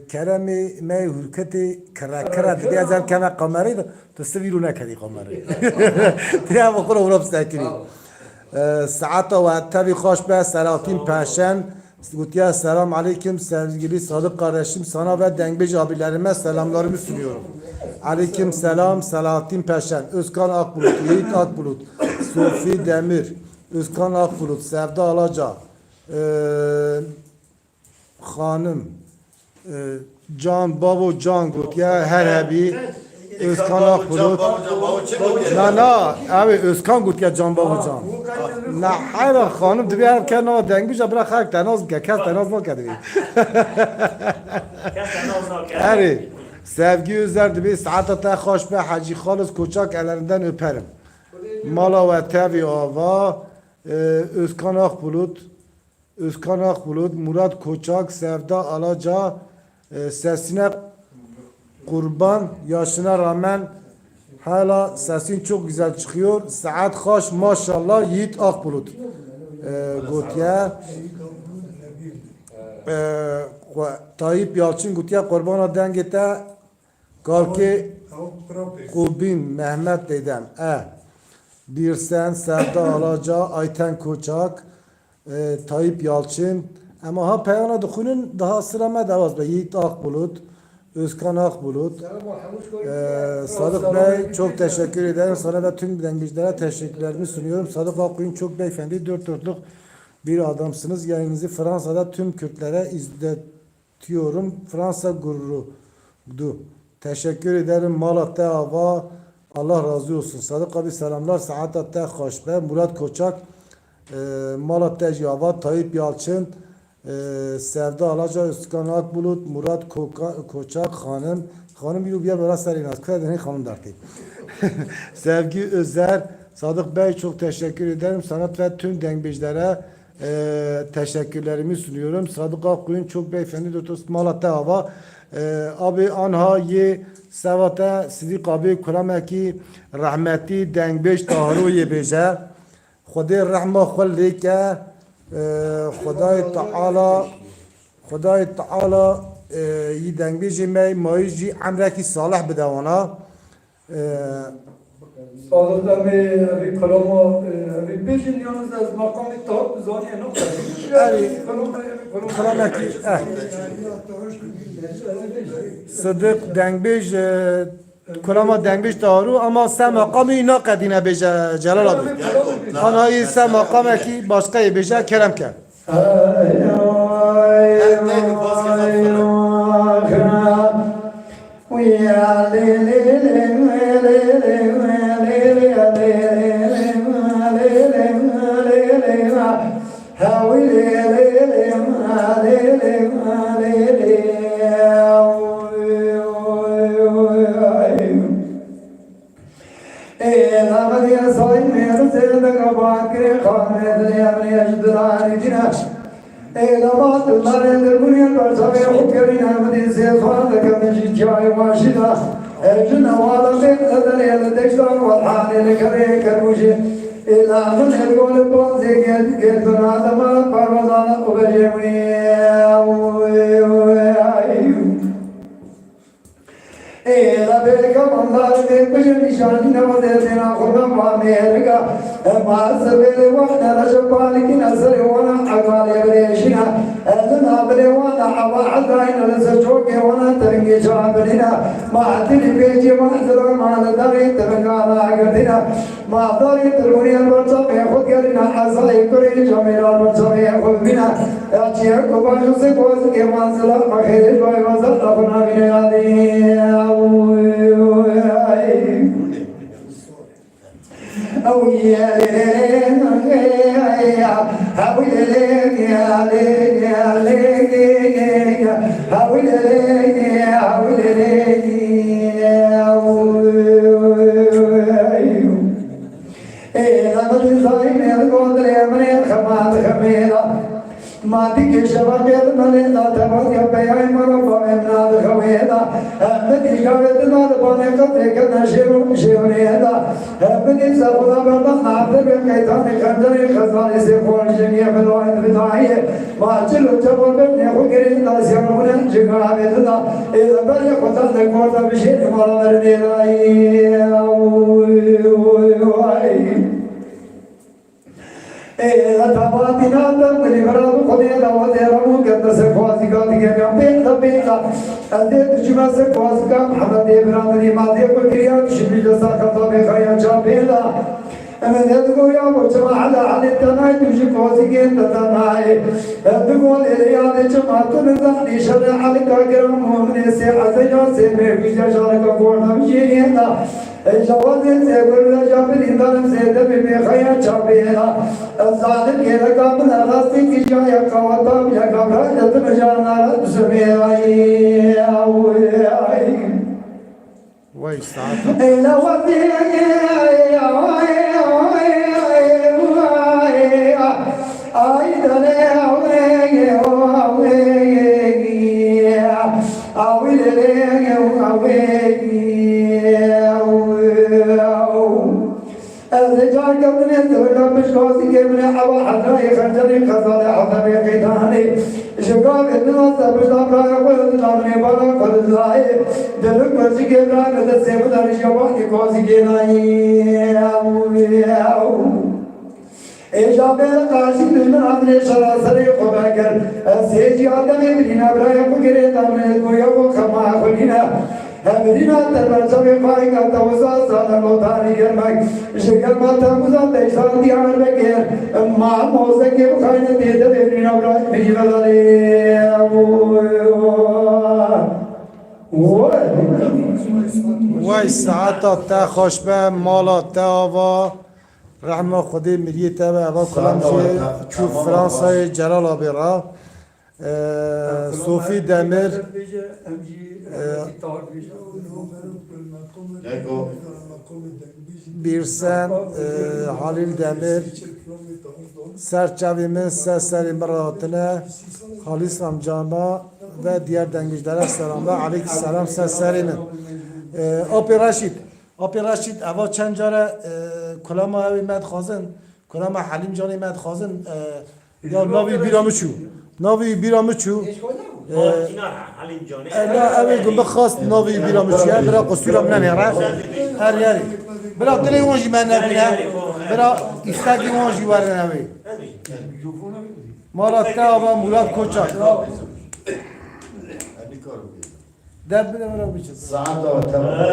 keremi me hürketi kara dedi ezel keme kameri de tasviru nekedi kameri diye bakıra uğrap sakini saata ve tabi hoş be Selahattin Paşen Gutiya selam aleyküm sevgili Sadık kardeşim sana ve dengbej abilerime selamlarımı sunuyorum. Aleyküm selam Selahattin Paşen, Özkan Akbulut, Yiğit Akbulut, Sofi Demir, Özkan Akbulut, Sevda Alaca, hanım Can Babo Can gut ya her hebi Özkan Akbulut. Can Na abi Özkan gut ya Can Babo Can. Na hayır hanım dibi her kana dengüce bırak her tenaz ke kes tenaz mı kedi. Eri sevgi özer dibi saate ta hoş be Hacı Halis Koçak ellerinden öperim. Mala ve tabi ava Özkan Akbulut Özkan Akbulut, Murat Koçak, Sevda Alaca sesine kurban, yaşına rağmen hala sesin çok güzel çıkıyor. Saat hoş maşallah Yiğit Akbulut. Gutiye Tayyip Yalçın Gutiye kurbana dengete kalki Kubin Mehmet dedem. Bir sen Sevda Alaca, Ayten Koçak, Tayyip Yalçın ama ha peyana dukunun daha sırama devaz be Yiğit Akbulut, Özkan Akbulut, Sadık Bey çok teşekkür ederim. Sana da tüm dengecilere teşekkürlerimi sunuyorum. Sadık Akbulut çok beyefendi, dört dörtlük bir adamsınız. Yayınınızı Fransa'da tüm Kürtlere izletiyorum. Fransa gururu. Teşekkür ederim. Malatya Hava. Allah razı olsun. Sadık abi selamlar. Saatte Hoşbe, Murat Koçak, Malatya Cava, Tayyip Yalçın, Sevda Alaca, Özkan Akbulut, Murat Koçak hanım bir ubiye böyle serinaz. Kredeni hanım derdi. Sevgi Özer, Sadık Bey çok teşekkür ederim. Sanat ve tüm dengbejlere teşekkürlerimi sunuyorum. Sadık Akbulut çok beyefendi doktor Malatya Hava. Abi anha ye sevata Sidik abi kuramaki rahmeti dengbej tahru ye beje. خدای رحمه خلی که خدای تعالی یه دنگی جمعی مایجی عمره کی صالح بدوانا Sağlıkta bir kalama bir beşin yalnız az makamı top zoni nokta. kalama ki Sıdık dengbej kulama dengbej taru ama sen makamı nakadine beje Celal abi. Anayı sen makamı ki başka beje Kerem ke. La belga mandar de peşin nişanı namazdena kurban var mehirga masbele wahda rajbalik nazar wana agal yabreşina adna bele wana awa'dain lazjoke wana taringe jabelina ma'til beji mahzar ma'dari tabgala gadina ma'dari turuniya barça khud garina azai kuri jamila barça khud bina achiya ko baju se koz ke manzila akhir boy manzil apna bine adi Oh yeah, माटी के शवाकेल मने नाथ भगे पयाय मरो पावे नाथ खवेदा हमें दिखावे नाथ बने का देख नशेरो शेवरेदा हमें सबला बरदा नाथ के कहता ने खंजरे खजाने से खोल जनिया बलवाए बिदाई माचलो जब ने हो गिरे ना सियामने जगड़ा बेदा ए बरे पता ने कोता विशेष माला ने लाई Tabatina da livrado khode da waderamu ganda se khwazi ka dige bela ande tujma se khwazi ka Muhammad Ibrahim madi ko kriya shibli jasa ka to be khaya cha bela من يدقوا يا مجتمع على التناي تمشي كوزيكين تتناي تقول إلياد جماعة نزعني شرع عليك أكرم من السيحة سياسي في جشارك قونا مجينينا جواز سيقول جابرين دارم سيدم بخيا شابينا الظالم كذا قابل راستي كجايا قواطا يا قبرا يتمجانا سمينا وای ساعت إلى وقتي الرجال قبل يدخلون مشكوسي كمن حوا حتى يخرجني خزانة حتى يقيتاني شقاق الناس بشتام را يقول نامني بالا قد الله دلوك مرسي كمرا مدى سيبت هرشيواني كوسي كنائي إجابة قاسي من عمل شراسري قباكر سيجي آدمي برينا برايا فكرة دامن قويا وخما خلينا برينا تربرشا بخاري توزا سانا لوتاني كرمك شكل ما تموزا تيسان دي عمر بكير ما موزا كي بخاري تيدا برينا برايا بيجي وای ساعت تا خوشبه مالا تا آوا رحمه خودی میری تا به اوا کلام چو فرانسه جلال آبیرا صوفی دمر بیرسن حلیل دمر سرچاوی من سری مراتنه خالیس رمجانا و دیگر دنگیجدار سلام و علیک السلام سری من آپی رشید اوا چند جاره کلام اوی مد خازن کلام حلیم جانی مد خازن یا ناوی بیرامچو لا اوی گم بخواست ناوی بیرامچو یا برا قصورم نمیاره هر یاری برا دلی وانجی من نبینه برا استادی وانجی ورن اوی مالا تا و مولاد کوچک دب بده برا بیچه ساعت و تمام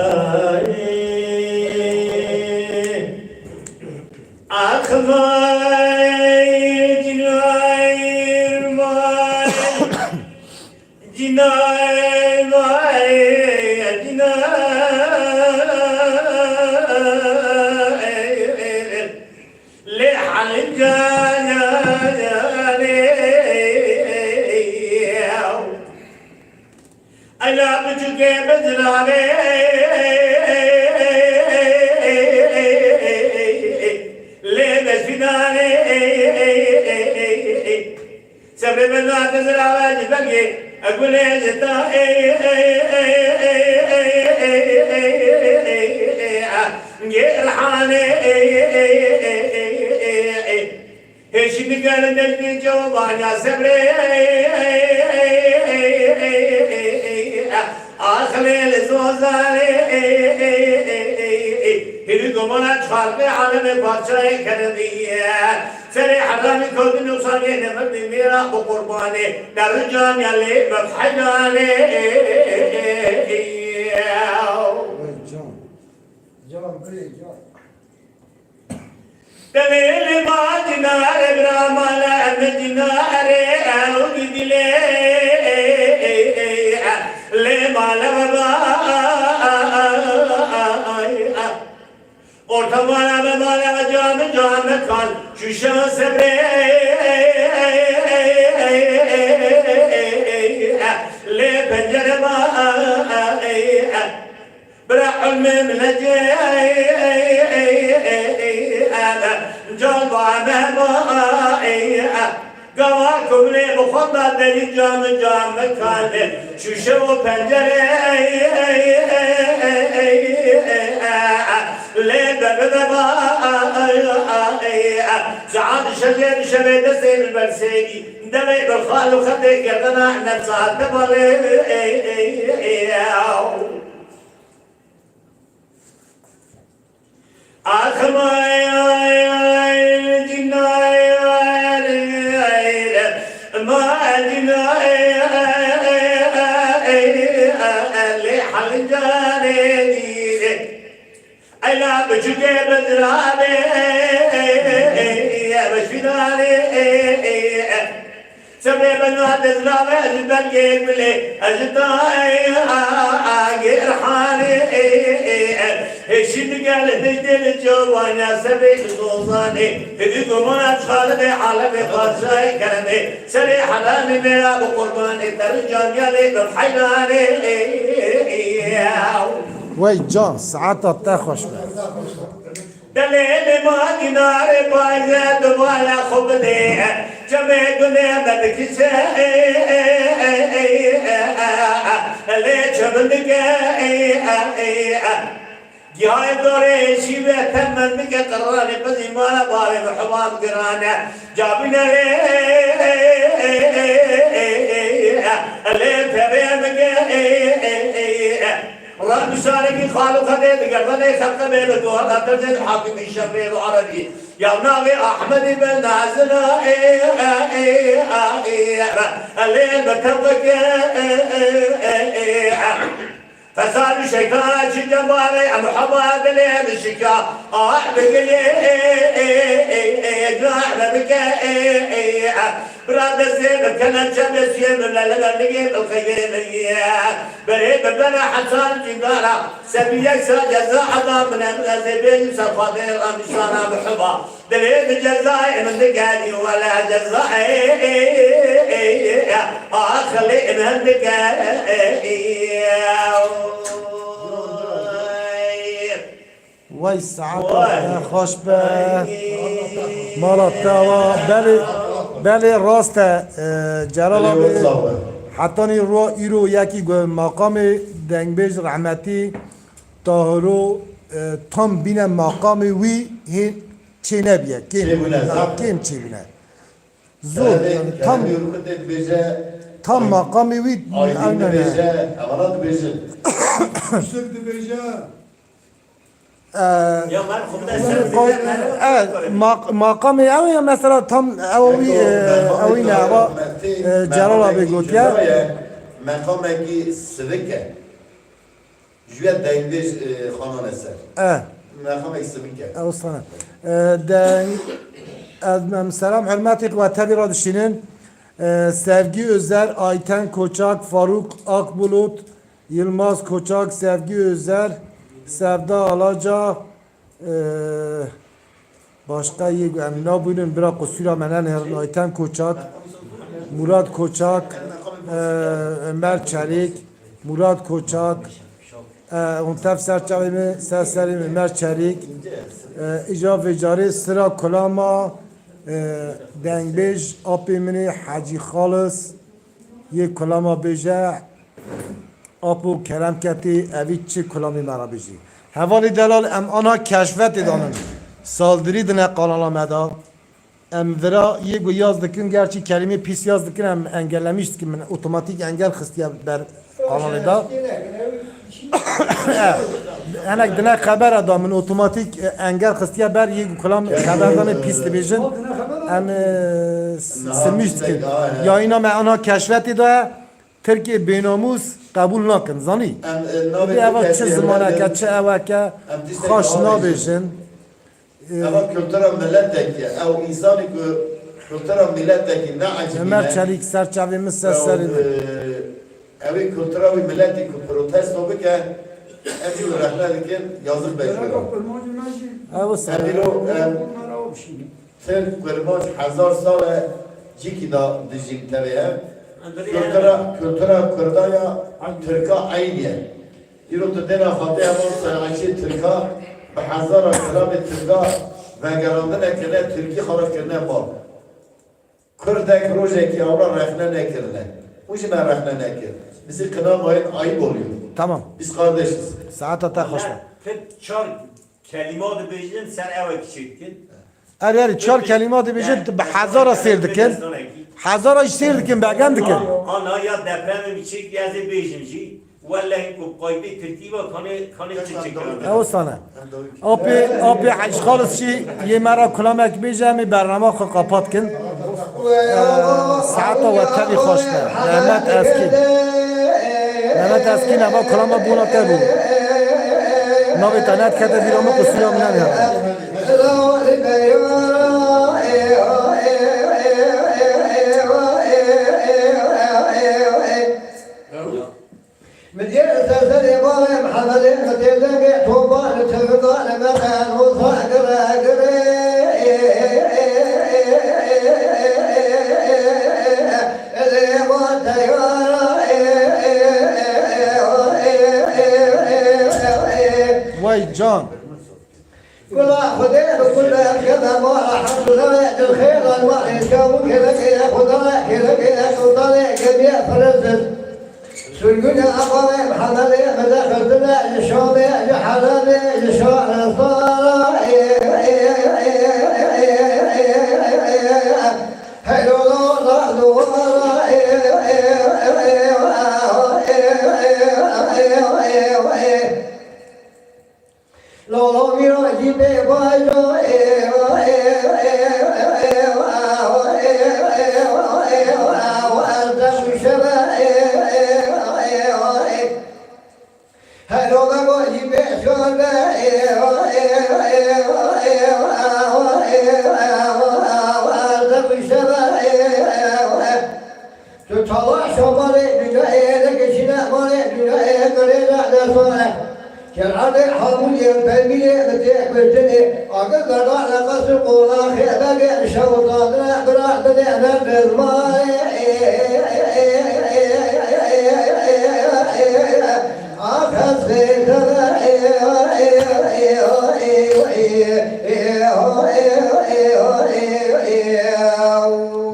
Leyla büçüke bezrane Beşfinane سبب الواد الزرابة البلقي بلي أجداي رحاني الشد قال تجدل الجوانا سبيل الغوصاني فيكم أنا خالدي حالبي خاصاي كلمي سري حلامي بلا بقرباني ترجع قالي بالحيلاني وی جان ساعت تا خوش به دلیل ما کنار پایزه دوباره خوب ده جمع گونه بدکشه لی چمندگه گیاه دوره شیوه تمندگه قرانه بزیمانه باره بحباب گرانه جابینه لی پرمگه رب شارك خالق هذا قلبنا يسقط بين الدول أترجع حاكم الشرير العربي يا ناغي أحمد بن نازنا الليل بتبقى فصار الشيطان شجباري محمد لي بالشكا بقلي بك براد الزين كان شمس يم لا لقي الخيل بريد بنا حسن جبارا سبيك جزاء عظام من الغزبين سفادير امشانا بحبا دليل الجزاء من دقالي ولا جزاء اخلي من دقالي وی ساعت تا خوش به مالا توا بله راست جلال آبی حتی ایرو یکی مقام دنگبیج رحمتی طاهرو تام بین مقام وی هین چی نبیه کم چی بینه زود tam makamı vi Aydın beje, amarat beje. Sök de beje. يا من خبز evet makamı ev ya mesela tam evi ne ama Celal abi gotiye Makamı ki sıvıke. Jüye dengdeş xanan eser. evet Makamı ki sıvıke. o sana den selam hürmetlik ve tebir düşünün. Sevgi Özer, Ayten Koçak, Faruk Akbulut, Yılmaz Koçak, Sevgi Özer, Sevda Alaca, başka ne buyurun bırak o süre menen Ayten Koçak, Murat Koçak, Ömer Çelik, Murat Koçak, Untef Serçavimi, Seslerim Ömer Çelik, İcab ve Cari Sıra Kulama, دنگبیج آپی منی حاجی خالص یک کلاما بیجه آپو کرم کتی اوی چی کلامی مرا بیجی حوالی دلال ام آنها کشفت دانم سالدری دنه قانالا مدا ام ورا یک و یاز دکن گرچی کلمه پیس یاز دکن ام انگلمیشت که من اوتوماتیک انگل خستیا بر قانالی دا انا دنه خبر ادام من اوتوماتیک انگل خستیا بر یک کلام خبردان پیس بیجن ام سمیشت که یا اینا من آنها کشفتی دا ترکیه بیناموس قبول نکن زانی اوا چه زمانه که چه اوا که خوش نبیشن اما kültüra milletteki او insanı ki kültüra milletteki ne acı Ömer Çelik serçavimiz seslerini evi kültüra ve milleti protesto bike evi rahmetikin yazık bekliyor. evo sen Türk kurbaş 1000 sale ciki da dijik teriye kültüra kurdaya Türka ayniye. Yürü tutena fatih ama sanatçı Türka به هزار کلام ترکا و گراندن کنه ترکی خراب کنه با کردک روزه ki avra rehne nekirle. Bu işi ben rehne nekir. Bizi kınamayın ayıp oluyor. tamam Biz kardeşiz. saat ata hoş ver çar kelimat bejin sen eve küçüktün. eğer çar kelimat bejid be hazara sirdikin hazara sirdikin begendikin Ana ya deprem bir çek yazı bejimci. Vallahi bu kaydı tertiba kanı çekiyor. evo sana api işgal şi yemara kulamak bejami برنامه خو قپات کن saat و tabi hoş ver Mehmet Eskin ama kulama buna tabu ناوی تنت کده بیرامه قصوری هم نمیاد مدير سلسل يبالي محمد مدير لقيت وبال تبقى لمكان وصاقر وای جان ولا خذيه كلها كذا ما حد لا الخير الله يسوي كذا خذها كذا خذها جميع فرزت سجود أقوى محمد مدخلنا الشام جحلنا الشام صار هلو لو ميرو جيبي باجو هلو ميرو جيبي تطلع شمالي بجاهي لك شناء مالي بجاهي قرينا على صالح كالعادة حامل ينبغي متيح بالجنة أقل قرار لقصر قولا خيبك شوطان برا بدأنا بالماء أخذ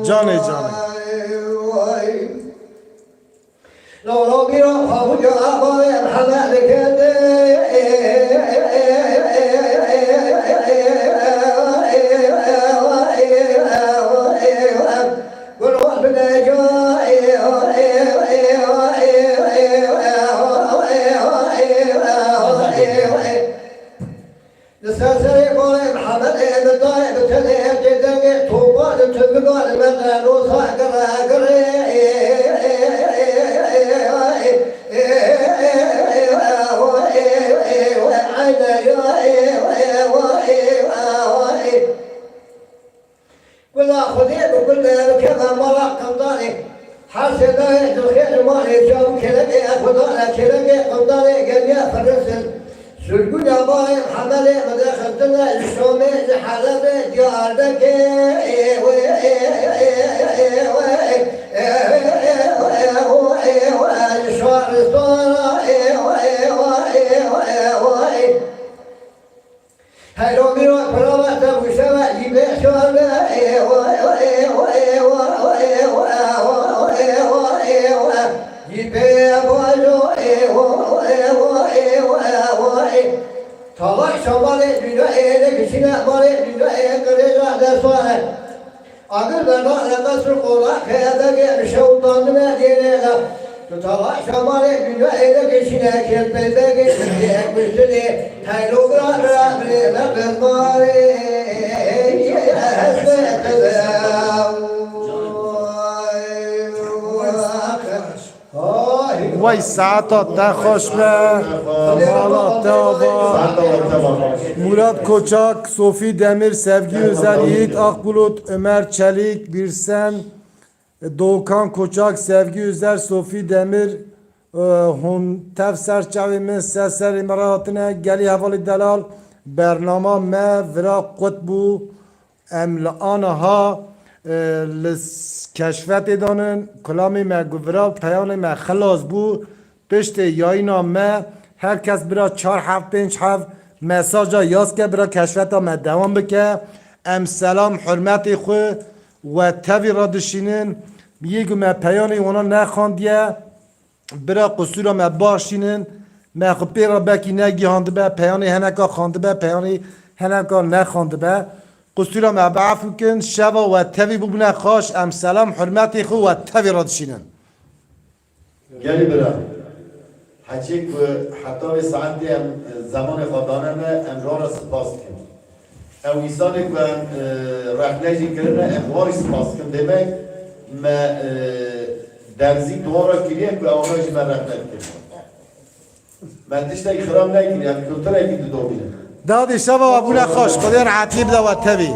جاني جاني لو بيرو فوج أبوي محمد كده والروح لساسري بوي محمد الطيب تلي جدك توبا تبقى المدن وصاقر ولا خذيه بكل كذا مراق قمضاني حاسد الخير مالي جاو كلقي أخذانا كلقي قمضاني جميع فرسل سرقون أباي حملي مدخلتنا الشومي حلبي جاردك الشوار الصورة هلو ميرو فلوات أبو سوا جيبه شوالا جيبه أبوالو طلع شمالي بنائي لك شناء مالي بنائي قريجا دسواني أقل بنا لقصر قولا خيادك شوطان مدينة طلع شمالي بنائي لك شناء كالبيبك مدينك بسني هيلو برا برا بالمالي وای ساعتا تا خوش به مالا تا مراد کوچاک صوفی دمیر سفگی özel Yiğit Akbulut Ömer Çelik Birsen Doğukan Koçak Sevgi Üzer Sofi Demir Hun tefser çavimiz seser imaratine geli havali delal bernama me vira kutbu emlanaha keşfet edanın kelami me guvra peyani me خلاص bu pişte yayına me herkes bira 4-5 mesajı yaz ke bira keşfeta me devam bike em selam hürmeti xu ve tevi radişinin bir me peyani ona ne khandiye bira qusura me başinin me xpira beki ne gihandı be peyani heneka khandı be peyani heneka ne khandı be قصيرة مع بعفكن شبا وتبي ببنا خاش أم سلام حرمتي خو وتبي ردشينن. گلی برا حچیک حتی به ساعتی زمان خدانه ما امرار سپاس کن. او ایسانی که رخنجی کرده امواری سپاس کن دیمه ما درزی دوارا کلیه که آنهایش من رخنج کن. من تشتى إكرام ناكل يعني كنت راكي تدوبينا دادی شبا و بولا خوش قدر عتیب دا و تبی